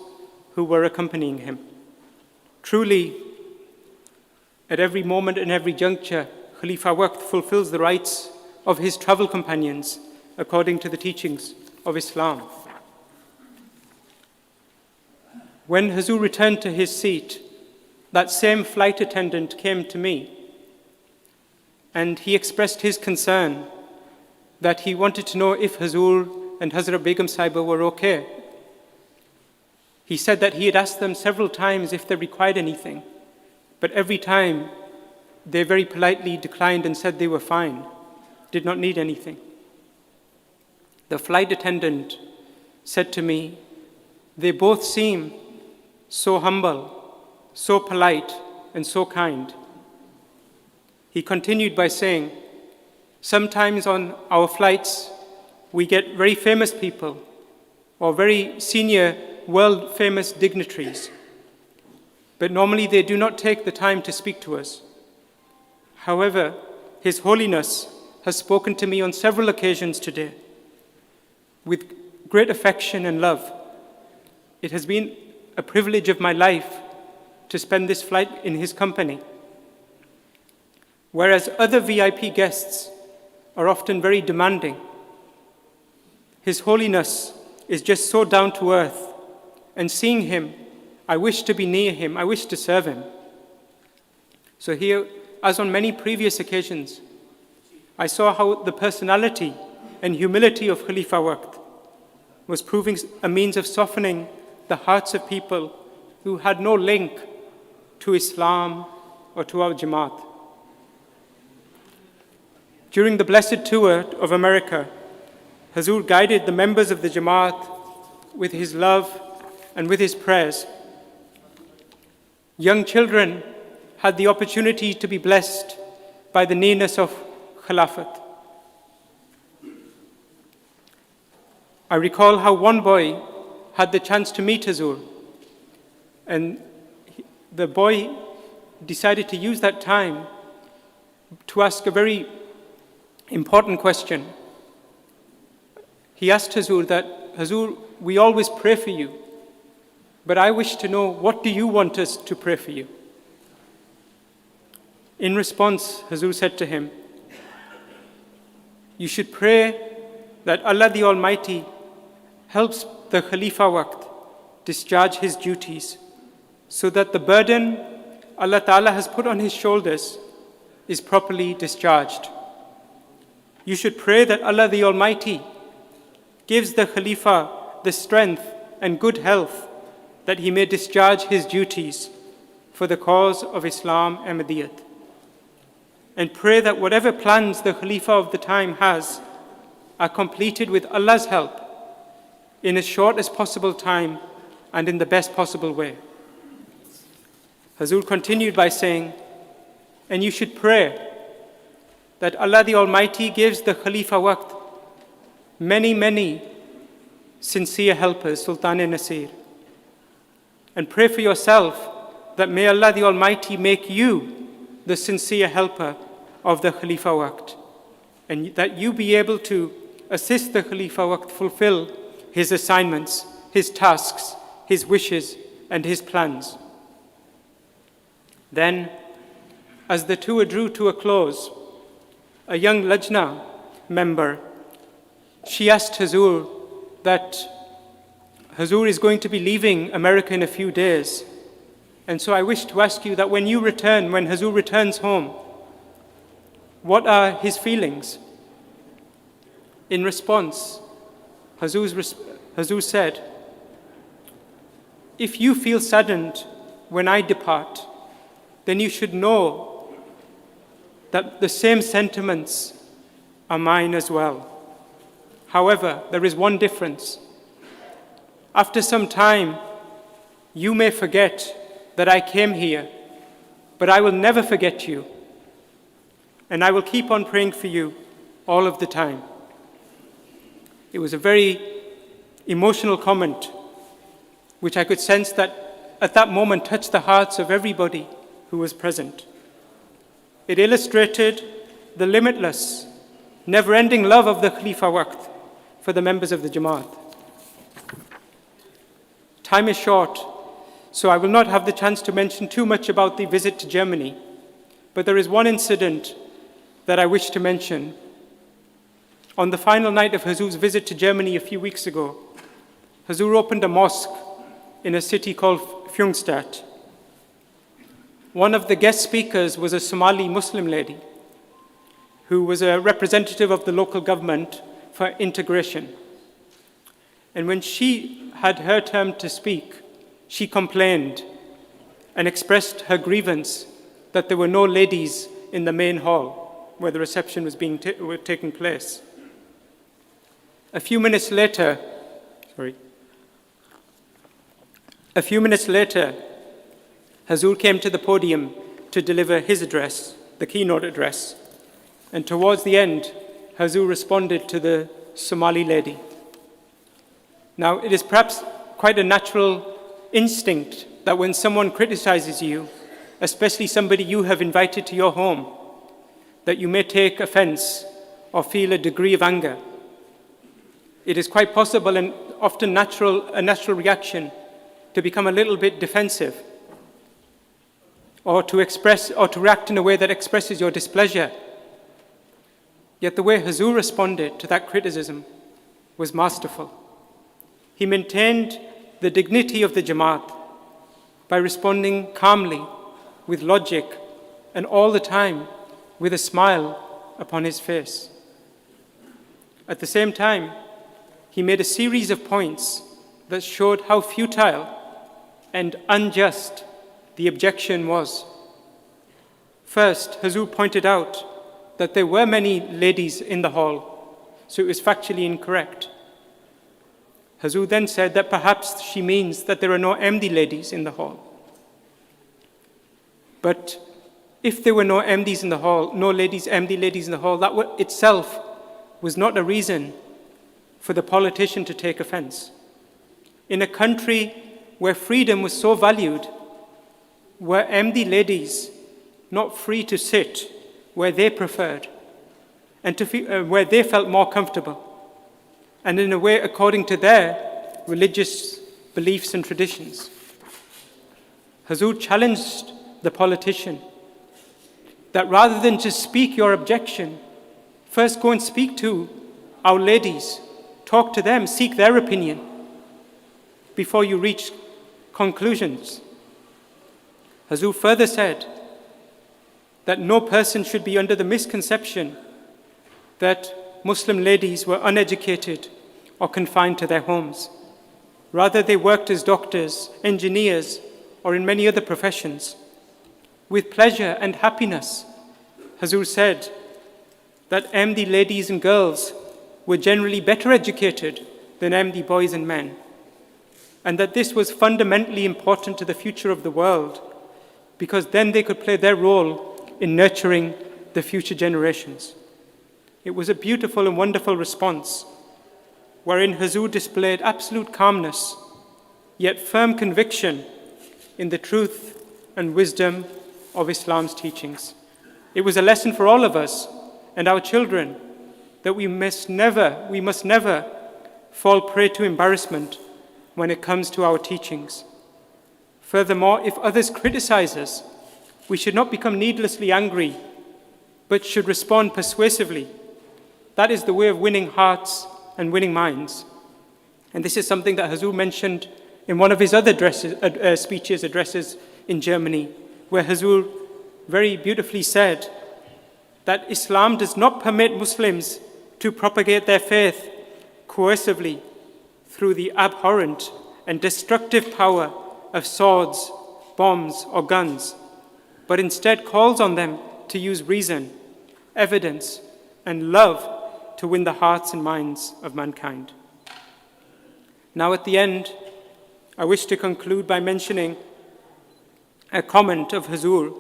who were accompanying him. Truly, at every moment and every juncture, Khalifa Waqt fulfills the rights of his travel companions according to the teachings of Islam. When Hazur returned to his seat, that same flight attendant came to me and he expressed his concern that he wanted to know if Hazur and Hazrat Begum Sahiba were okay. He said that he had asked them several times if they required anything, but every time they very politely declined and said they were fine, did not need anything. The flight attendant said to me, they both seem so humble, so polite, and so kind. He continued by saying, sometimes on our flights, we get very famous people or very senior world-famous dignitaries, but normally they do not take the time to speak to us. However, His Holiness has spoken to me on several occasions today with great affection and love. It has been a privilege of my life to spend this flight in his company. Whereas other VIP guests are often very demanding, His Holiness is just so down to earth, and seeing him, I wish to be near him, I wish to serve him. So here, as on many previous occasions, I saw how the personality and humility of Khalifa Waqt was proving a means of softening the hearts of people who had no link to Islam or to our Jamaat. During the blessed tour of America, Hazur guided the members of the Jamaat with his love and with his prayers. Young children had the opportunity to be blessed by the nearness of Khilafat. I recall how one boy had the chance to meet Hazur, and the boy decided to use that time to ask a very important question. He asked Hazur that, Hazur, we always pray for you, but I wish to know, what do you want us to pray for you? In response, Hazur said to him, you should pray that Allah the Almighty helps the Khalifa Waqt discharge his duties so that the burden Allah Ta'ala has put on his shoulders is properly discharged. You should pray that Allah the Almighty gives the Khalifa the strength and good health that he may discharge his duties for the cause of Islam Ahmadiyyat. And pray that whatever plans the Khalifa of the time has are completed with Allah's help in as short as possible time and in the best possible way. Hazur continued by saying, and you should pray that Allah the Almighty gives the Khalifa Waqt many, many sincere helpers, Sultan-e-Nasir. And pray for yourself that may Allah the Almighty make you the sincere helper of the Khalifa Waqt, and that you be able to assist the Khalifa Waqt fulfill his assignments, his tasks, his wishes, and his plans. Then, as the tour drew to a close, a young Lajna member, she asked Hazur that Hazur is going to be leaving America in a few days. And so I wish to ask you that when you return, when Hazur returns home, what are his feelings? In response, Hazur said, if you feel saddened when I depart, then you should know that the same sentiments are mine as well. However, there is one difference. After some time, you may forget that I came here, but I will never forget you. And I will keep on praying for you all of the time. It was a very emotional comment, which I could sense that at that moment touched the hearts of everybody who was present. It illustrated the limitless, never-ending love of the Khalifa Waqt for the members of the Jamaat. Time is short, so I will not have the chance to mention too much about the visit to Germany, but there is one incident that I wish to mention. On the final night of Hazur's visit to Germany a few weeks ago, Hazur opened a mosque in a city called Fjungstadt. One of the guest speakers was a Somali Muslim lady who was a representative of the local government for integration. And when she had her turn to speak, she complained and expressed her grievance that there were no ladies in the main hall where the reception was taking place. A few minutes later, Hazur came to the podium to deliver his address, the keynote address. And towards the end, Hazur responded to the Somali lady. Now, it is perhaps quite a natural instinct that when someone criticizes you, especially somebody you have invited to your home, that you may take offense or feel a degree of anger. It is quite possible and often a natural reaction to become a little bit defensive or to react in a way that expresses your displeasure. Yet the way Hazur responded to that criticism was masterful. He maintained the dignity of the Jamaat by responding calmly, with logic, and all the time with a smile upon his face. At the same time, he made a series of points that showed how futile and unjust the objection was. First, Hazur pointed out that there were many ladies in the hall, so it was factually incorrect. Hazur then said that perhaps she means that there are no MD ladies in the hall. But if there were no MDs in the hall, no ladies, MD ladies in the hall, that itself was not a reason for the politician to take offense. In a country where freedom was so valued, were MD ladies not free to sit where they preferred and to where they felt more comfortable, and in a way according to their religious beliefs and traditions? Hazur challenged the politician that rather than just speak your objection, first go and speak to our ladies, talk to them, seek their opinion before you reach conclusions. Hazur further said that no person should be under the misconception that Muslim ladies were uneducated or confined to their homes. Rather, they worked as doctors, engineers, or in many other professions. With pleasure and happiness, Hazur said that MD ladies and girls were generally better educated than MD boys and men, and that this was fundamentally important to the future of the world, because then they could play their role in nurturing the future generations. It was a beautiful and wonderful response, wherein Hazur displayed absolute calmness, yet firm conviction in the truth and wisdom of Islam's teachings. It was a lesson for all of us and our children that we must never fall prey to embarrassment when it comes to our teachings. Furthermore, if others criticize us, we should not become needlessly angry, but should respond persuasively. That is the way of winning hearts and winning minds. And this is something that Hazur mentioned in one of his other addresses in Germany, where Hazur very beautifully said that Islam does not permit Muslims to propagate their faith coercively through the abhorrent and destructive power of swords, bombs, or guns, but instead calls on them to use reason, evidence, and love to win the hearts and minds of mankind. Now at the end, I wish to conclude by mentioning a comment of Hazur,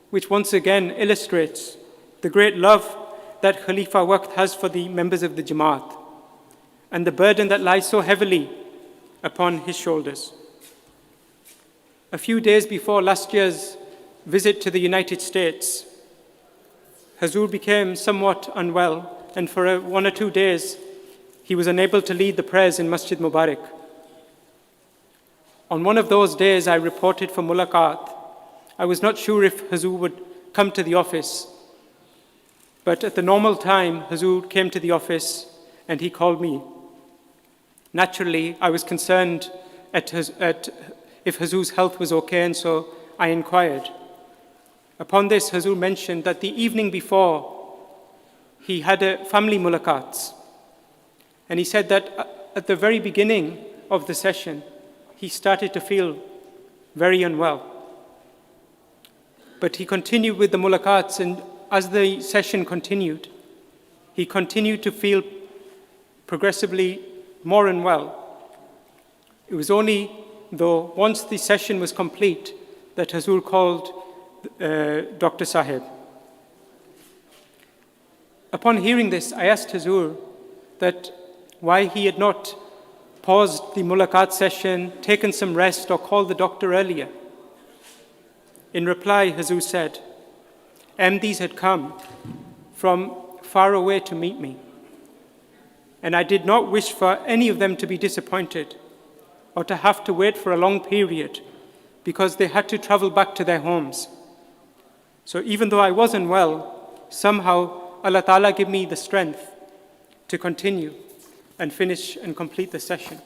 which once again illustrates the great love that Khalifa Waqt has for the members of the Jamaat and the burden that lies so heavily upon his shoulders. A few days before last year's visit to the United States, Hazur became somewhat unwell, and for 1 or 2 days, he was unable to lead the prayers in Masjid Mubarak. On one of those days, I reported for mulaqat. I was not sure if Hazur would come to the office, but at the normal time, Hazur came to the office and he called me. Naturally, I was concerned at if Hazur's health was okay, and so I inquired. Upon this, Hazur mentioned that the evening before, he had a family mulaqats. And he said that at the very beginning of the session, he started to feel very unwell. But he continued with the mulaqats, and as the session continued, he continued to feel progressively more unwell. It was only though once the session was complete that Hazur called Dr. Sahib. Upon hearing this, I asked Hazur that why he had not paused the mulaqat session, taken some rest, or called the doctor earlier. In reply, Hazur said, MDs had come from far away to meet me, and I did not wish for any of them to be disappointed or to have to wait for a long period because they had to travel back to their homes. So even though I was unwell, somehow Allah Ta'ala gave me the strength to continue and finish and complete the session.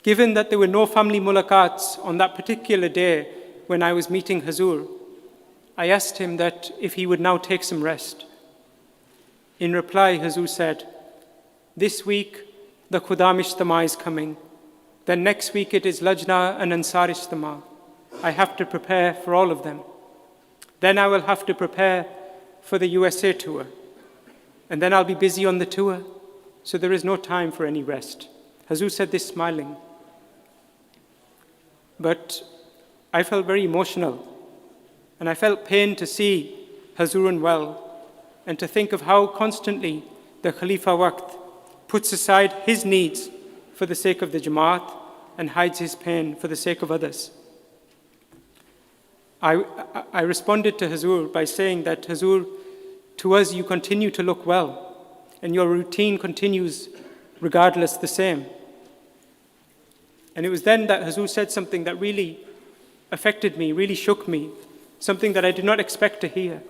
Given that there were no family mulaqats on that particular day when I was meeting Hazur, I asked him that if he would now take some rest. In reply, Hazur said, this week the Khudam Ijtema is coming. Then next week it is Lajna and Ansar Ijtema. I have to prepare for all of them. Then I will have to prepare for the USA tour. And then I'll be busy on the tour. So there is no time for any rest. Hazur said this smiling. But I felt very emotional. And I felt pain to see Hazur unwell and to think of how constantly the Khalifa Waqt puts aside his needs for the sake of the Jamaat and hides his pain for the sake of others. I responded to Hazur by saying that, Hazur, to us you continue to look well and your routine continues regardless the same. And it was then that Hazur said something that really affected me, really shook me, something that I did not expect to hear.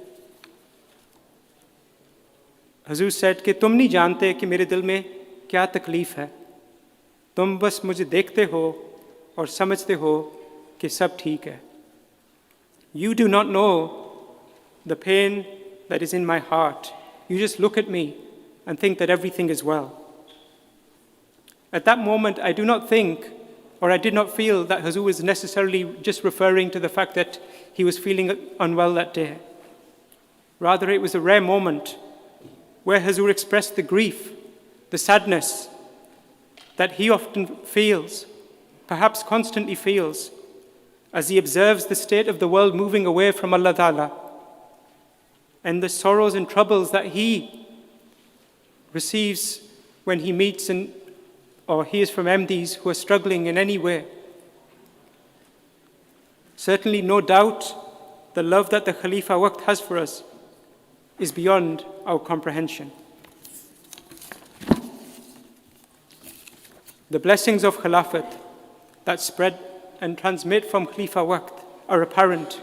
Hazur said कि तुम नहीं जानते कि मेरे दिल में क्या तकलीफ है, तुम बस मुझे देखते हो और समझते हो कि सब ठीक है. You do not know the pain that is in my heart. You just look at me and think that everything is well. At that moment, I do not think, or I did not feel that Hazur was necessarily just referring to the fact that he was feeling unwell that day. Rather, it was a rare moment where Hazur expressed the grief, the sadness that he often feels, perhaps constantly feels, as he observes the state of the world moving away from Allah Ta'ala and the sorrows and troubles that he receives when he meets or hears from MDs who are struggling in any way. Certainly, no doubt, the love that the Khalifa Waqt has for us is beyond our comprehension. The blessings of Khilafat that spread and transmit from Khalifa Waqt are apparent,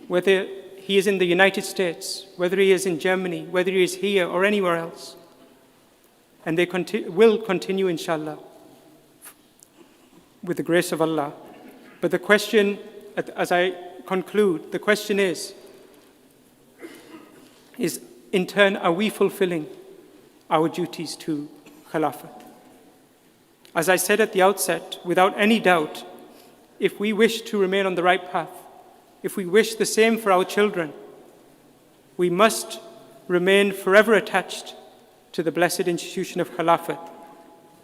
whether he is in the United States, whether he is in Germany, whether he is here or anywhere else. And they will continue, inshallah, with the grace of Allah. But the question, as I conclude, the question is in turn, are we fulfilling our duties to Khilafat? As I said at the outset, without any doubt, if we wish to remain on the right path, if we wish the same for our children, we must remain forever attached to the blessed institution of Khilafat.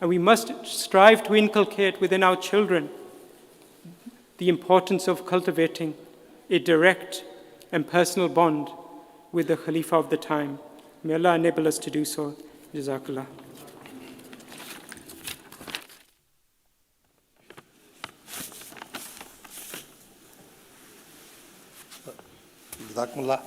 And we must strive to inculcate within our children the importance of cultivating a direct and personal bond with the Khalifa of the time. May Allah enable us to do so. Jazakallah. Jazakumullah.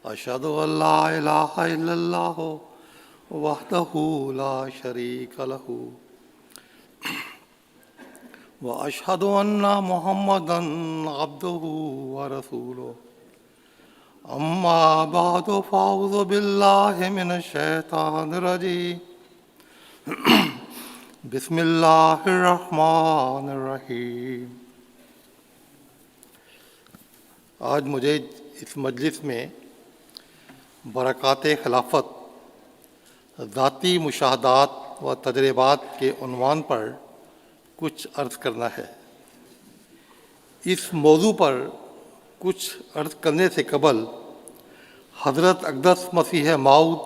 أشهد أن لا إله إلا الله وحده لا شريك له وأشهد أن محمدًا عبده ورسوله أما بعد فأعوذ بالله من الشيطان الرجيم بسم الله الرحمن الرحيم. आज मुझे इस मजलिस में बरक़ात खिलाफत ज़ाती मुशाहदात व तजर्बात के उन्वान पर कुछ अर्ज़ करना है. इस मौजू पर कुछ अर्ज़ करने से कबल हज़रत अक़दस मसीह मऊद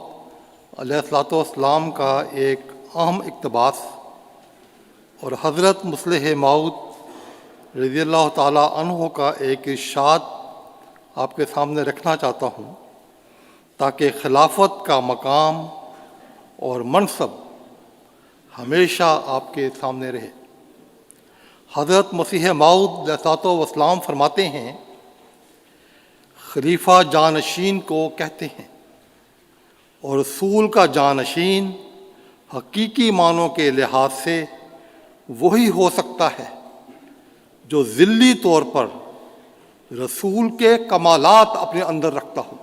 अलैहिस्सलाम का एक अहम इक़्तिबास और हज़रत मुस्लिह मऊद रज़ियल्लाहु ताला अन्हु का एक इरशाद आपके सामने रखना चाहता हूँ, ताकि खिलाफत का मकाम और मनसब हमेशा आपके सामने रहे. हज़रत मसीह मऊद अलैहिस्सलाम फरमाते हैं, खलीफा जानशीन को कहते हैं और रसूल का जानशीन हकीकी मानों के लिहाज से वही हो सकता है जो ज़िल्ली तौर पर रसूल के कमालात अपने अंदर रखता हो.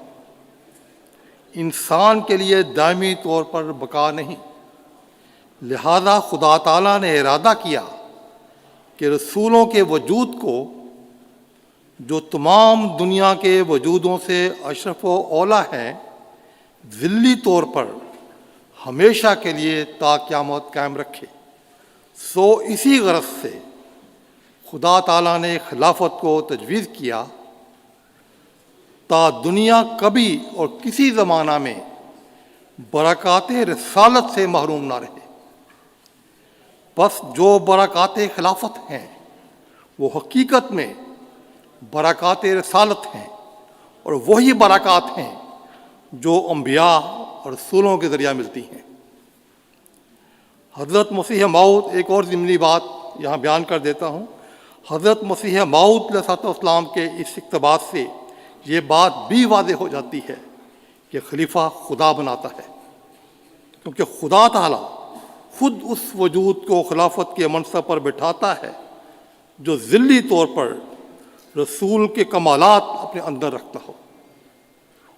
इंसान के लिए दायमी तौर पर बका नहीं. लिहाजा खुदा ताला ने इरादा किया कि रसूलों के वजूद को جو تمام دنیا کے وجودوں سے اشرف و اولا ہیں، ذلی طور پر ہمیشہ کے لیے تا قیامت قائم رکھے۔ سو اسی غرض سے خدا تعالیٰ نے خلافت کو تجویز کیا تا دنیا کبھی اور کسی زمانہ میں برکات رسالت سے محروم نہ رہے۔ بس جو برکات خلافت ہیں وہ حقیقت میں برکات رسالت ہیں، اور وہی برکات ہیں جو انبیاء اور رسولوں کے ذریعہ ملتی ہیں۔ حضرت مسیح موعود، ایک اور ضمنی بات یہاں بیان کر دیتا ہوں، حضرت مسیح موعود علیہ السلام کے اس اقتباس سے یہ بات بھی واضح ہو جاتی ہے کہ خلیفہ خدا بناتا ہے، کیونکہ خدا تعالیٰ خود اس وجود کو خلافت کے منصب پر بٹھاتا ہے جو ذلی طور پر رسول کے کمالات اپنے اندر رکھتا ہو،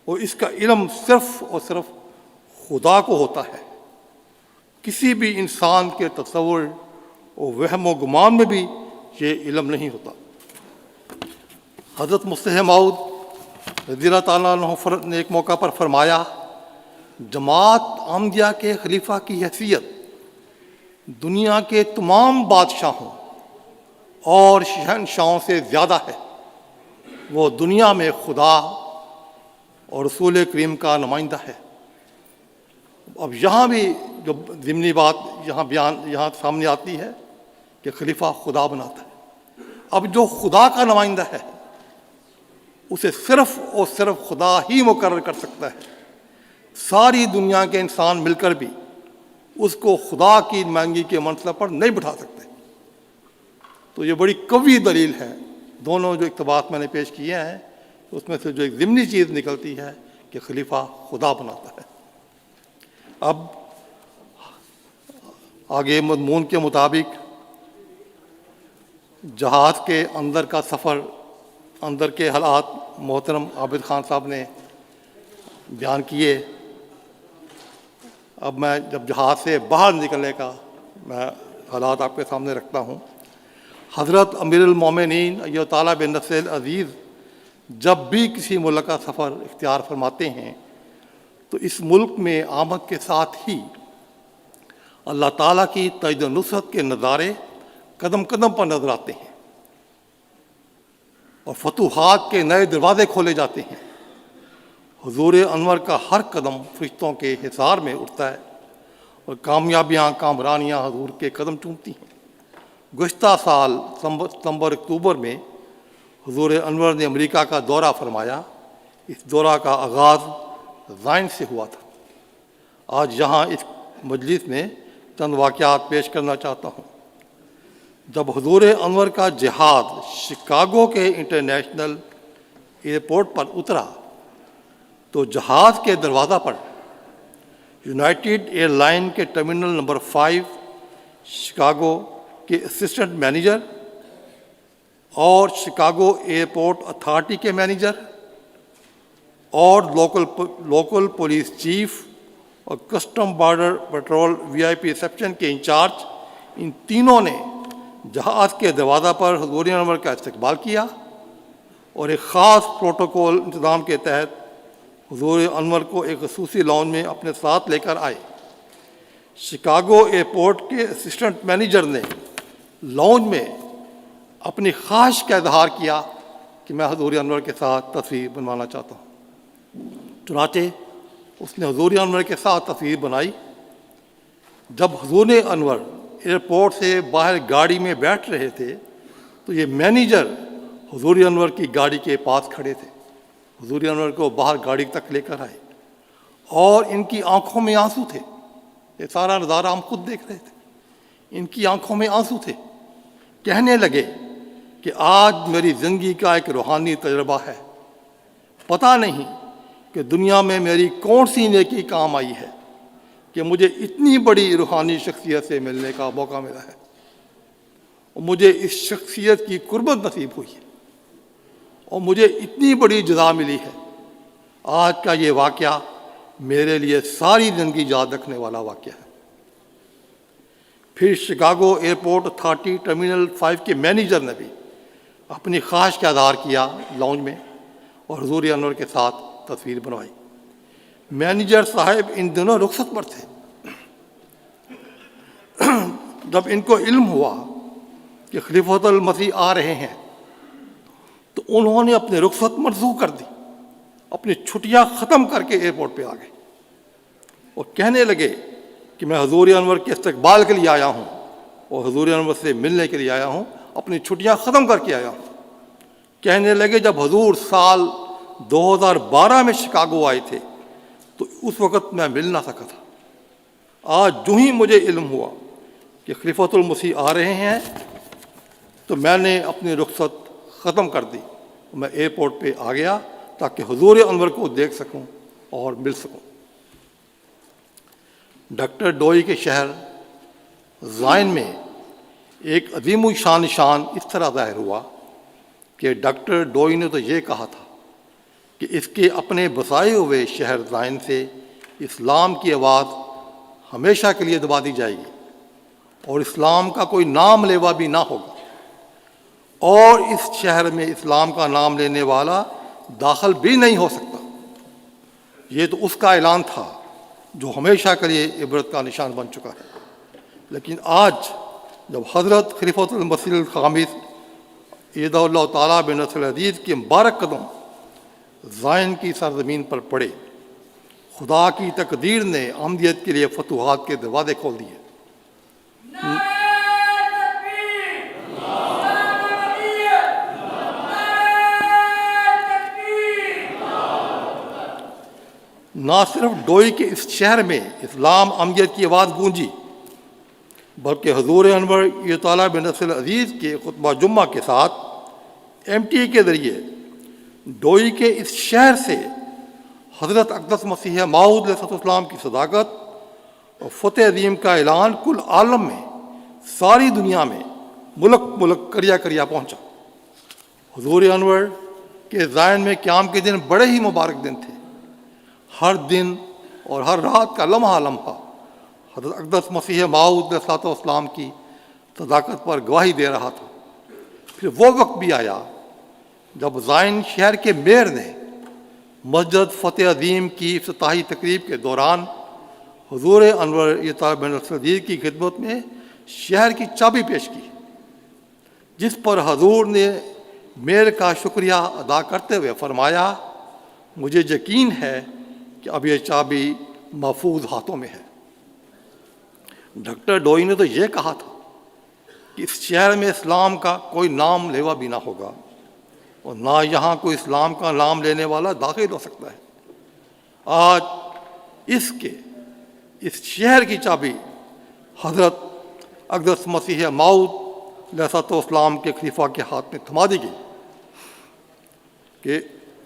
اور اس کا علم صرف اور صرف خدا کو ہوتا ہے۔ کسی بھی انسان کے تصور اور وہم و گمان میں بھی یہ علم نہیں ہوتا۔ حضرت مسیح موعود رضی اللہ تعالیٰ عنہ نے ایک موقع پر فرمایا، جماعت احمدیہ کے خلیفہ کی حیثیت دنیا کے تمام بادشاہوں اور شہنشاہوں سے زیادہ ہے۔ وہ دنیا میں خدا اور رسول کریم کا نمائندہ ہے۔ اب یہاں بھی جو ضمنی بات یہاں سامنے آتی ہے کہ خلیفہ خدا بناتا ہے۔ اب جو خدا کا نمائندہ ہے اسے صرف اور صرف خدا ہی مقرر کر سکتا ہے۔ ساری دنیا کے انسان مل کر بھی اس کو خدا کی نمائندگی کے منصب پر نہیں بٹھا سکتے۔ تو یہ بڑی قوی دلیل ہے۔ دونوں جو اقتباس میں نے پیش کیے ہیں اس میں سے جو ایک ضمنی چیز نکلتی ہے کہ خلیفہ خدا بناتا ہے۔ اب آگے مضمون کے مطابق جہاز کے اندر کا سفر، اندر کے حالات محترم عابد خان صاحب نے بیان کیے۔ اب میں جب جہاز سے باہر نکلنے کا میں حالات آپ کے سامنے رکھتا ہوں۔ حضرت امیر المومنین ایہ تعالیٰ بن نصر عزیز جب بھی کسی ملک کا سفر اختیار فرماتے ہیں تو اس ملک میں آمد کے ساتھ ہی اللہ تعالیٰ کی تائید و نصرت کے نظارے قدم قدم پر نظر آتے ہیں، اور فتوحات کے نئے دروازے کھولے جاتے ہیں۔ حضور انور کا ہر قدم فرشتوں کے حصار میں اٹھتا ہے، اور کامیابیاں کامرانیاں حضور کے قدم چومتی ہیں۔ گزشتہ سال ستمبر اکتوبر میں حضور انور نے امریکہ کا دورہ فرمایا۔ اس دورہ کا آغاز زائن سے ہوا تھا۔ آج یہاں اس مجلس میں چند واقعات پیش کرنا چاہتا ہوں۔ جب حضور انور کا جہاز شکاگو کے انٹرنیشنل ایئرپورٹ پر اترا تو جہاز کے دروازہ پر یونائٹڈ ایئر لائن کے ٹرمینل نمبر 5 شکاگو کے اسسٹنٹ مینیجر اور شکاگو ایئرپورٹ اتھارٹی کے مینیجر اور لوکل پولیس چیف اور custom border petrol VIP reception کے انچارج، ان تینوں نے جہاز کے دروازہ پر حضور انور کا استقبال کیا، اور ایک خاص پروٹوکول انتظام کے تحت حضور انور کو ایک خصوصی لاؤنج میں اپنے ساتھ لے کر آئے۔ شکاگو ایئرپورٹ کے اسسٹنٹ مینیجر نے لاؤنج میں اپنی خواہش کا اظہار کیا کہ میں حضور انور کے ساتھ تصویر بنوانا چاہتا ہوں۔ چنانچہ اس نے حضور انور کے ساتھ تصویر بنائی۔ جب حضور انور ایئرپورٹ سے باہر گاڑی میں بیٹھ رہے تھے تو یہ مینیجر حضور انور کی گاڑی کے پاس کھڑے تھے۔ حضور انور کو باہر گاڑی تک لے کر آئے، اور ان کی آنکھوں میں آنسو تھے۔ یہ سارا نظارہ ہم خود دیکھ رہے تھے۔ ان کی آنکھوں میں آنسو تھے۔ کہنے لگے کہ آج میری زندگی کا ایک روحانی تجربہ ہے۔ پتہ نہیں کہ دنیا میں میری کون سی نیکی کام آئی ہے کہ مجھے اتنی بڑی روحانی شخصیت سے ملنے کا موقع ملا ہے، اور مجھے اس شخصیت کی قربت نصیب ہوئی ہے، اور مجھے اتنی بڑی جزا ملی ہے۔ آج کا یہ واقعہ میرے لیے ساری زندگی یاد رکھنے والا واقعہ ہے۔ پھر شکاگو ایئرپورٹ اتھارٹی ٹرمینل 5 کے مینیجر نے بھی اپنی خواہش کا اظہار کیا لاؤنج میں اور حضور انور کے ساتھ تصویر بنوائی۔ مینیجر صاحب ان دنوں رخصت پر تھے۔ جب ان کو علم ہوا کہ خلیفۃ المسیح آ رہے ہیں تو انہوں نے اپنی رخصت منسوخ کر دی، اپنی چھٹیاں ختم کر کے ایئرپورٹ پہ آ گئے اور کہنے لگے کہ میں حضور انور کے استقبال کے لیے آیا ہوں اور حضور انور سے ملنے کے لیے آیا ہوں، اپنی چھٹیاں ختم کر کے آیا ہوں۔ کہنے لگے جب حضور سال 2012 میں شکاگو آئے تھے تو اس وقت میں مل نہ سکا تھا، آج جو ہی مجھے علم ہوا کہ خلیفۃ المسیح آ رہے ہیں تو میں نے اپنی رخصت ختم کر دی، میں ایئرپورٹ پہ آ گیا تاکہ حضور انور کو دیکھ سکوں اور مل سکوں۔ ڈاکٹر ڈوئی کے شہر زائن میں ایک عظیم الشان نشان اس طرح ظاہر ہوا کہ ڈاکٹر ڈوئی نے تو یہ کہا تھا کہ اس کے اپنے بسائے ہوئے شہر زائن سے اسلام کی آواز ہمیشہ کے لیے دبا دی جائے گی اور اسلام کا کوئی نام لیوا بھی نہ ہوگا، اور اس شہر میں اسلام کا نام لینے والا داخل بھی نہیں ہو سکتا۔ یہ تو اس کا اعلان تھا جو ہمیشہ کے لیے عبرت کا نشان بن چکا ہے۔ لیکن آج جب حضرت خلیفۃ المسیح الخامس عید اللہ تعالیٰ بن نصر العزیز کے مبارک قدم زائن کی سرزمین پر پڑے، خدا کی تقدیر نے احمدیت کے لیے فتوحات کے دروازے کھول دیے۔ نہ صرف ڈوئی کے اس شہر میں اسلام احمدیت کی آواز گونجی، بلکہ حضور انور یہ تعالیٰ بن نصر العزیز کے خطبہ جمعہ کے ساتھ MTA کے ذریعے ڈوئی کے اس شہر سے حضرت اقدس مسیح موعود علیہ السلام کی صداقت اور فتح عظیم کا اعلان کل عالم میں، ساری دنیا میں، ملک ملک، کریا کریا پہنچا۔ حضور انور کے زائن میں قیام کے دن بڑے ہی مبارک دن تھے۔ ہر دن اور ہر رات کا لمحہ لمحہ حضرت اقدس مسیح موعود علیہ السلام کی صداقت پر گواہی دے رہا تھا۔ پھر وہ وقت بھی آیا جب زائن شہر کے میئر نے مسجد فتح عظیم کی افتتاحی تقریب کے دوران حضور انور یہ تعالیٰ بن نصر العزیز کی خدمت میں شہر کی چابی پیش کی، جس پر حضور نے میئر کا شکریہ ادا کرتے ہوئے فرمایا، مجھے یقین ہے کہ اب یہ چابی محفوظ ہاتھوں میں ہے۔ ڈاکٹر ڈوئی نے تو یہ کہا تھا کہ اس شہر میں اسلام کا کوئی نام لیوا بھی نہ ہوگا اور نہ یہاں کوئی اسلام کا نام لینے والا داخل ہو سکتا ہے۔ آج اس شہر کی چابی حضرت اقدس مسیح موعود علیہ السلام کے خلیفہ کے ہاتھ میں تھما دی گئی کہ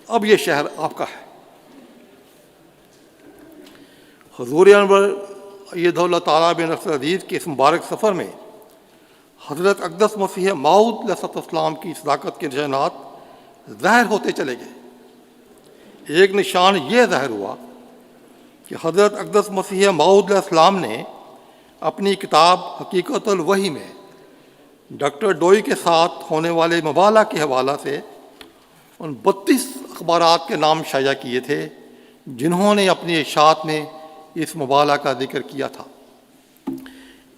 اب یہ شہر آپ کا ہے۔ حضور انور عید اللہ تعالیٰ بن نصر العزیز کے اس مبارک سفر میں حضرت اقدس مسیح موعود علیہ السلام کی صداقت کے نشانات ظاہر ہوتے چلے گئے۔ ایک نشان یہ ظاہر ہوا کہ حضرت اقدس مسیح موعود علیہ السلام نے اپنی کتاب حقیقت الوحی میں ڈاکٹر ڈوئی کے ساتھ ہونے والے مباحثہ کے حوالہ سے ان 32 اخبارات کے نام شائع کیے تھے جنہوں نے اپنی اشاعت میں اس مباحثہ کا ذکر کیا تھا۔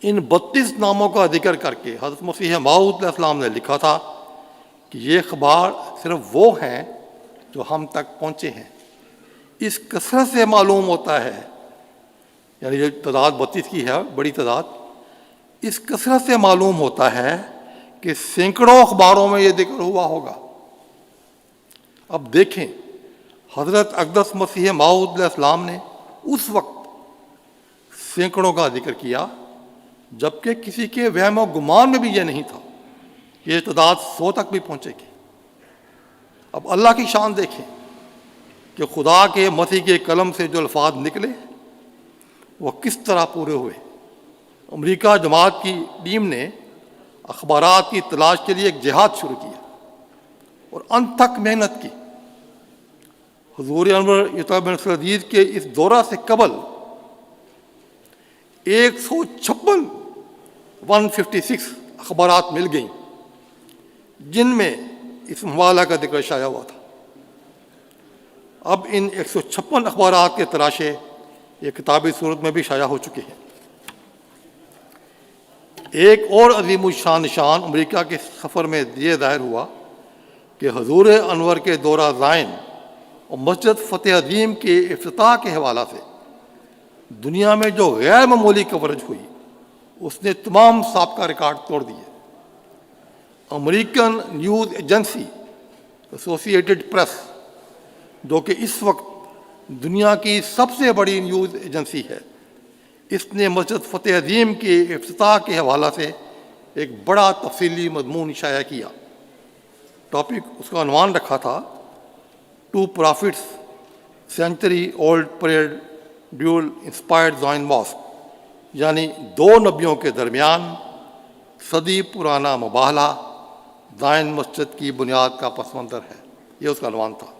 ان 32 ناموں کا ذکر کر کے حضرت مسیح موعود علیہ السلام نے لکھا تھا کہ یہ اخبار صرف وہ ہیں جو ہم تک پہنچے ہیں۔ اس کثرت سے معلوم ہوتا ہے، یعنی یہ تعداد 32 کی ہے، بڑی تعداد، اس کثرت سے معلوم ہوتا ہے کہ سینکڑوں اخباروں میں یہ ذکر ہوا ہوگا۔ اب دیکھیں، حضرت اقدس مسیح موعود علیہ السلام نے اس وقت سینکڑوں کا ذکر کیا جبکہ کسی کے وہم و گمان میں بھی یہ نہیں تھا کہ یہ تعداد 100 تک بھی پہنچے گی۔ اب اللہ کی شان دیکھیں کہ خدا کے مسیح کے قلم سے جو الفاظ نکلے وہ کس طرح پورے ہوئے۔ امریکہ جماعت کی ٹیم نے اخبارات کی تلاش کے لیے ایک جہاد شروع کیا اور انت تک محنت کی۔ حضور انور بن نصر العزیز کے اس دورہ سے قبل 156 اخبارات مل گئیں، جن میں اس مبالغہ کا ذکر شائع ہوا تھا۔ اب ان 156 اخبارات کے تراشے یہ کتابی صورت میں بھی شائع ہو چکے ہیں۔ ایک اور عظیم الشان نشان امریکہ کے سفر میں یہ ظاہر ہوا کہ حضور انور کے دورہ زائن اور مسجد فتح عظیم کے افتتاح کے حوالہ سے دنیا میں جو غیر معمولی کوریج ہوئی اس نے تمام سابقہ ریکارڈ توڑ دیے۔ American news agency associated press, جو کہ اس وقت دنیا کی سب سے بڑی نیوز ایجنسی ہے، اس نے مسجد فتح عظیم کے افتتاح کے حوالہ سے ایک بڑا تفصیلی مضمون شائع کیا۔ ٹاپک اس کا عنوان رکھا تھا two prophets century old parade devil inspired Zion mask, یعنی دو نبیوں کے درمیان صدی پرانا مباہلہ زائن مسجد کی بنیاد کا پس منظر ہے، یہ اس کا عنوان تھا۔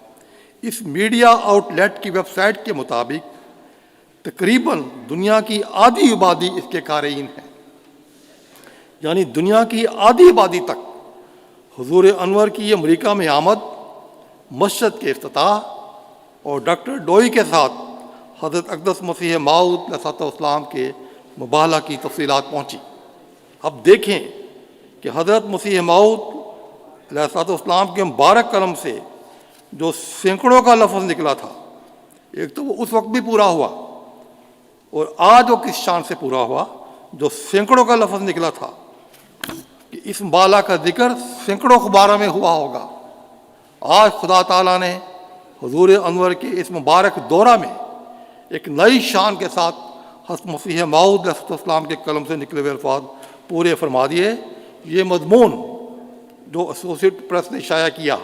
اس میڈیا آؤٹ لیٹ کی ویب سائٹ کے مطابق تقریباً دنیا کی آدھی آبادی اس کے قارئین ہیں، یعنی دنیا کی آدھی آبادی تک حضور انور کی امریکہ میں آمد، مسجد کے افتتاح اور ڈاکٹر ڈوئی کے ساتھ حضرت اقدس مسیح موعود علیہ الصلوۃ والسلام کے مباہلہ کی تفصیلات پہنچی۔ اب دیکھیں کہ حضرت مسیح موعود علیہ الصلوۃ والسلام کے مبارک قلم سے جو سینکڑوں کا لفظ نکلا تھا، ایک تو وہ اس وقت بھی پورا ہوا، اور آج وہ کس شان سے پورا ہوا جو سینکڑوں کا لفظ نکلا تھا کہ اس بالا کا ذکر سینکڑوں اخباروں میں ہوا ہوگا۔ آج خدا تعالیٰ نے حضور انور کے اس مبارک دورہ میں ایک نئی شان کے ساتھ حضرت مسیح موعود علیہ السلام کے قلم سے نکلے ہوئے الفاظ پورے فرما دیے۔ یہ مضمون جو ایسوسیٹ پریس نے شائع کیا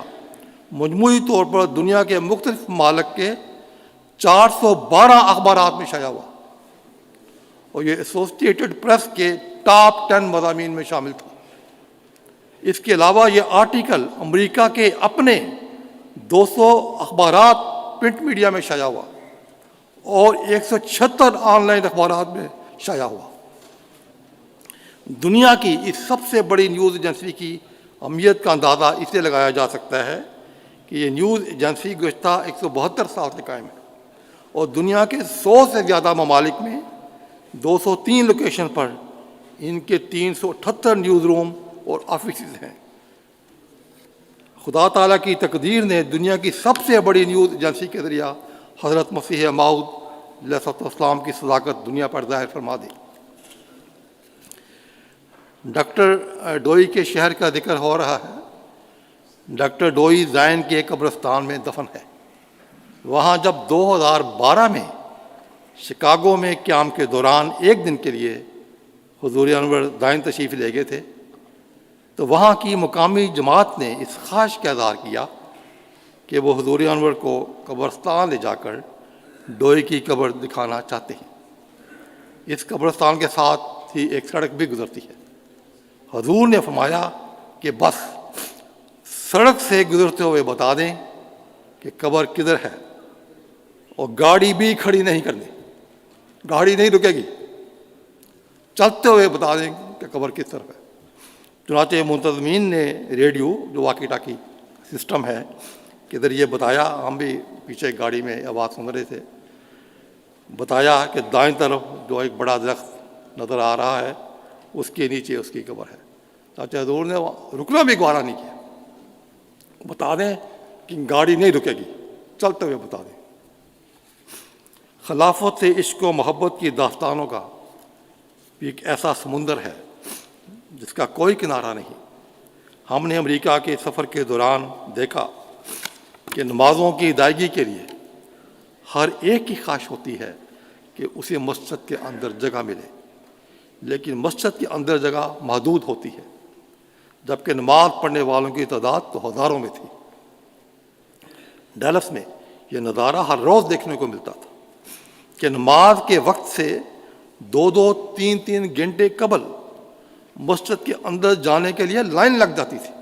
مجموعی طور پر دنیا کے مختلف ممالک کے 412 اخبارات میں شائع ہوا، اور یہ ایسوسیٹڈ پریس کے ٹاپ 10 مضامین میں شامل تھا۔ اس کے علاوہ یہ آرٹیکل امریکہ کے اپنے 200 اخبارات پرنٹ میڈیا میں شائع ہوا اور 176 آن لائن اخبارات میں شائع ہوا۔ دنیا کی اس سب سے بڑی نیوز ایجنسی کی اہمیت کا اندازہ اس سے لگایا جا سکتا ہے کہ یہ نیوز ایجنسی گزشتہ 172 سال سے قائم ہے، اور دنیا کے 100 سے زیادہ ممالک میں 203 لوکیشن پر ان کے 378 نیوز روم اور آفیسز ہیں۔ خدا تعالیٰ کی تقدیر نے دنیا کی سب سے بڑی نیوز ایجنسی کے ذریعہ حضرت مسیح موعود علیہ السلام کی صداقت دنیا پر ظاہر فرما دی۔ ڈاکٹر ڈوئی کے شہر کا ذکر ہو رہا ہے۔ ڈاکٹر ڈوئی زائن کے قبرستان میں دفن ہے۔ وہاں جب 2012 میں شکاگو میں قیام کے دوران ایک دن کے لیے حضور انور زائن تشریف لے گئے تھے، تو وہاں کی مقامی جماعت نے اس خواہش کا اظہار کیا کہ وہ حضور انور کو قبرستان لے جا کر ڈوئی کی قبر دکھانا چاہتے ہیں۔ اس قبرستان کے ساتھ ہی ایک سڑک بھی گزرتی ہے۔ حضور نے فرمایا کہ بس سڑک سے گزرتے ہوئے بتا دیں کہ قبر کدھر ہے، اور گاڑی بھی کھڑی نہیں کرنی، گاڑی نہیں رکے گی، چلتے ہوئے بتا دیں کہ قبر کس طرف ہے۔ چنانچہ منتظمین نے ریڈیو جو واکی ٹاکی سسٹم ہے کے ذریعے بتایا، ہم بھی پیچھے گاڑی میں آواز سن رہے تھے، بتایا کہ دائیں طرف جو ایک بڑا درخت نظر آ رہا ہے اس کے نیچے اس کی قبر ہے۔ چاچا حضور نے رکنا بھی گوارا نہیں کیا، بتا دیں کہ گاڑی نہیں رکے گی، چلتے ہوئے بتا دیں۔ خلافت سے عشق و محبت کی داستانوں کا ایک ایسا سمندر ہے جس کا کوئی کنارہ نہیں۔ ہم نے امریکہ کے سفر کے دوران دیکھا کہ نمازوں کی ادائیگی کے لیے ہر ایک کی خواہش ہوتی ہے کہ اسے مسجد کے اندر جگہ ملے، لیکن مسجد کے اندر جگہ محدود ہوتی ہے، جبکہ نماز پڑھنے والوں کی تعداد تو ہزاروں میں تھی۔ ڈیلس میں یہ نظارہ ہر روز دیکھنے کو ملتا تھا کہ نماز کے وقت سے 2-2 3-3 گھنٹے قبل مسجد کے اندر جانے کے لیے لائن لگ جاتی تھی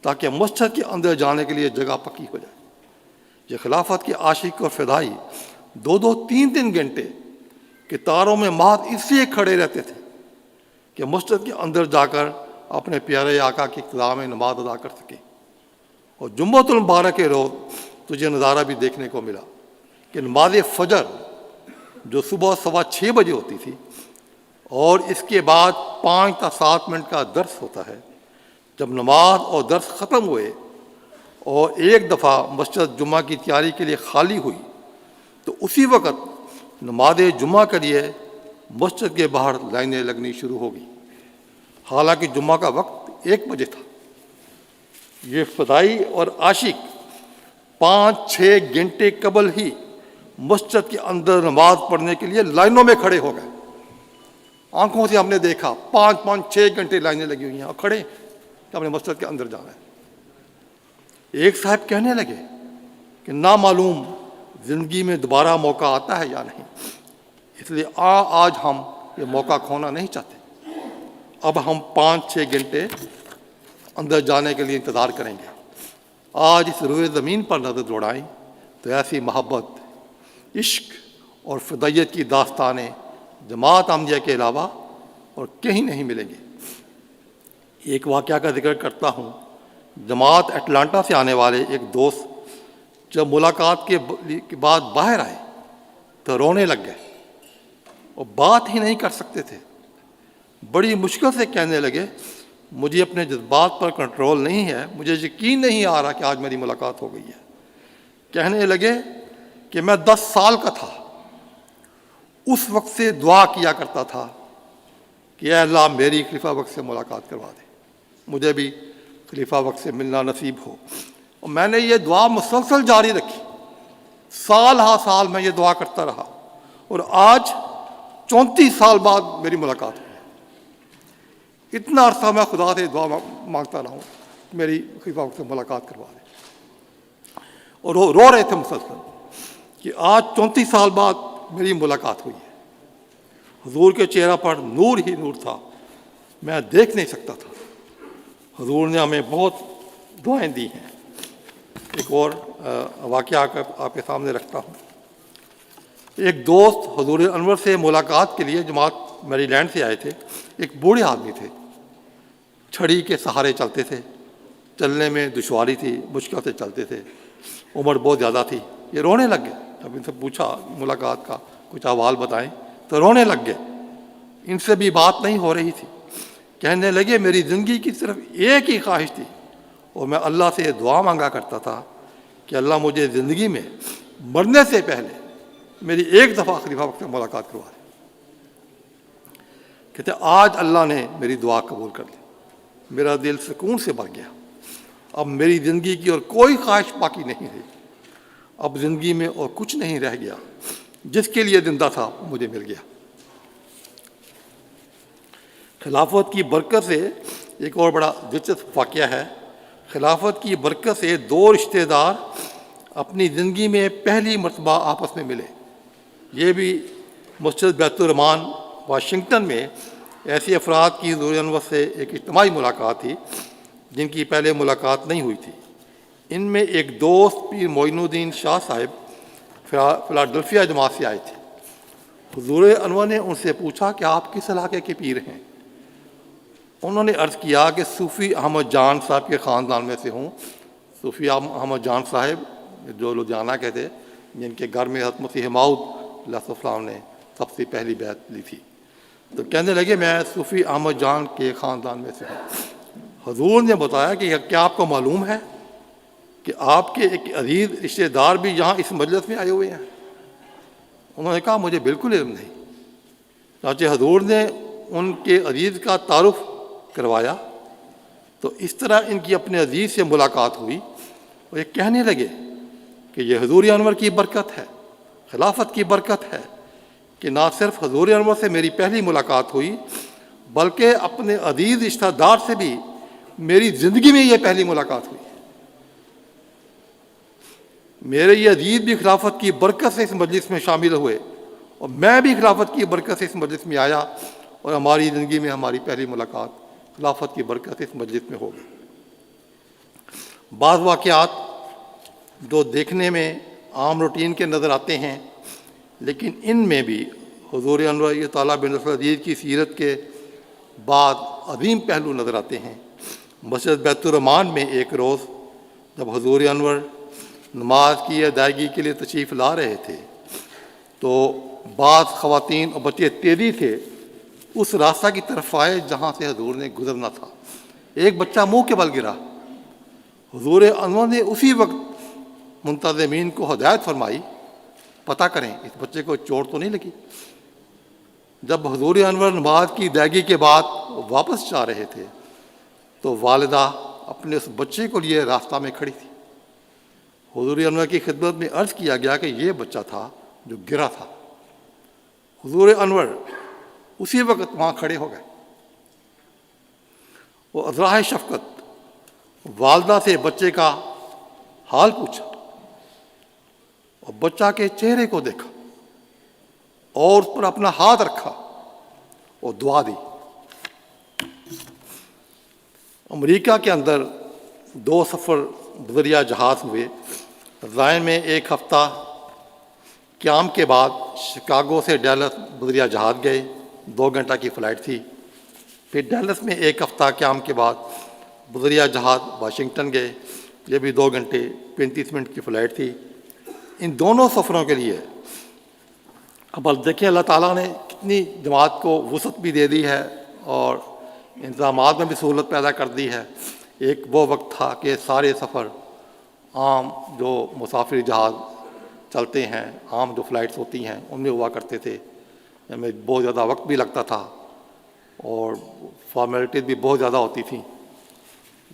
تاکہ مسجد کے اندر جانے کے لیے جگہ پکی ہو جائے۔ یہ خلافت کے عاشق اور فدائی 2-2 3-3 گھنٹے قطاروں میں محض اس لیے کھڑے رہتے تھے کہ مسجد کے اندر جا کر اپنے پیارے آقا کی اقتداء میں نماز ادا کر سکیں۔ اور جمعۃ المبارک کے روز تجھے نظارہ بھی دیکھنے کو ملا کہ نماز فجر جو صبح 6:15 بجے ہوتی تھی اور اس کے بعد 5 تا 7 منٹ کا درس ہوتا ہے، جب نماز اور درس ختم ہوئے اور ایک دفعہ مسجد جمعہ کی تیاری کے لیے خالی ہوئی تو اسی وقت نماز جمعہ کے لیے مسجد کے باہر لائنیں لگنی شروع ہو گئی، حالانکہ جمعہ کا وقت 1 بجے تھا۔ یہ فدائی اور عاشق 5-6 گھنٹے قبل ہی مسجد کے اندر نماز پڑھنے کے لیے لائنوں میں کھڑے ہو گئے۔ آنکھوں سے ہم نے دیکھا 5-6 گھنٹے لائنیں لگی ہوئی ہیں اور کھڑے کہ ہم نے مسجد کے اندر جانا ہے۔ ایک صاحب کہنے لگے کہ نامعلوم زندگی میں دوبارہ موقع آتا ہے یا نہیں، اس لیے آج ہم یہ موقع کھونا نہیں چاہتے، اب ہم 5-6 گھنٹے اندر جانے کے لیے انتظار کریں گے۔ آج اس روئے زمین پر نظر دوڑائیں تو ایسی محبت، عشق اور فدائیت کی داستانیں جماعت احمدیہ کے علاوہ اور کہیں نہیں ملیں گے۔ ایک واقعہ کا ذکر کرتا ہوں۔ جماعت اٹلانٹا سے آنے والے ایک دوست جب ملاقات کے بعد باہر آئے تو رونے لگ گئے اور بات ہی نہیں کر سکتے تھے۔ بڑی مشکل سے کہنے لگے مجھے اپنے جذبات پر کنٹرول نہیں ہے، مجھے یقین نہیں آ رہا کہ آج میری ملاقات ہو گئی ہے۔ کہنے لگے کہ میں 10 سال کا تھا، اس وقت سے دعا کیا کرتا تھا کہ اے اللہ میری خلیفہ وقت سے ملاقات کروا دے، مجھے بھی خلیفہ وقت سے ملنا نصیب ہو۔ اور میں نے یہ دعا مسلسل جاری رکھی، سال ہا سال میں یہ دعا کرتا رہا، اور آج 34 سال بعد میری ملاقات ہوئی۔ اتنا عرصہ میں خدا سے دعا مانگتا رہا ہوں میری خلیفہ وقت سے ملاقات کروا دے، اور وہ رو رہے تھے مسلسل کہ آج 34 سال بعد میری ملاقات ہوئی ہے۔ حضور کے چہرہ پر نور ہی نور تھا، میں دیکھ نہیں سکتا تھا۔ حضور نے ہمیں بہت دعائیں دی ہیں۔ ایک اور واقعہ آپ کے سامنے رکھتا ہوں۔ ایک دوست حضور انور سے ملاقات کے لیے جماعت میری لینڈ سے آئے تھے۔ ایک بوڑھے آدمی تھے، چھڑی کے سہارے چلتے تھے، چلنے میں دشواری تھی، مشکل سے چلتے تھے، عمر بہت زیادہ تھی۔ یہ رونے لگ گئے۔ جب ان سے پوچھا ملاقات کا کچھ احوال بتائیں تو رونے لگ گئے، ان سے بھی بات نہیں ہو رہی تھی۔ کہنے لگے میری زندگی کی صرف ایک ہی خواہش تھی، اور میں اللہ سے دعا مانگا کرتا تھا کہ اللہ مجھے زندگی میں مرنے سے پہلے میری ایک دفعہ خلیفہ وقت سے ملاقات کروا دے۔ کہتے آج اللہ نے میری دعا قبول کر لی، میرا دل سکون سے بھر گیا۔ اب میری زندگی کی اور کوئی خواہش باقی نہیں رہی، اب زندگی میں اور کچھ نہیں رہ گیا، جس کے لیے زندہ تھا مجھے مل گیا۔ خلافت کی برکت سے ایک اور بڑا دلچسپ واقعہ ہے۔ خلافت کی برکت سے 2 رشتہ دار اپنی زندگی میں پہلی مرتبہ آپس میں ملے۔ یہ بھی مسجد بیت الرحمان واشنگٹن میں ایسے افراد کی حضور انور سے ایک اجتماعی ملاقات تھی جن کی پہلے ملاقات نہیں ہوئی تھی۔ ان میں ایک دوست پیر معین الدین شاہ صاحب فلاڈلفیا جماعت سے آئے تھے۔ حضور انور نے ان سے پوچھا کہ آپ کس علاقے کے پیر ہیں؟ انہوں نے عرض کیا کہ صوفی احمد جان صاحب کے خاندان میں سے ہوں۔ صوفی احمد جان صاحب جو لدھیانہ کے تھے، جن کے گھر میں حضرت مسیح موعود علیہ السلام نے سب سے پہلی بیعت لی تھی۔ تو کہنے لگے میں صوفی احمد جان کے خاندان میں سے ہوں۔ حضور نے بتایا کہ کیا آپ کو معلوم ہے کہ آپ کے ایک عزیز رشتہ دار بھی یہاں اس مجلس میں آئے ہوئے ہیں؟ انہوں نے کہا مجھے بالکل علم نہیں۔ چنانچہ حضور نے ان کے عزیز کا تعارف کروایا، تو اس طرح ان کی اپنے عزیز سے ملاقات ہوئی، اور یہ کہنے لگے کہ یہ حضور انور کی برکت ہے، خلافت کی برکت ہے کہ نہ صرف حضور انور سے میری پہلی ملاقات ہوئی بلکہ اپنے عزیز رشتہ دار سے بھی میری زندگی میں یہ پہلی ملاقات ہوئی۔ میرے یہ عزیز بھی خلافت کی برکت سے اس مجلس میں شامل ہوئے، اور میں بھی خلافت کی برکت سے اس مجلس میں آیا، اور ہماری زندگی میں ہماری پہلی ملاقات خلافت کی برکت سے اس مجلس میں ہو گئی۔ بعض واقعات جو دیکھنے میں عام روٹین کے نظر آتے ہیں، لیکن ان میں بھی حضور انور تعالیٰ بن نصر عزیز کی سیرت کے بعد عظیم پہلو نظر آتے ہیں۔ مسجد بیت الرحمان میں ایک روز جب حضور انور نماز کی ادائیگی کے لیے تشریف لا رہے تھے تو بعض خواتین اور بچے تیزی سے اس راستہ کی طرف آئے جہاں سے حضور نے گزرنا تھا. ایک بچہ منہ کے بل گرا. حضور انور نے اسی وقت منتظمین کو ہدایت فرمائی پتہ کریں اس بچے کو چوٹ تو نہیں لگی. جب حضور انور نماز کی ادائیگی کے بعد واپس جا رہے تھے تو والدہ اپنے اس بچے کو لیے راستہ میں کھڑی تھی. حضور انور کی خدمت میں عرض کیا گیا کہ یہ بچہ تھا جو گرا تھا. حضور انور اسی وقت وہاں کھڑے ہو گئے. وہ ازراہ شفقت والدہ سے بچے کا حال پوچھا اور بچہ کے چہرے کو دیکھا اور اس پر اپنا ہاتھ رکھا اور دعا دی. امریکہ کے اندر 2 سفر بذریعہ جہاز ہوئے. رائن میں 1 ہفتہ قیام کے بعد شکاگو سے ڈیلس بذریعہ جہاز گئے. 2 گھنٹہ کی فلائٹ تھی. پھر ڈیلس میں 1 ہفتہ قیام کے بعد بذریعہ جہاز واشنگٹن گئے. یہ بھی 2 گھنٹے 35 منٹ کی فلائٹ تھی. ان دونوں سفروں کے لیے اب دیکھیں اللہ تعالیٰ نے کتنی جماعت کو وسعت بھی دے دی ہے اور انتظامات میں بھی سہولت پیدا کر دی ہے. ایک وہ وقت تھا کہ سارے سفر عام جو مسافر جہاز چلتے ہیں، عام جو فلائٹس ہوتی ہیں ان میں ہوا کرتے تھے. ہمیں بہت زیادہ وقت بھی لگتا تھا اور فارمیلٹیز بھی بہت زیادہ ہوتی تھیں.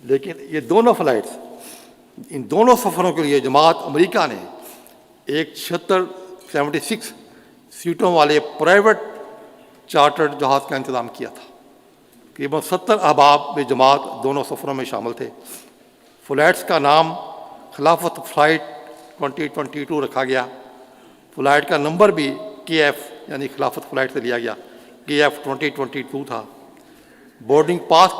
لیکن یہ دونوں فلائٹس، ان دونوں سفروں کے لیے جماعت امریکہ نے ایک 76 سیٹوں والے پرائیویٹ چارٹرڈ جہاز کا انتظام کیا تھا. تقریباً 70 احباب میں جماعت دونوں سفروں میں شامل تھے. فلائٹس کا نام خلافت فلائٹ 2022 رکھا گیا. فلائٹ کا نمبر بھی KF یعنی خلافت فلائٹ سے لیا گیا. KF 2022 تھا. بورڈنگ پاس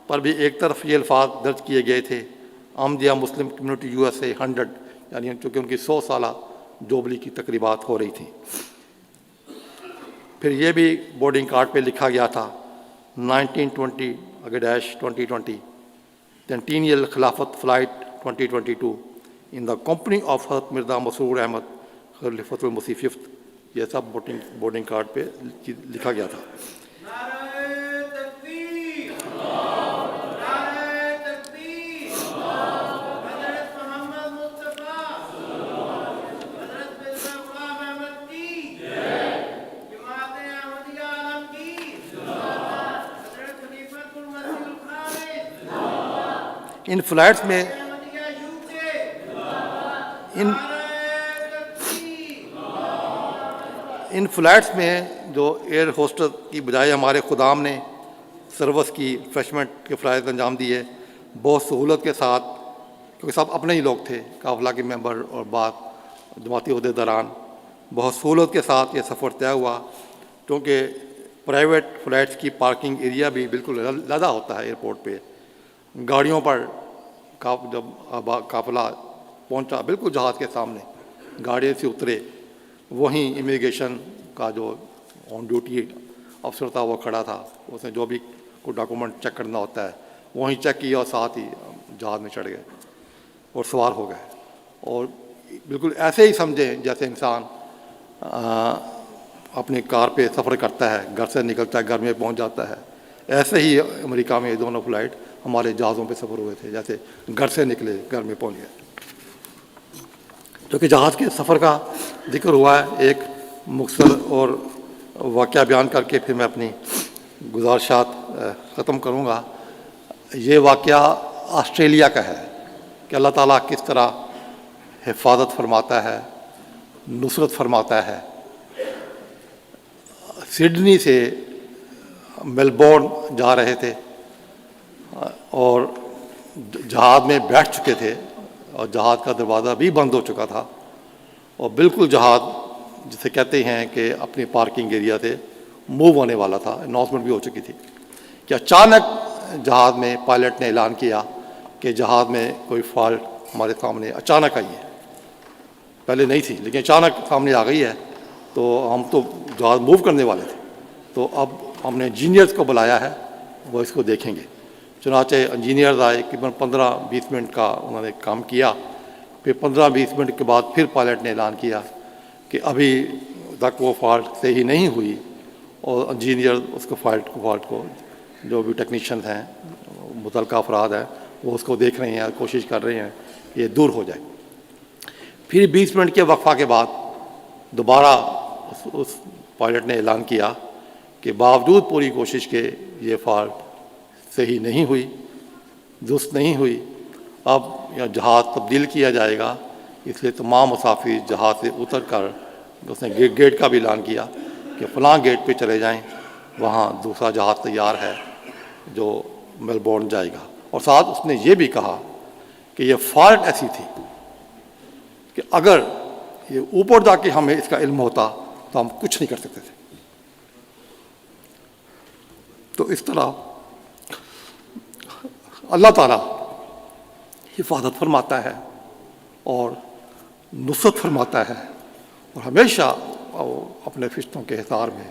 پر بھی ایک طرف یہ الفاظ درج کیے گئے تھے، احمدیہ مسلم کمیونٹی USA 100، یعنی چونکہ ان کی 100 سالہ جوبلی کی تقریبات ہو رہی تھیں. پھر یہ بھی بورڈنگ کارڈ پہ لکھا گیا تھا 1920-2020 سینٹینیل خلافت flight 2022 in the company of حضرت مرزا مسرور احمد خلیفۃ المسیح ففتھ. یہ سب بورڈنگ کارڈ پہ لکھا گیا تھا. ان فلائٹس میں ان فلائٹس میں جو ایئر ہوسٹس کی بجائے ہمارے خدام نے سروس کی ریفریشمنٹ کے فرائض انجام دیے بہت سہولت کے ساتھ، کیونکہ سب اپنے ہی لوگ تھے، قافلہ کے ممبر اور بعض جماعتی عہدیداران. بہت سہولت کے ساتھ یہ سفر طے ہوا، کیونکہ پرائیویٹ فلائٹس کی پارکنگ ایریا بھی بالکل علیحدہ ہوتا ہے ایئرپورٹ پہ. گاڑیوں پر جب قافلہ پہنچا بالکل جہاز کے سامنے، گاڑی سے اترے، وہیں امیگریشن کا جو آن ڈیوٹی افسر تھا وہ کھڑا تھا. اس نے جو بھی کوئی ڈاکومنٹ چیک کرنا ہوتا ہے وہیں چیک کیا اور ساتھ ہی جہاز میں چڑھ گئے اور سوار ہو گئے. اور بالکل ایسے ہی سمجھیں جیسے انسان اپنی کار پہ سفر کرتا ہے، گھر سے نکلتا ہے گھر میں پہنچ جاتا ہے. ایسے ہی امریکہ میں یہ دونوں فلائٹ ہمارے جہازوں پہ سفر ہوئے تھے، جیسے گھر سے نکلے گھر میں پہنچ گئے. کیونکہ جہاز کے سفر کا ذکر ہوا ہے، ایک مختصر اور واقعہ بیان کر کے پھر میں اپنی گزارشات ختم کروں گا. یہ واقعہ آسٹریلیا کا ہے کہ اللہ تعالیٰ کس طرح حفاظت فرماتا ہے، نصرت فرماتا ہے. سڈنی سے میلبورن جا رہے تھے اور جہاز میں بیٹھ چکے تھے اور جہاز کا دروازہ بھی بند ہو چکا تھا اور بالکل جہاز جسے کہتے ہیں کہ اپنی پارکنگ ایریا سے موو ہونے والا تھا، اناؤنسمنٹ بھی ہو چکی تھی کہ اچانک جہاز میں پائلٹ نے اعلان کیا کہ جہاز میں کوئی فالٹ ہمارے سامنے اچانک آئی ہے. پہلے نہیں تھی لیکن اچانک سامنے آ گئی ہے. تو ہم تو جہاز موو کرنے والے تھے، تو اب ہم نے انجینئرز کو بلایا ہے، وہ اس کو دیکھیں گے. چنانچہ انجینئرز آئے، تقریباً 15-20 منٹ کا انہوں نے کام کیا. پھر 15-20 منٹ کے بعد پھر پائلٹ نے اعلان کیا کہ ابھی تک وہ فالٹ صحیح نہیں ہوئی، اور انجینئر اس کو فالٹ کو جو بھی ٹیکنیشینز ہیں، متعلقہ افراد ہیں، وہ اس کو دیکھ رہے ہیں، کوشش کر رہے ہیں کہ یہ دور ہو جائے. پھر 20 منٹ کے وقفہ کے بعد دوبارہ اس پائلٹ نے اعلان کیا کہ باوجود پوری کوشش کے یہ فالٹ صحیح نہیں ہوئی، درست نہیں ہوئی، اب یہاں جہاز تبدیل کیا جائے گا، اس لیے تمام مسافر جہاز سے اتر کر، اس نے گیٹ کا بھی اعلان کیا کہ فلاں گیٹ پہ چلے جائیں، وہاں دوسرا جہاز تیار ہے جو میلبورن جائے گا. اور ساتھ اس نے یہ بھی کہا کہ یہ فالٹ ایسی تھی کہ اگر یہ اوپر جا کے ہمیں اس کا علم ہوتا تو ہم کچھ نہیں کر سکتے تھے. تو اس طرح اللہ تعالیٰ حفاظت فرماتا ہے اور نصرت فرماتا ہے، اور ہمیشہ اپنے فرشتوں کے حصار میں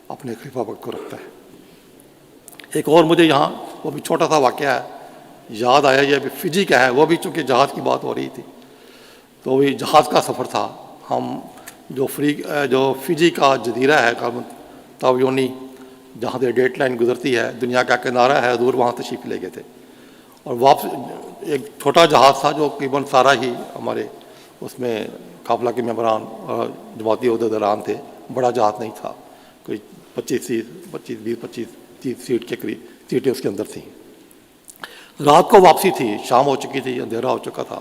اپنے خلیفہ وقت کو رکھتا ہے. ایک اور مجھے یہاں وہ بھی چھوٹا سا واقعہ ہے یاد آیا، یہ ابھی فجی کا ہے، وہ بھی چونکہ جہاز کی بات ہو رہی تھی تو وہی جہاز کا سفر تھا. ہم جو فجی کا جزیرہ ہے تاویونی، جہاں سے ڈیٹ لائن گزرتی ہے، دنیا کا کنارہ ہے، دور وہاں تشریف لے گئے تھے. اور واپس ایک چھوٹا جہاز تھا جو تقریباً سارا ہی ہمارے اس میں قافلہ کے ممبران اور جماعتی عہدیداران تھے. بڑا جہاز نہیں تھا، کوئی 25-30 سیٹ کے قریب سیٹیں اس کے اندر تھیں. رات کو واپسی تھی، شام ہو چکی تھی، اندھیرا ہو چکا تھا.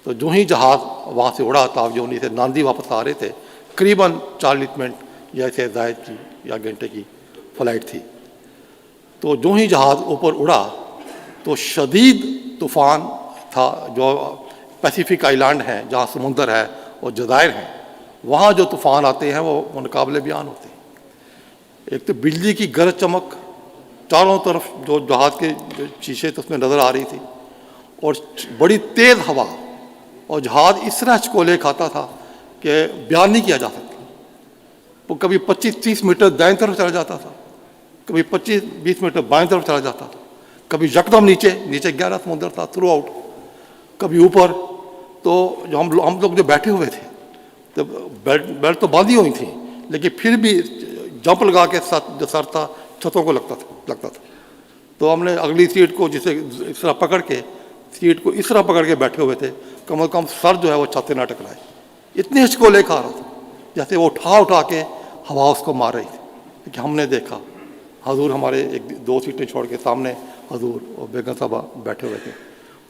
تو جو ہی جہاز وہاں سے اڑا، تاویونی سے ناندی واپس آ رہے تھے، قریباً 40 منٹ یا اسے زائد کی یا گھنٹے کی فلائٹ تھی. تو جو ہی جہاز اوپر اڑا تو شدید طوفان تھا. جو پیسیفک آئی لینڈ ہیں جہاں سمندر ہے اور جزائر ہیں، وہاں جو طوفان آتے ہیں وہ ناقابل بیان ہوتے ہیں. ایک تو بجلی کی گرج چمک چاروں طرف، جو جہاز کے جو شیشے تو اس میں نظر آ رہی تھی، اور بڑی تیز ہوا، اور جہاز اس طرح چکولے کھاتا تھا کہ بیان نہیں کیا جا سکتا. وہ کبھی 25-30 میٹر دائیں طرف چلا جاتا تھا، کبھی 25-20 میٹر بائیں طرف چلا جاتا تھا، کبھی یکدم نیچے گہرا سمندر تھا تھرو آؤٹ، کبھی اوپر. تو جو ہم لوگ جو بیٹھے ہوئے تھے تو بیلٹ تو باندھی ہوئی تھیں، لیکن پھر بھی جمپ لگا کے ساتھ جو سر تھا چھتوں کو لگتا تھا. تو ہم نے اگلی سیٹ کو جسے اس طرح پکڑ کے، سیٹ کو اس طرح پکڑ کے بیٹھے ہوئے تھے، کم از کم سر جو ہے وہ چھت سے نہ ٹکرائے. اتنے ہچکولے کھا رہا تھا جیسے وہ اٹھا کے ہوا اس کو مار رہی تھی. کہ ہم نے دیکھا حضور ہمارے 1-2 سیٹیں چھوڑ کے سامنے حضور اور بیگم صاحبہ بیٹھے ہوئے تھے،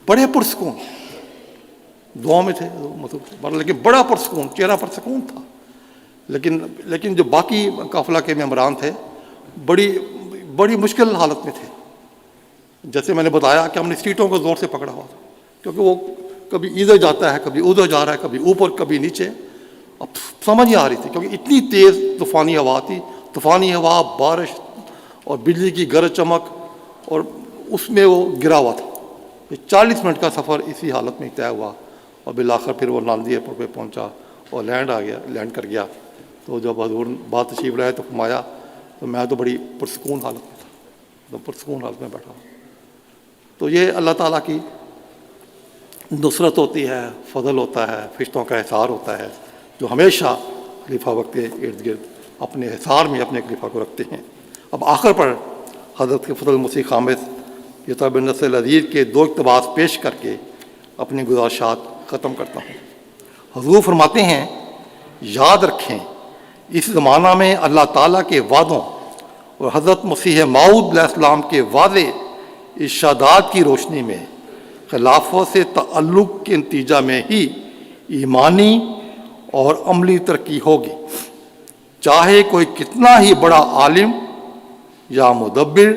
بڑے پرسکون، دعا میں تھے لیکن بڑا پرسکون، چہرہ پر سکون تھا. لیکن جو باقی قافلہ کے ممبران تھے بڑی مشکل حالت میں تھے. جیسے میں نے بتایا کہ ہم نے سیٹوں کو زور سے پکڑا ہوا تھا، کیونکہ وہ کبھی ادھر جاتا ہے، کبھی ادھر جا رہا ہے، کبھی اوپر کبھی نیچے. اب سمجھ نہیں آ رہی تھی کیونکہ اتنی تیز طوفانی ہوا تھی، طوفانی ہوا، بارش اور بجلی کی گرج چمک، اور اس میں وہ گرا ہوا تھا. یہ 40 منٹ کا سفر اسی حالت میں طے ہوا، اور بالآخر پھر وہ ناندی ایئرپورٹ پہ پہنچا اور لینڈ کر گیا. تو جب حضور بات تشریف لائے تو فرمایا، تو میں تو بڑی پرسکون حالت میں تھا، پرسکون حالت میں بیٹھا. تو یہ اللہ تعالیٰ کی نصرت ہوتی ہے، فضل ہوتا ہے، فرشتوں کا احصار ہوتا ہے، جو ہمیشہ خلیفہ وقت کے ارد گرد اپنے احصار میں اپنے خلیفہ کو رکھتے ہیں. اب آخر پر حضرت کے فضل مسیح خامس یوسف بن نصر العزیز کے 2 اقتباس پیش کر کے اپنی گزارشات ختم کرتا ہوں. حضور فرماتے ہیں، یاد رکھیں اس زمانہ میں اللہ تعالیٰ کے وعدوں اور حضرت مسیح موعود علیہ السلام کے واضح ارشادات کی روشنی میں خلافوں سے تعلق کے نتیجہ میں ہی ایمانی اور عملی ترقی ہوگی. چاہے کوئی کتنا ہی بڑا عالم یا مدبر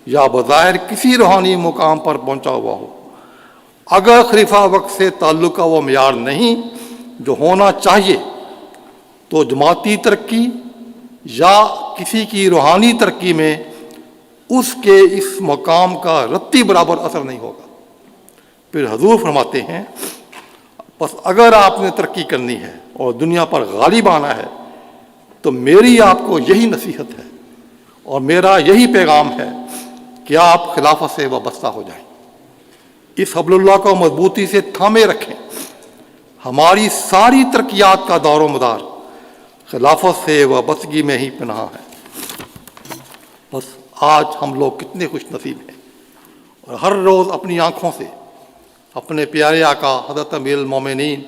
یا بظاہر کسی روحانی مقام پر پہنچا ہوا ہو، اگر خلیفہ وقت سے تعلق کا وہ معیار نہیں جو ہونا چاہیے، تو جماعتی ترقی یا کسی کی روحانی ترقی میں اس کے اس مقام کا رتی برابر اثر نہیں ہوگا. پھر حضور فرماتے ہیں، بس اگر آپ نے ترقی کرنی ہے اور دنیا پر غالب آنا ہے تو میری آپ کو یہی نصیحت ہے اور میرا یہی پیغام ہے کہ آپ خلافت سے وابستہ ہو جائیں، اس حبل اللہ کو مضبوطی سے تھامے رکھیں۔ ہماری ساری ترقیات کا دار و مدار خلافت سے وابستگی میں ہی پناہ ہے۔ بس آج ہم لوگ کتنے خوش نصیب ہیں، اور ہر روز اپنی آنکھوں سے اپنے پیارے آقا حضرت امیر المومنین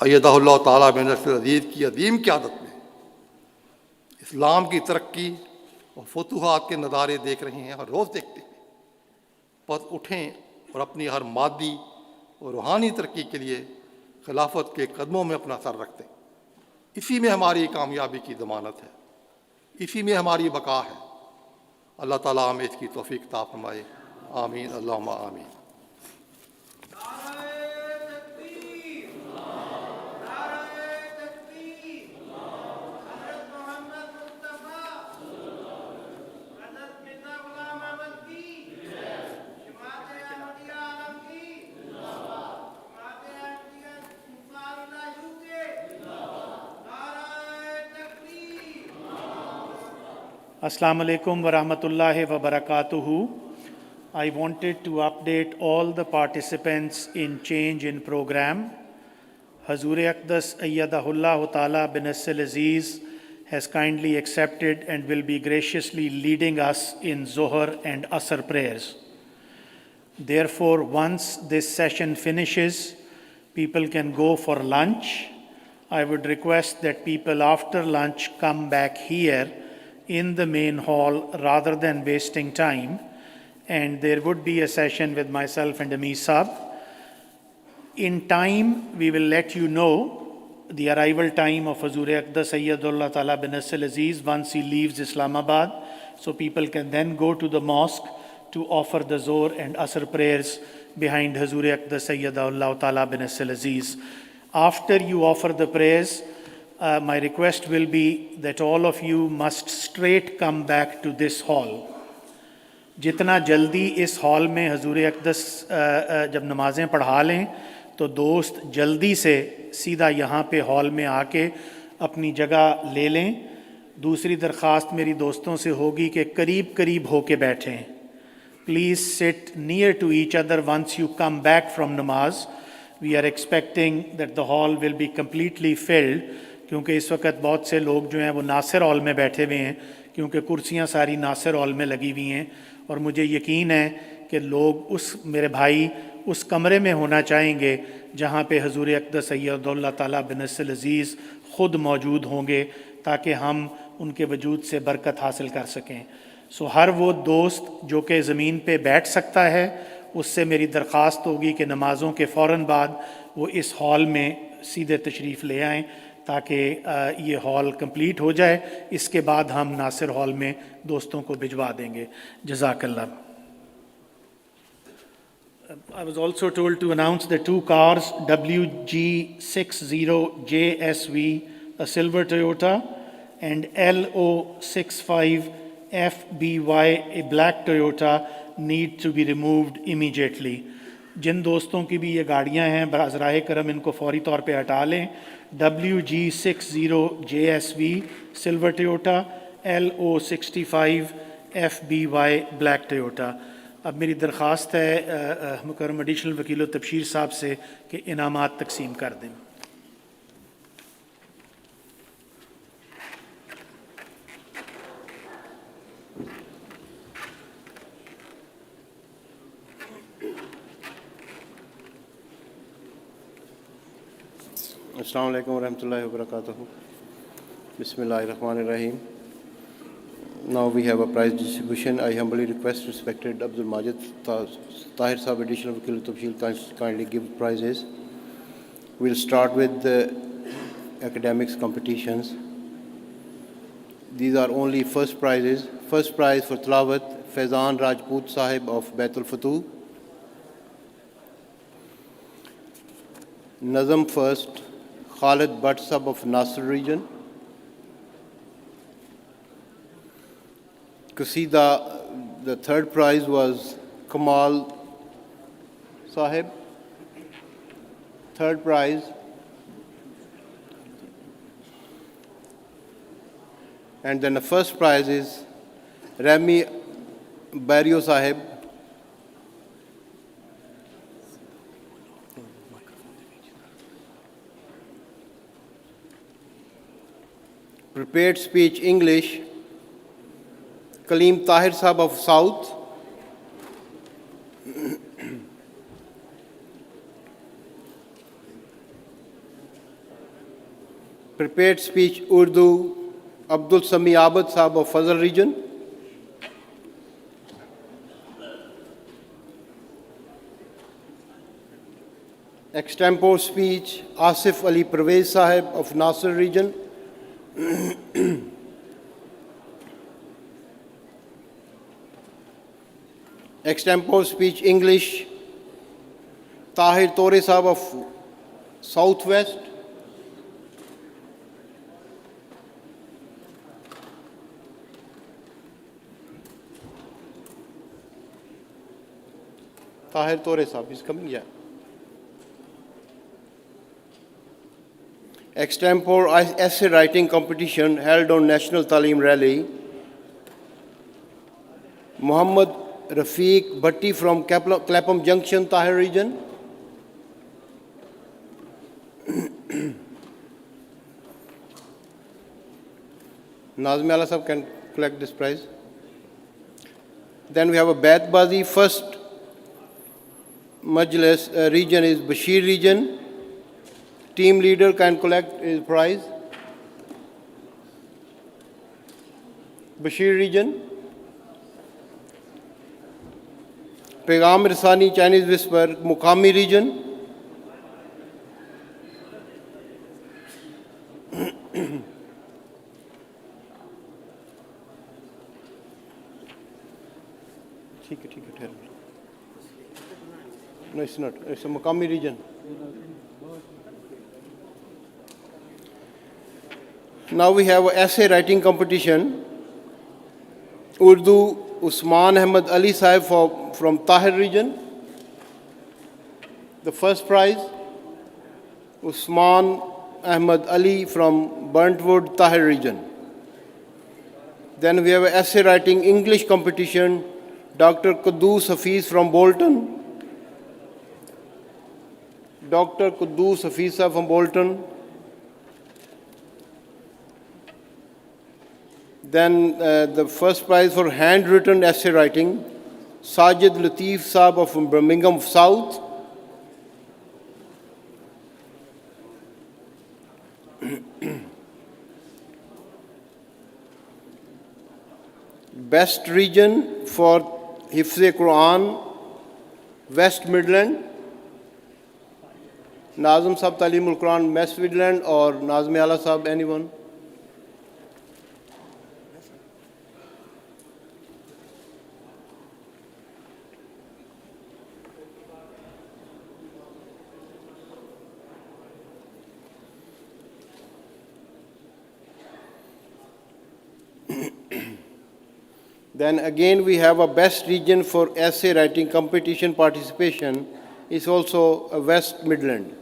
ایدہ اللہ تعالیٰ بن نصر العزیز کی عظیم قیادت میں اسلام کی ترقی اور فتوحات کے نظارے دیکھ رہے ہیں، ہر روز دیکھتے ہیں۔ بس اٹھیں اور اپنی ہر مادی اور روحانی ترقی کے لیے خلافت کے قدموں میں اپنا سر رکھتے ہیں۔ اسی میں ہماری کامیابی کی ضمانت ہے، اسی میں ہماری بقا ہے۔ اللہ تعالیٰ ہمیں اس کی توفیق عطا فرمائے، آمین اللہم آمین۔ Assalamu alaikum wa rahmatullahi wa barakatuhu. I wanted to update all the participants in change in program. Hazur Aqdas Ayyadahullah Ta'ala bin Nassil Aziz has kindly accepted and will be graciously leading us in Zohar and Asr prayers. Therefore, once this session finishes, people can go for lunch. I would request that people after lunch come back here in the main hall rather than wasting time, and there would be a session with myself and Amir Saab. In time, we will let you know the arrival time of Hazur Aqdas Sayyidullah Ta'ala bin Nassil Aziz once he leaves Islamabad, so people can then go to the mosque to offer the Zohr and Asr prayers behind Hazur Aqdas Sayyidullah Ta'ala bin Nassil Aziz. After you offer the prayers, my request will be that all of you must straight come back to this hall. جتنا جلدی اس hall میں حضور اقدس جب نمازیں پڑھا لیں تو دوست جلدی سے سیدھا یہاں پہ ہال میں آ کے اپنی جگہ لے لیں۔ دوسری درخواست میری دوستوں سے ہوگی کہ قریب قریب ہو کے بیٹھیں۔ Please sit near to each other once you come back from namaz. We are expecting that the hall will be completely filled, کیونکہ اس وقت بہت سے لوگ جو ہیں وہ ناصر ہال میں بیٹھے ہوئے ہیں، کیونکہ کرسیاں ساری ناصر ہال میں لگی ہوئی ہیں، اور مجھے یقین ہے کہ لوگ میرے بھائی اس کمرے میں ہونا چاہیں گے جہاں پہ حضور اقدس سید اللہ تعالیٰ بن نصر العزیز خود موجود ہوں گے، تاکہ ہم ان کے وجود سے برکت حاصل کر سکیں۔ سو ہر وہ دوست جو کہ زمین پہ بیٹھ سکتا ہے، اس سے میری درخواست ہوگی کہ نمازوں کے فوراً بعد وہ اس ہال میں سیدھے تشریف لے آئیں تاکہ یہ ہال کمپلیٹ ہو جائے۔ اس کے بعد ہم ناصر ہال میں دوستوں کو بھجوا دیں گے۔ جزاک اللہ۔ I was also told to announce the two cars, WG60JSV, a silver Toyota, and LO65FBY, a black Toyota, need to be removed immediately. جن دوستوں کی بھی یہ گاڑیاں ہیں براہ کرم ان کو فوری طور پہ ہٹا لیں۔ WG60JSV silver Toyota, LO65FBY black Toyota. اب میری درخواست ہے مکرم ایڈیشنل وکیل و تبشیر صاحب سے کہ انعامات تقسیم کر دیں۔ السلام علیکم ورحمۃ اللہ وبرکاتہ۔ بسم اللہ الرحمن الرحیم۔ Now we have a prize distribution. I humbly request respected Abdul Majid Tahir Sahab, additional Wakil Tabshil, kindly give prizes. We'll start with the academics competitions. These are only first prizes. First prize for Tilawat, Faizan Rajput Sahib of Baitul Futuh. Nazam first, Khalid Bhatt Sahib of Nasr region. Qasida, the third prize was Kamal Sahib. Third prize. And then the first prize is Rami Barrio Sahib. Prepared speech English, Kaleem Tahir Sahib of South. Prepared speech Urdu, Abdul Sami Abad Sahib of Fazal region. Extempore speech Asif Ali Pervez Sahib of Nasir region. Extempore speech English Tahir Tore Sahib of Southwest. Tahir Tore Sahib is coming, yeah. Extempore essay writing competition held on National Talim Rally. Muhammad Rafiq Bhatti from Clapham Junction, Tahir region. Nazmi Allah Sahib can collect this prize. Then we have a Baitbazi. First Majlis region is Bashir region. Team leader can collect his prize. Bashir region. Pegam Risani Chinese Whisper, Mukami region. No, it's not. It's a Mukami region. Now we have an essay writing competition. Urdu, Usman Ahmed Ali Sahib from Tahir region. The first prize, Usman Ahmed Ali from Burntwood, Tahir region. Then we have an essay writing English competition, Dr. Quddus Hafiz from Bolton. Dr. Quddus Hafiz from Bolton. Then the first prize for handwritten essay writing, Sajid Latif Saab from Birmingham South. Best region for Hifz-e-Quran, West Midland. Nazim Saab Talimul Quran, West Midland, or Nazmi Allah Saab, anyone? Then again we have a best region for essay writing competition participation is also a West Midland.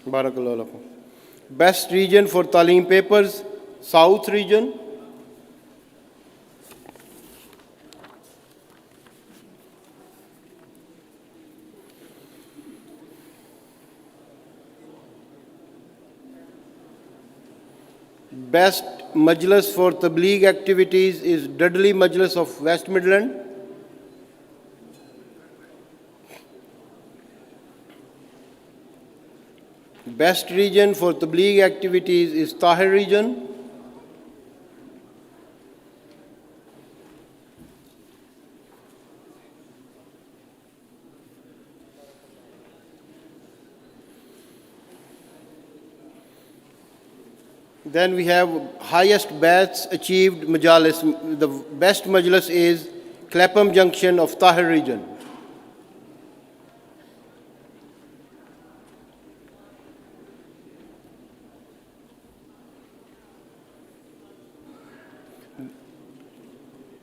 Barakallahu lakum. Best region for Talim papers, South region. Best Majlis for Tabligh activities is Dudley Majlis of West Midland. Best region for Tabligh activities is Tahir region. Then we have highest bats achieved Majalis. The best Majlis is Clapham Junction of Tahir region.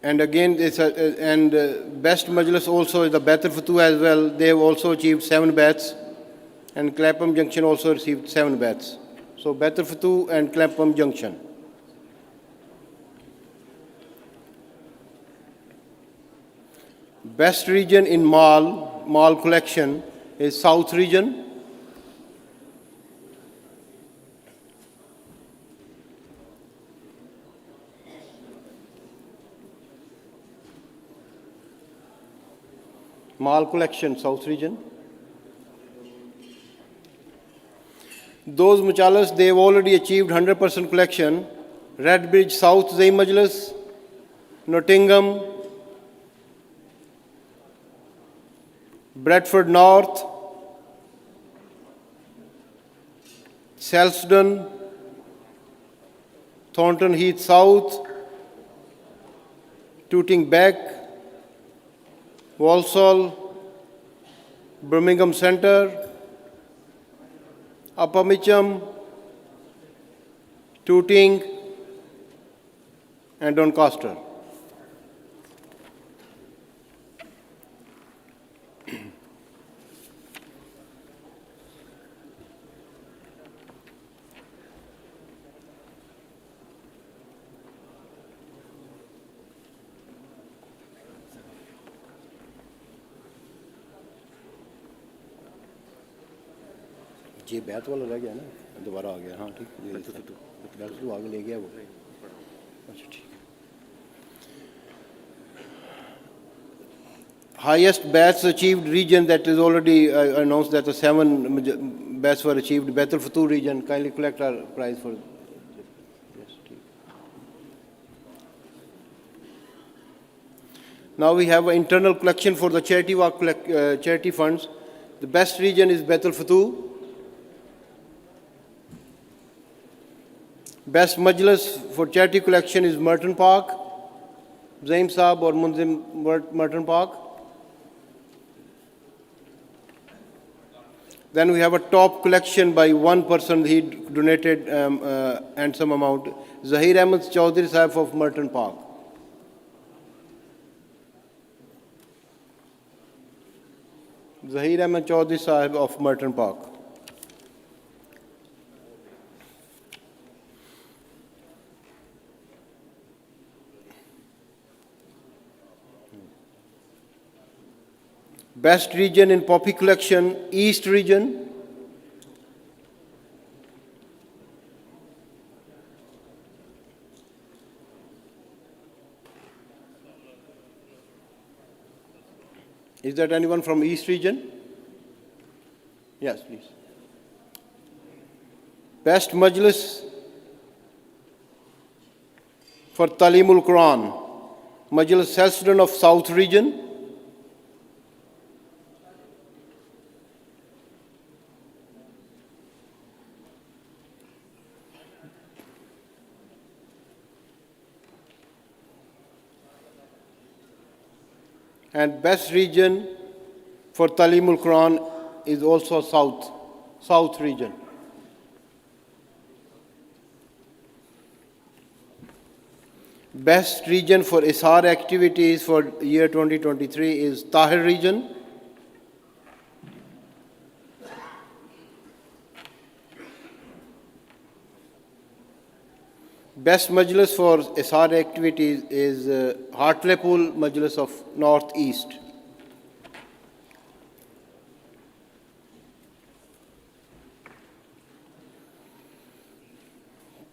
And again, best Majlis also is the Baitul Futuh as well. They have also achieved 7 bats. and Clapham Junction also received 7 bets. So Baitul Futuh and Clapham Junction. Best region in mall collection is South region. Mall collection, South region. Those Machalas, they've already achieved 100% collection. Redbridge South, Zaim Majlis, Nottingham, Bradford North, Selsdon, Thornton Heath South, Tooting Beck, Walsall, Birmingham Centre, Upper Mitcham, Tooting, and Doncaster. ये बैत वाला रह गया ना दोबारा आ गया हाँ ठीक बैत तो आगे ले गया वो अच्छा ठीक highest bats achieved region that is already announced that the 7 bats were achieved. Baitul Futuh region, kindly collect our prize for yes, now we have an internal collection for the charity work charity funds. The best region is Baitul Futuh. Best Majlis for charity collection is Merton Park, Zaim Saab or Munzim Merton Park. Then we have a top collection by one person, he donated handsome amount, Zahir Ahmed Chaudhary Sahib of Merton Park. Zahir Ahmed Chaudhary Sahib of Merton Park. Best region in poppy collection, East region. Is there anyone from East region? Yes, please. Best Majlis for Talimul Quran, Majlis Selsdon of South region. And best region for Talimul Quran is also South region. Best region for Ishar activities for year 2023 is Tahir region. Best Majlis for Ishar activities is Hartlepool Majlis of Northeast.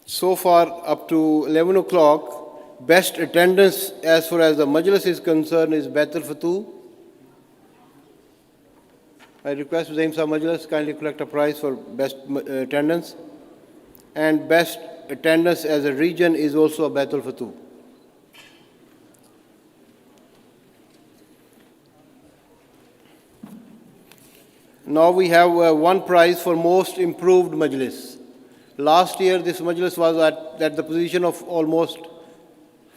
So far, up to 11 o'clock, best attendance as far as the Majlis is concerned is Baitul Futuh. I request Zaim Sahib Majlis kindly collect a prize for best attendance. And best attendance as a region is also Baitul Futuh. Now we have one prize for most improved Majlis. Last year this Majlis was at the position of almost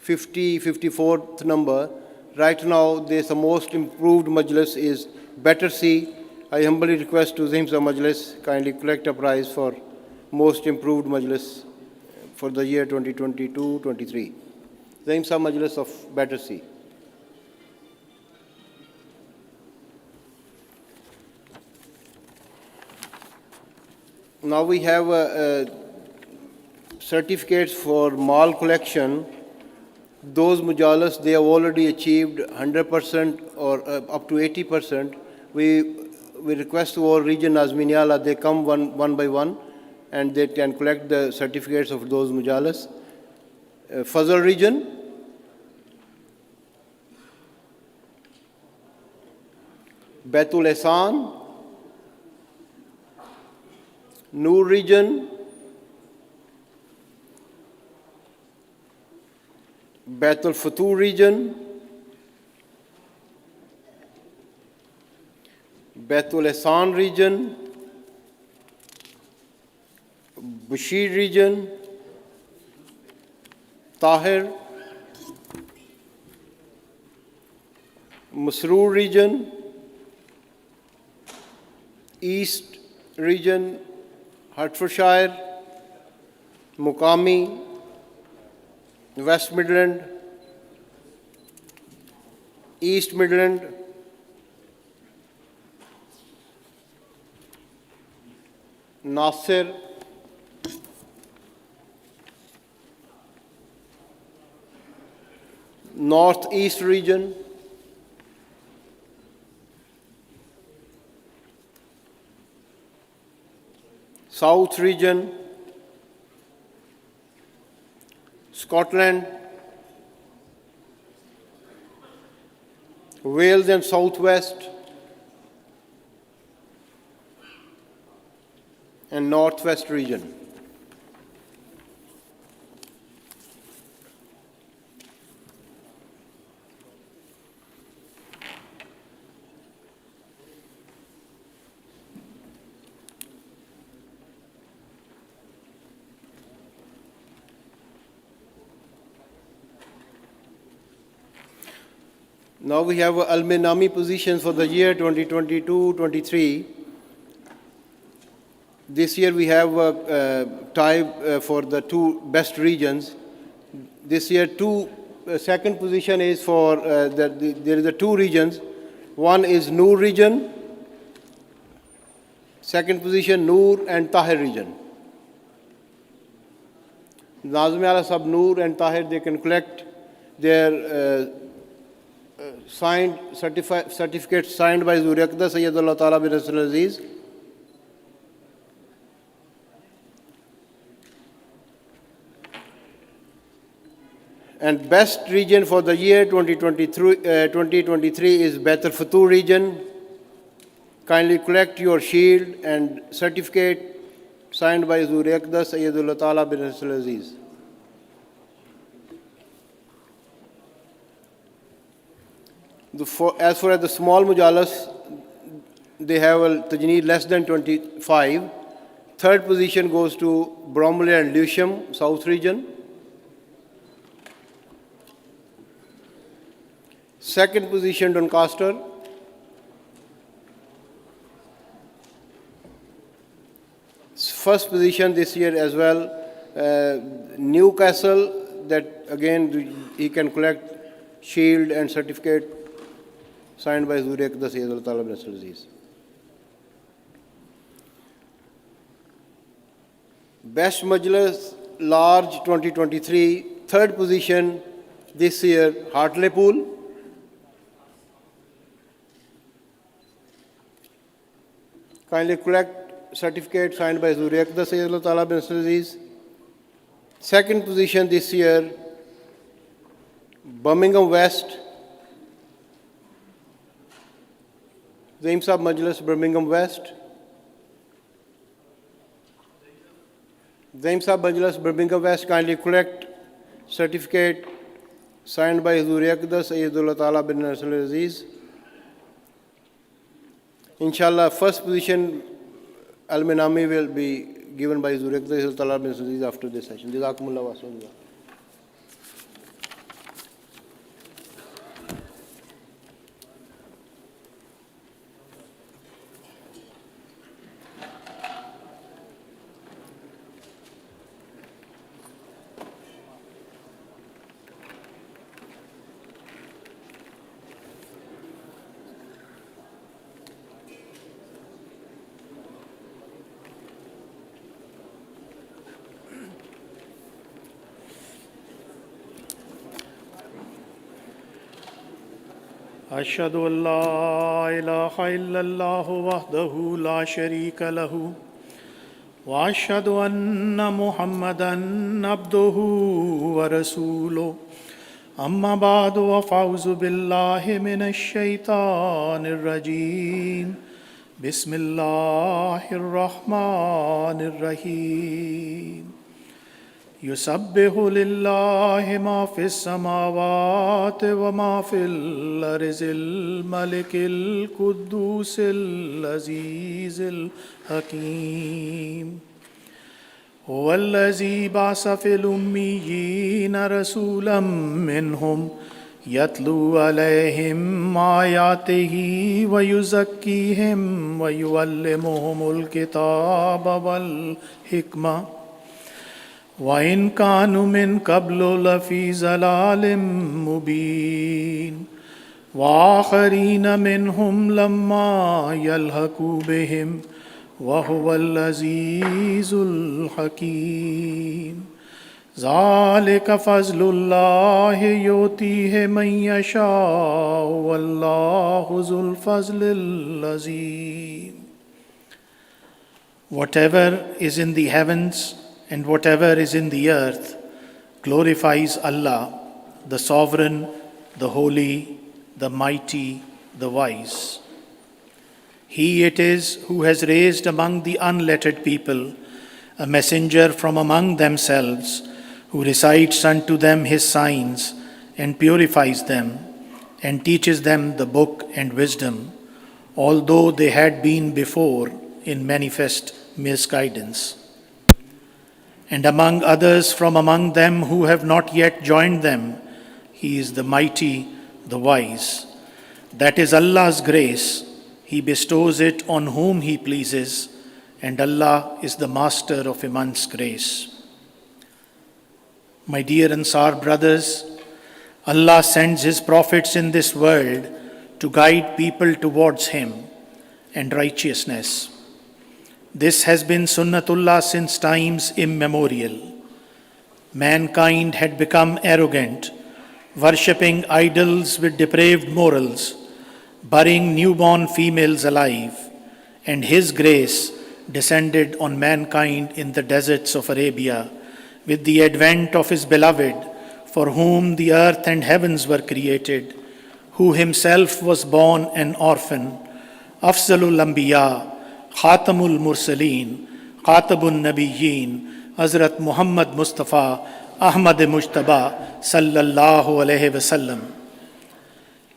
54th number. Right now the most improved Majlis is Battersea. I humbly request to Zaim Sahib Majlis kindly collect a prize for most improved Majlis for the year 2022-23. Zaim Sahib Majlis of Battersea. Now we have certificates for mall collection. Those mujalas, they have already achieved 100% or up to 80%. We request to all region Nazminiala, they come one by one and they can collect the certificates of those mujalas. Fazal region, Baitul Ihsan, Noor region, Baitul Futuh region, Baitul Ihsan region, Bashir region, Tahir, Masroor region, East region, Hertfordshire, Mukami, West Midland, East Midland, Nasir, North East region, South region, Scotland, Wales and Southwest, and Northwest region. Now we have Al-Minami positions for the year 2022-23. This year we have a tie for the two best regions. This year second position is for, there is two regions. One is Noor region, second position Noor and Tahir region. Nazmi Ala Sab Noor and Tahir, they can collect their signed certificates signed by Zuri Aqda Sayyidullah Ta'ala bin Rasul Aziz. And best region for the year 2023 is Baitul Futuh region. Kindly collect your shield and certificate signed by Zuri Aqda Sayyidullah Ta'ala bin Rasul Aziz. As far as the small mujalas, they have a tajneed less than 25. Third position goes to Bromley and Lewisham, South region. Second position, Doncaster. First position this year as well, Newcastle, that again he can collect shield and certificate signed by Zuri Aqda Sayyidullah Ta'ala bin Rasul Aziz. Best Majlis Large 2023, third position this year, Hartlepool. Kindly collect certificate signed by Zuri Aqda Sayyidullah Ta'ala bin Rasul Aziz. Second position this year, Birmingham West, Zaim Sahib Majlis, Birmingham West. Zaim Sahib Majlis, Birmingham West, kindly collect certificate signed by Zuri Aqda Sayyidullah Ta'ala bin Rasul Aziz. Inshallah, first position Al-Minami will be given by Zuri Aqda Sayyidullah Ta'ala bin Rasul Aziz after this session. Jazakumullah wa sallam. أشهد أن لا إله إلا الله وحده لا شريك له وأشهد أن محمدا عبده ورسوله أما بعد وفأعوذ بالله من الشيطان الرجيم بسم الله الرحمن الرحيم يسبح لله ما في السماوات وما في الأرض الملك القدوس العزيز الحكيم هو الذي بعث في الأميين رسولا منهم يتلو عليهم آياته ويزكيهم ويعلمهم الكتاب والحكمة وإن كانوا من قبل لفي ضلال مبين وآخرين منهم لما يلحقوا بهم وهو العزيز الحكيم ذلك فضل الله يؤتيه من يشاء والله ذو الفضل العظيم. Whatever is in the heavens and whatever is in the earth glorifies Allah, the Sovereign, the Holy, the Mighty, the Wise. He it is who has raised among the unlettered people a messenger from among themselves, who recites unto them his signs and purifies them and teaches them the book and wisdom, although they had been before in manifest misguidance. And among others from among them who have not yet joined them, he is the mighty, the wise. That is Allah's grace. He bestows it on whom he pleases, and Allah is the master of immense grace. My dear Ansar brothers, Allah sends his prophets in this world to guide people towards him and righteousness. This has been Sunnatullah since times immemorial. Mankind had become arrogant, worshipping idols with depraved morals, burying newborn females alive, and his grace descended on mankind in the deserts of Arabia with the advent of his beloved, for whom the earth and heavens were created, who himself was born an orphan, Afzalul Anbiya, Khatamul Mursaleen, Qatabun Nabiyyin, Hazrat Muhammad Mustafa, Ahmad Mujtaba, Sallallahu Alaihi Wasallam.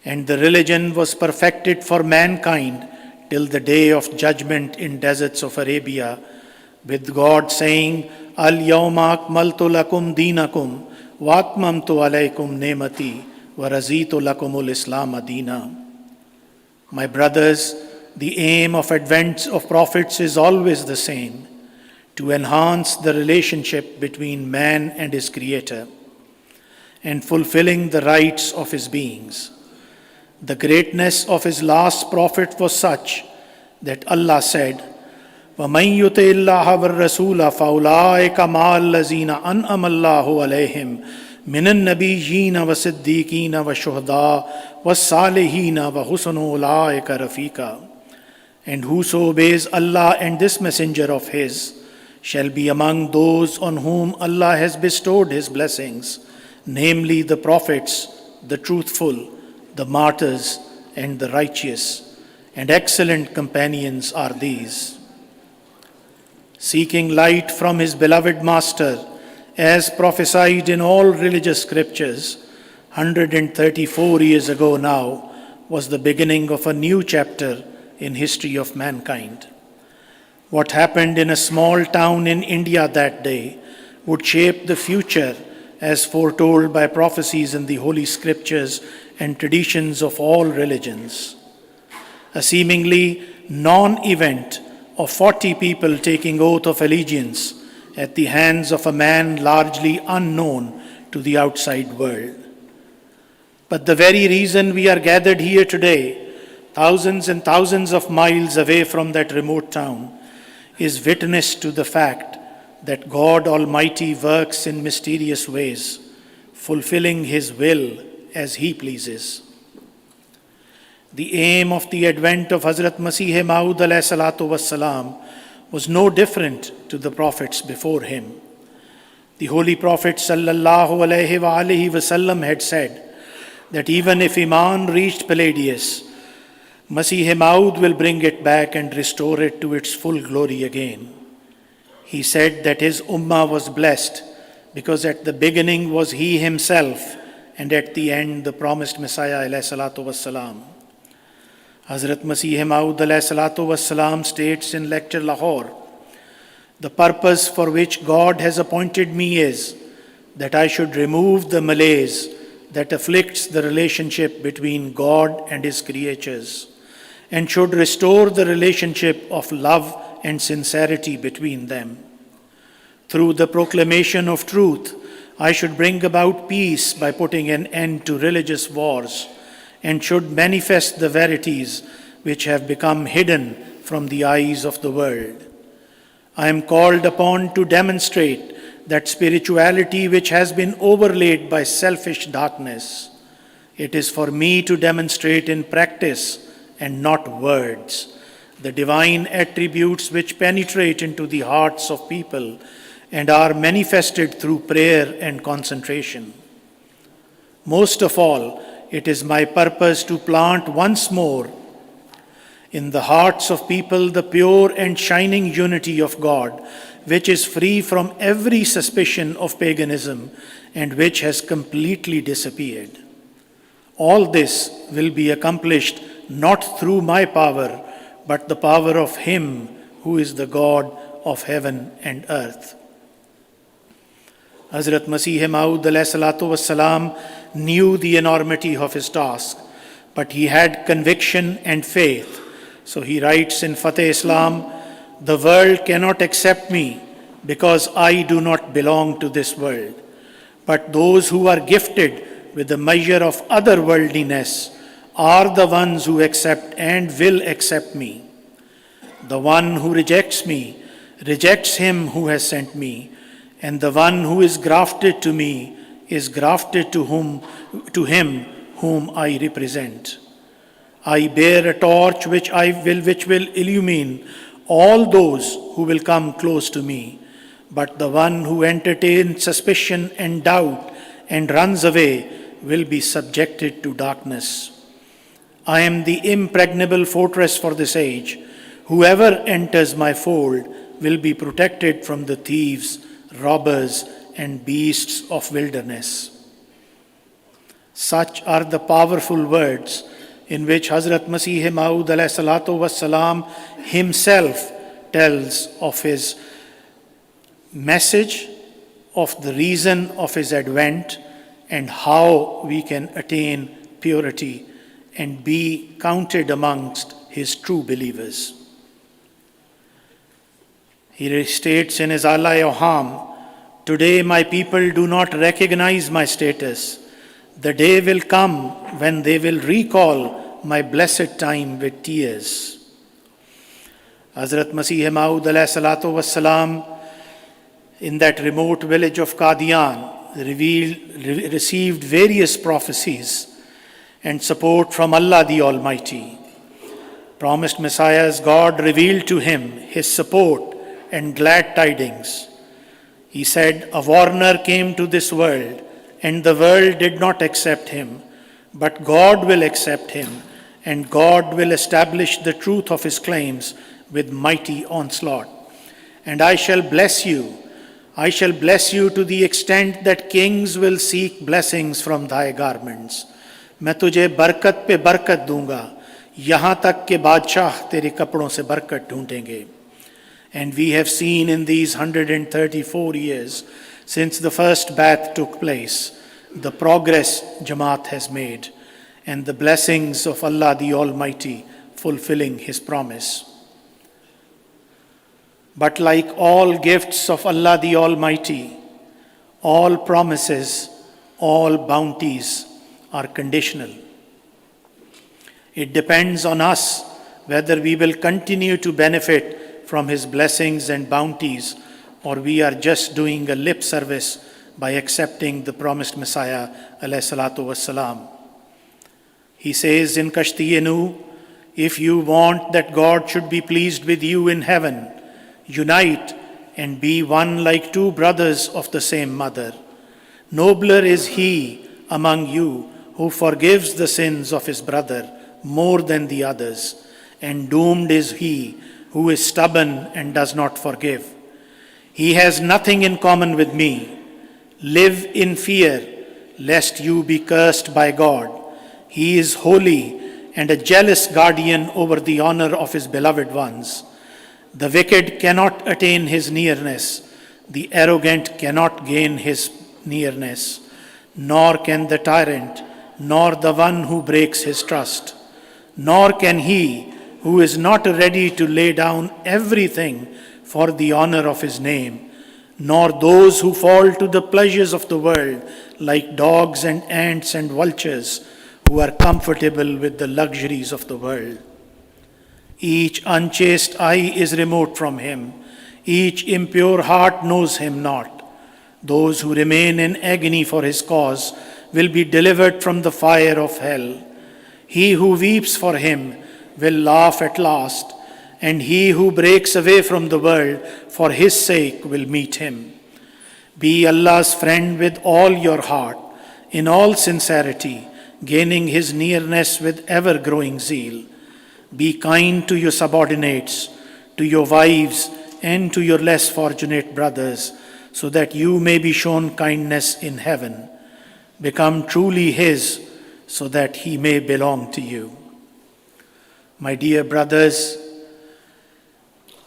And the religion was perfected for mankind till the day of judgment in deserts of Arabia, with God saying, Al-Yawma akmaltu lakum deenakum, wa atmamtu alaykum ne'mati, wa razitu lakumul Islam adina. My brothers, the aim of advent of prophets is always the same, to enhance the relationship between man and his Creator, and fulfilling the rights of his beings. The greatness of his last prophet was such that Allah said, وَمَنْ يُطِعِ اللَّهَ وَالرَّسُولَ فَأُولَٰئِكَ مَعَ الَّذِينَ أَنْعَمَ اللَّهُ عَلَيْهِمْ مِنَ النَّبِيِّينَ وَالصِّدِّيقِينَ وَالشُّهَدَاءِ وَالصَّالِحِينَ وَحُسْنُ أُولَٰئِكَ رَفِيقًا. And whoso obeys Allah and this messenger of his shall be among those on whom Allah has bestowed his blessings, namely the prophets, the truthful, the martyrs, and the righteous, and excellent companions are these. Seeking light from his beloved master, as prophesied in all religious scriptures, 134 years ago now was the beginning of a new chapter in history of mankind. What happened in a small town in India that day would shape the future as foretold by prophecies in the holy scriptures and traditions of all religions. A seemingly non-event of 40 people taking oath of allegiance at the hands of a man largely unknown to the outside world. But the very reason we are gathered here today, thousands and thousands of miles away from that remote town, is witness to the fact that God Almighty works in mysterious ways, fulfilling his will as he pleases. The aim of the advent of Hazrat Masih Maud alayhi salatu wassalam was no different to the prophets before him. The Holy Prophet sallallahu alaihi wasallam had said that even if Iman reached Palladius, Masih Maud will bring it back and restore it to its full glory again. He said that his ummah was blessed because at the beginning was he himself and at the end the promised Messiah alayhi salatu wassalam. Hazrat Masih Maud alayhi salatu wassalam states in lecture Lahore, the purpose for which God has appointed me is that I should remove the malaise that afflicts the relationship between God and his creatures and should restore the relationship of love and sincerity between them. Through the proclamation of truth, I should bring about peace by putting an end to religious wars and should manifest the verities which have become hidden from the eyes of the world. I am called upon to demonstrate that spirituality which has been overlaid by selfish darkness. It is for me to demonstrate in practice and not words the divine attributes which penetrate into the hearts of people and are manifested through prayer and concentration. Most of all, it is my purpose to plant once more in the hearts of people the pure and shining unity of God, which is free from every suspicion of paganism and which has completely disappeared. All this will be accomplished not through my power, but the power of Him who is the God of heaven and earth. Hazrat Masih Maud alayhi salatu wassalam knew the enormity of his task, but he had conviction and faith. So he writes in Fateh Islam, the world cannot accept me because I do not belong to this world. But those who are gifted with the measure of otherworldliness are the ones who accept and will accept me. The one who rejects me rejects him who has sent me, and the one who is grafted to me is grafted to him whom I represent. I bear a torch which will illumine all those who will come close to me, but the one who entertains suspicion and doubt and runs away will be subjected to darkness. I am the impregnable fortress for this age. Whoever enters my fold will be protected from the thieves, robbers, and beasts of wilderness. Such are the powerful words in which Hazrat Masih Maud alayhi salatu wassalam himself tells of his message, of the reason of his advent, and how we can attain purity and be counted amongst his true believers. He states in his Alai-Oham, today my people do not recognize my status. The day will come when they will recall my blessed time with tears. Hazrat Masih Maud alayhi salatu wassalam in that remote village of Qadian received various prophecies and support from Allah the Almighty. Promised Messiah's God revealed to him his support and glad tidings. He said, a warner came to this world, and the world did not accept him, but God will accept him, and God will establish the truth of his claims with mighty onslaught. And I shall bless you. I shall bless you to the extent that kings will seek blessings from thy garments. मैं तुझे बरकत पे बरकत दूंगा, यहाँ तक के बादशाह तेरे कपड़ों से बरकत ढूंढेंगे. And we have seen in these 134 years since the first Ba'ath took place, the progress Jamaat has made and the blessings of Allah the Almighty fulfilling His promise. But like all gifts of Allah the Almighty, all promises, all bounties are conditional. It depends on us whether we will continue to benefit from His blessings and bounties, or we are just doing a lip service by accepting the promised Messiah alayhi salatu wassalam. He says in Kashtiyenu, if you want that God should be pleased with you in heaven, unite and be one like two brothers of the same mother. Nobler is he among you who forgives the sins of his brother more than the others, and doomed is he who is stubborn and does not forgive. He has nothing in common with me. Live in fear, lest you be cursed by God. He is holy and a jealous guardian over the honor of his beloved ones. The wicked cannot attain his nearness. The arrogant cannot gain his nearness. Nor can the tyrant, nor the one who breaks his trust. Nor can he who is not ready to lay down everything for the honor of his name, nor those who fall to the pleasures of the world like dogs and ants and vultures who are comfortable with the luxuries of the world. Each unchaste eye is remote from him. Each impure heart knows him not. Those who remain in agony for his cause will be delivered from the fire of hell. He who weeps for him will laugh at last, and he who breaks away from the world for his sake will meet him. Be Allah's friend with all your heart, in all sincerity, gaining his nearness with ever-growing zeal. Be kind to your subordinates, to your wives, and to your less fortunate brothers, so that you may be shown kindness in heaven. Become truly his, so that he may belong to you. My dear brothers,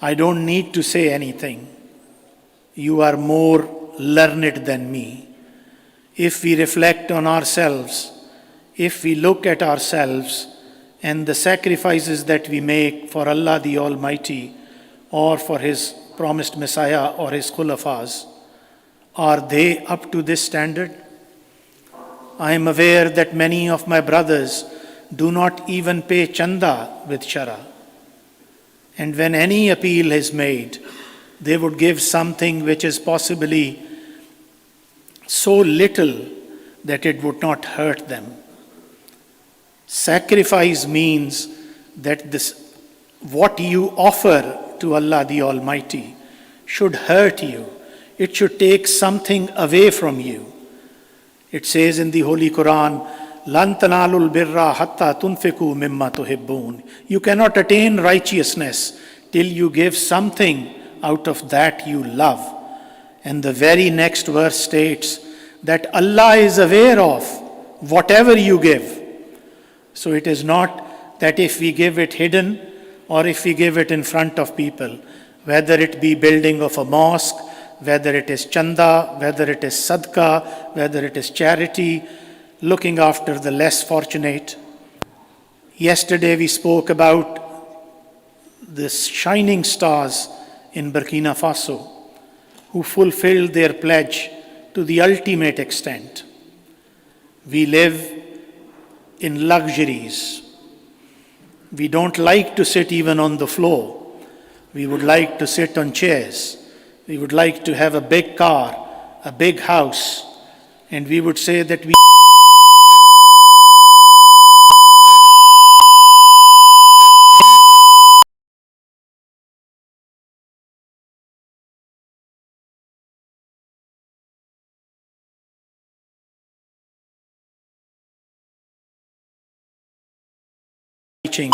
I don't need to say anything. You are more learned than me. If we reflect on ourselves, if we look at ourselves and the sacrifices that we make for Allah the Almighty or for his promised Messiah or his Khulafas, are they up to this standard? I am aware that many of my brothers do not even pay chanda with shara. And when any appeal is made, they would give something which is possibly so little that it would not hurt them. Sacrifice means that what you offer to Allah the Almighty should hurt you. It should take something away from you. It says in the Holy Quran, "Lan tanalul birra hatta tunfiku mimma tuhibbun." You cannot attain righteousness till you give something out of that you love. And the very next verse states that Allah is aware of whatever you give. So it is not that if we give it hidden or if we give it in front of people, whether it be building of a mosque, whether it is chanda, whether it is sadqa, whether it is charity, looking after the less fortunate. Yesterday we spoke about the shining stars in Burkina Faso who fulfilled their pledge to the ultimate extent. We live in luxuries. We don't like to sit even on the floor. We would like to sit on chairs. We would like to have a big car, a big house, and we would say that we reaching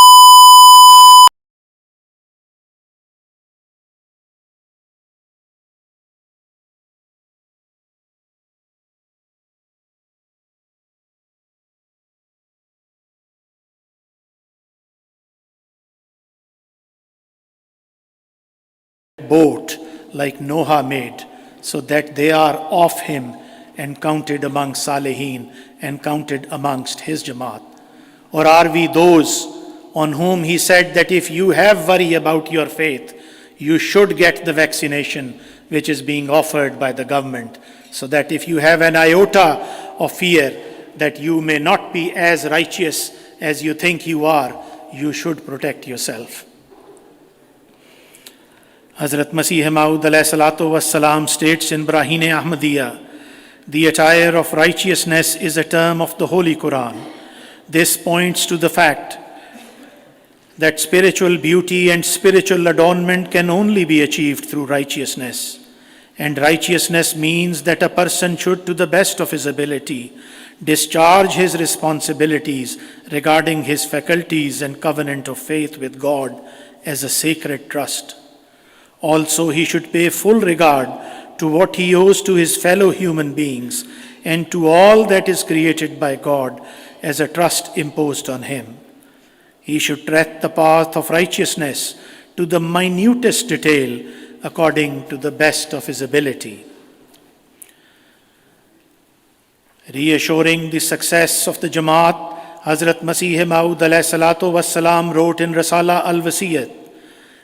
boat like Noah made, so that they are of him and counted among Salihin and counted amongst his Jamaat? Or are we those on whom he said that if you have worry about your faith, you should get the vaccination which is being offered by the government, so that if you have an iota of fear that you may not be as righteous as you think you are, you should protect yourself. Hazrat Masih Maud alayhi salatu wassalam states in Brahine Ahmadiyya, the attire of righteousness is a term of the Holy Quran. This points to the fact that spiritual beauty and spiritual adornment can only be achieved through righteousness. And righteousness means that a person should, to the best of his ability, discharge his responsibilities regarding his faculties and covenant of faith with God as a sacred trust. Also, he should pay full regard to what he owes to his fellow human beings and to all that is created by God as a trust imposed on him. He should tread the path of righteousness to the minutest detail according to the best of his ability. Reassuring the success of the Jamaat, Hazrat Masih Maud alayhi salatu wassalam wrote in Rasala al-Wasiyat,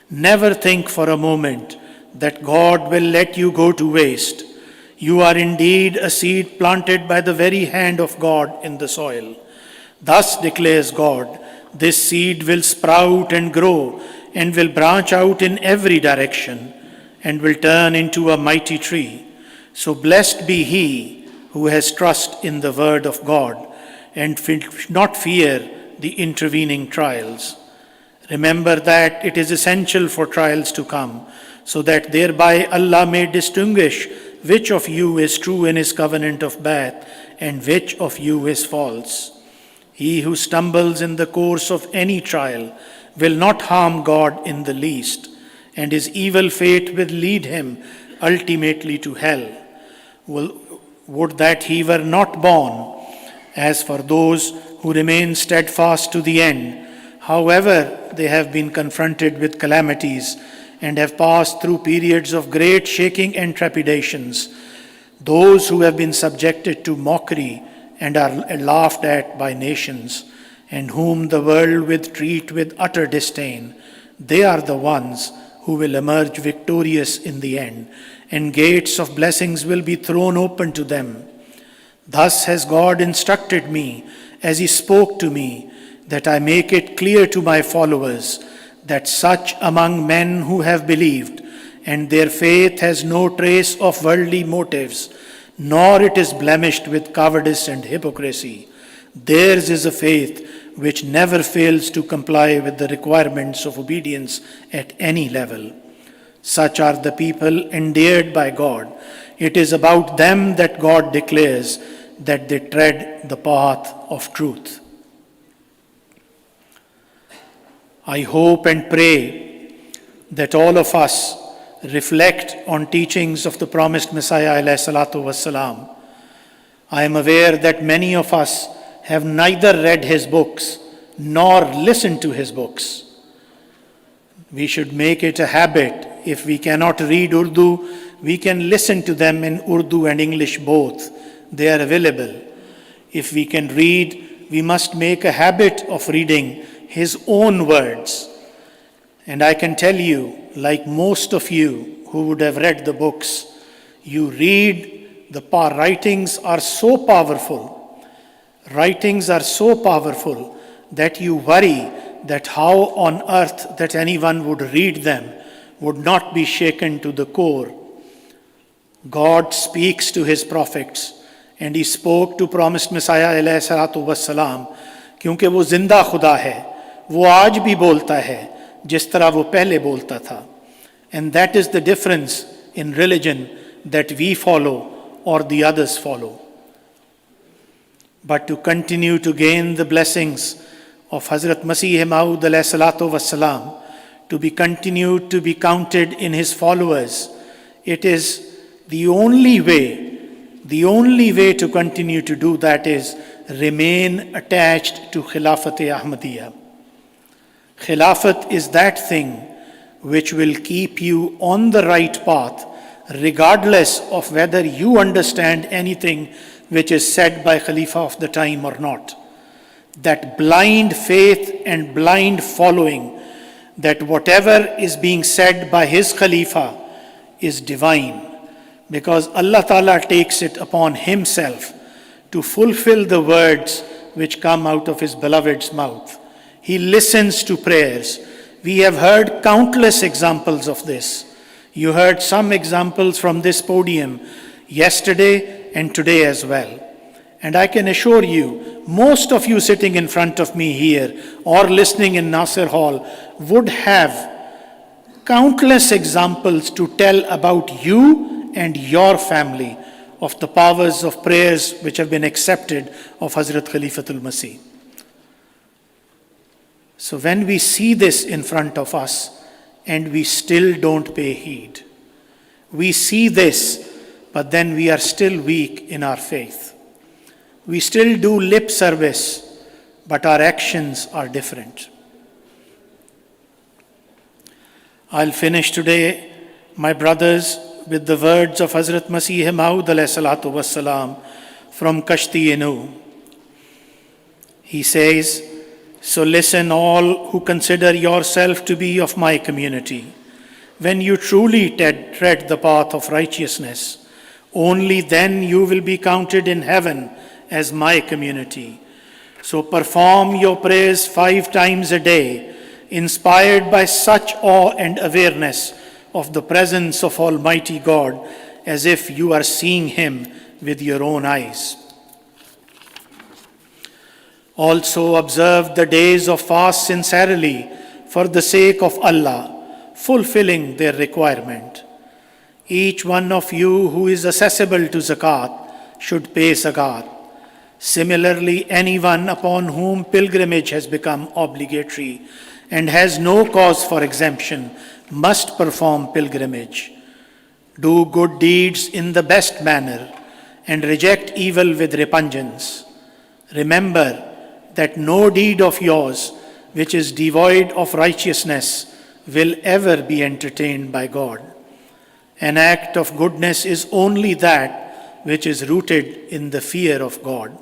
"Never think for a moment that God will let you go to waste. You are indeed a seed planted by the very hand of God in the soil. Thus declares God, this seed will sprout and grow and will branch out in every direction and will turn into a mighty tree. So blessed be he who has trust in the word of God and not fear the intervening trials. Remember that it is essential for trials to come, so that thereby Allah may distinguish which of you is true in his covenant of Bai'at and which of you is false. He who stumbles in the course of any trial will not harm God in the least, and his evil fate will lead him ultimately to hell. Would that he were not born. As for those who remain steadfast to the end, however they have been confronted with calamities and have passed through periods of great shaking and trepidations, those who have been subjected to mockery and are laughed at by nations, and whom the world will treat with utter disdain, they are the ones who will emerge victorious in the end, and gates of blessings will be thrown open to them. Thus has God instructed me, as he spoke to me, that I make it clear to my followers that such among men who have believed, and their faith has no trace of worldly motives, nor it is blemished with cowardice and hypocrisy. Theirs is a faith which never fails to comply with the requirements of obedience at any level. Such are the people endeared by God. It is about them that God declares that they tread the path of truth. I hope and pray that all of us reflect on teachings of the promised Messiah alayhi salatu wassalam. I am aware that many of us have neither read his books nor listened to his books. We should make it a habit. If we cannot read Urdu, we can listen to them in Urdu and English both. They are available. If we can read, we must make a habit of reading his own words. And I can tell you, like most of you who would have read the books, you read, the writings are so powerful. Writings are so powerful that you worry that how on earth that anyone would read them would not be shaken to the core. God speaks to his prophets, and he spoke to promised Messiah alayhi salatu wassalam, क्योंकि वो जिंदा खुदा है, वो आज भी बोलता है जिस तरह वो पहले बोलता था. And that is the difference in religion that we follow or the others follow. But to continue to gain the blessings of Hazrat Masih Maud alayhi salatu wassalam, to be continued to be counted in his followers, it is the only way to continue to do that is remain attached to Khilafat-e-Ahmadiyya. Khilafat is that thing which will keep you on the right path, regardless of whether you understand anything which is said by Khalifa of the time or not. That blind faith and blind following, that whatever is being said by his Khalifa is divine, because Allah Ta'ala takes it upon himself to fulfill the words which come out of his beloved's mouth. He listens to prayers. We have heard countless examples of this. You heard some examples from this podium yesterday and today as well. And I can assure you, most of you sitting in front of me here or listening in Nasir Hall would have countless examples to tell about you and your family of the powers of prayers which have been accepted of Hazrat Khalifatul Masih. So when we see this in front of us and we still don't pay heed, we see this, but then we are still weak in our faith. We still do lip service, but our actions are different. I'll finish today, my brothers, with the words of Hazrat Masih Maud alayhi salatu wassalam from Kashti-e-Nuh. He says, "So listen all who consider yourself to be of my community. When you truly tread the path of righteousness, only then you will be counted in heaven as my community. So perform your prayers 5 times a day, inspired by such awe and awareness of the presence of Almighty God, as if you are seeing Him with your own eyes. Also observe the days of fast sincerely for the sake of Allah, fulfilling their requirement. Each one of you who is accessible to zakat should pay zakat. Similarly, anyone upon whom pilgrimage has become obligatory and has no cause for exemption must perform pilgrimage. Do good deeds in the best manner and reject evil with repugnance. Remember that no deed of yours which is devoid of righteousness will ever be entertained by God. An act of goodness is only that which is rooted in the fear of God.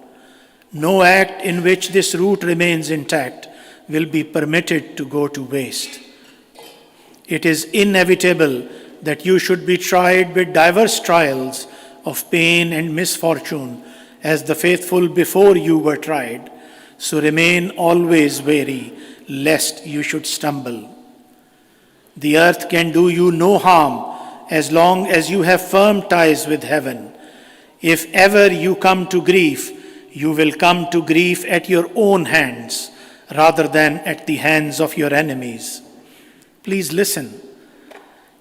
No act in which this root remains intact will be permitted to go to waste. It is inevitable that you should be tried with diverse trials of pain and misfortune as the faithful before you were tried. So remain always wary lest you should stumble. The earth can do you no harm as long as you have firm ties with heaven. If ever you come to grief, you will come to grief at your own hands rather than at the hands of your enemies. Please listen.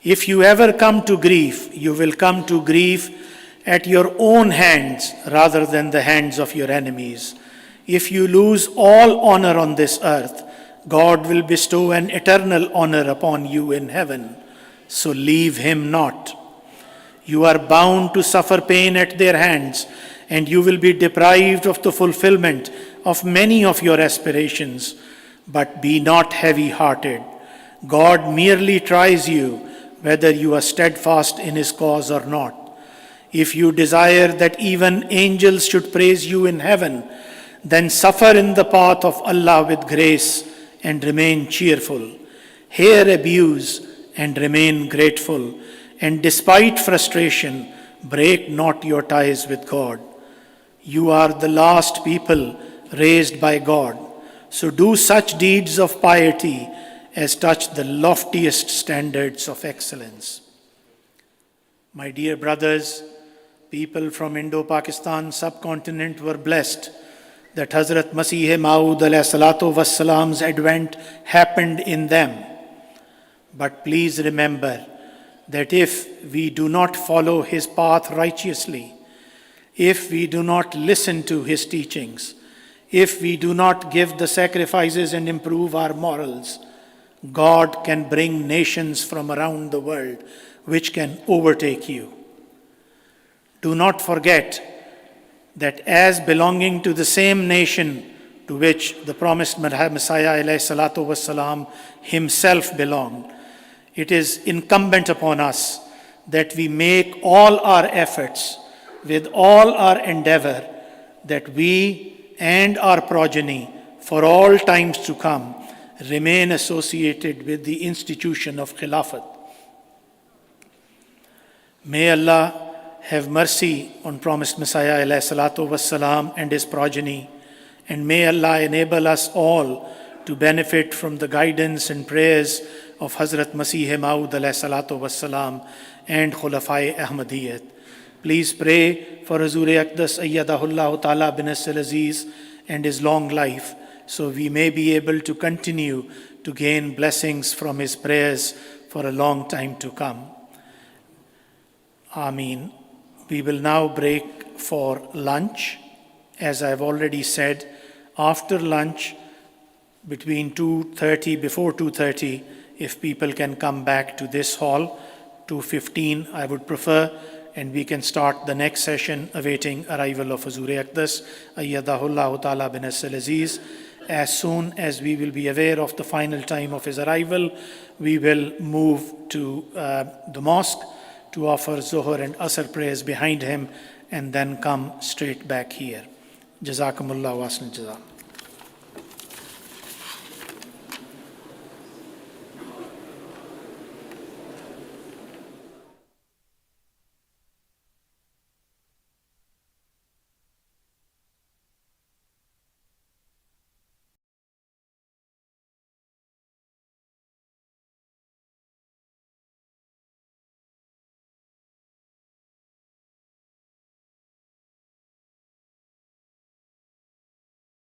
If you ever come to grief, you will come to grief at your own hands rather than the hands of your enemies. If you lose all honor on this earth, God will bestow an eternal honor upon you in heaven. So leave Him not. You are bound to suffer pain at their hands, and you will be deprived of the fulfillment of many of your aspirations. But be not heavy-hearted. God merely tries you, whether you are steadfast in His cause or not. If you desire that even angels should praise you in heaven, then suffer in the path of Allah with grace and remain cheerful. Hear abuse and remain grateful, and despite frustration, break not your ties with God. You are the last people raised by God, so do such deeds of piety as touch the loftiest standards of excellence. My dear brothers, people from Indo-Pakistan subcontinent were blessed that Hazrat Masih Maud alayhi salatu wassalam's advent happened in them. But please remember that if we do not follow his path righteously, if we do not listen to his teachings, if we do not give the sacrifices and improve our morals, God can bring nations from around the world which can overtake you. Do not forget that as belonging to the same nation to which the promised Messiah ﷺ himself belonged, it is incumbent upon us that we make all our efforts with all our endeavor that we and our progeny for all times to come remain associated with the institution of Khilafat. May Allah have mercy on promised Messiah ﷺ and his progeny, and may Allah enable us all to benefit from the guidance and prayers of Hazrat Masih Maud ﷺ and Khulafai Ahmadiyyat. Please pray for Hazur Aqdas Ayyadahullah Ta'ala bin Asl Aziz and his long life, so we may be able to continue to gain blessings from his prayers for a long time to come. Ameen. We will now break for lunch. As I've already said, after lunch, between 2:30, before 2:30, if people can come back to this hall, 2:15 I would prefer, and we can start the next session awaiting arrival of Huzur Aqdas, Ayyadahullahu Ta'ala bin Aziz. As soon as we will be aware of the final time of his arrival, we will move to the mosque to offer Zuhr and Asr prayers behind him, and then come straight back here. Jazakumullah wa ahsan jaza.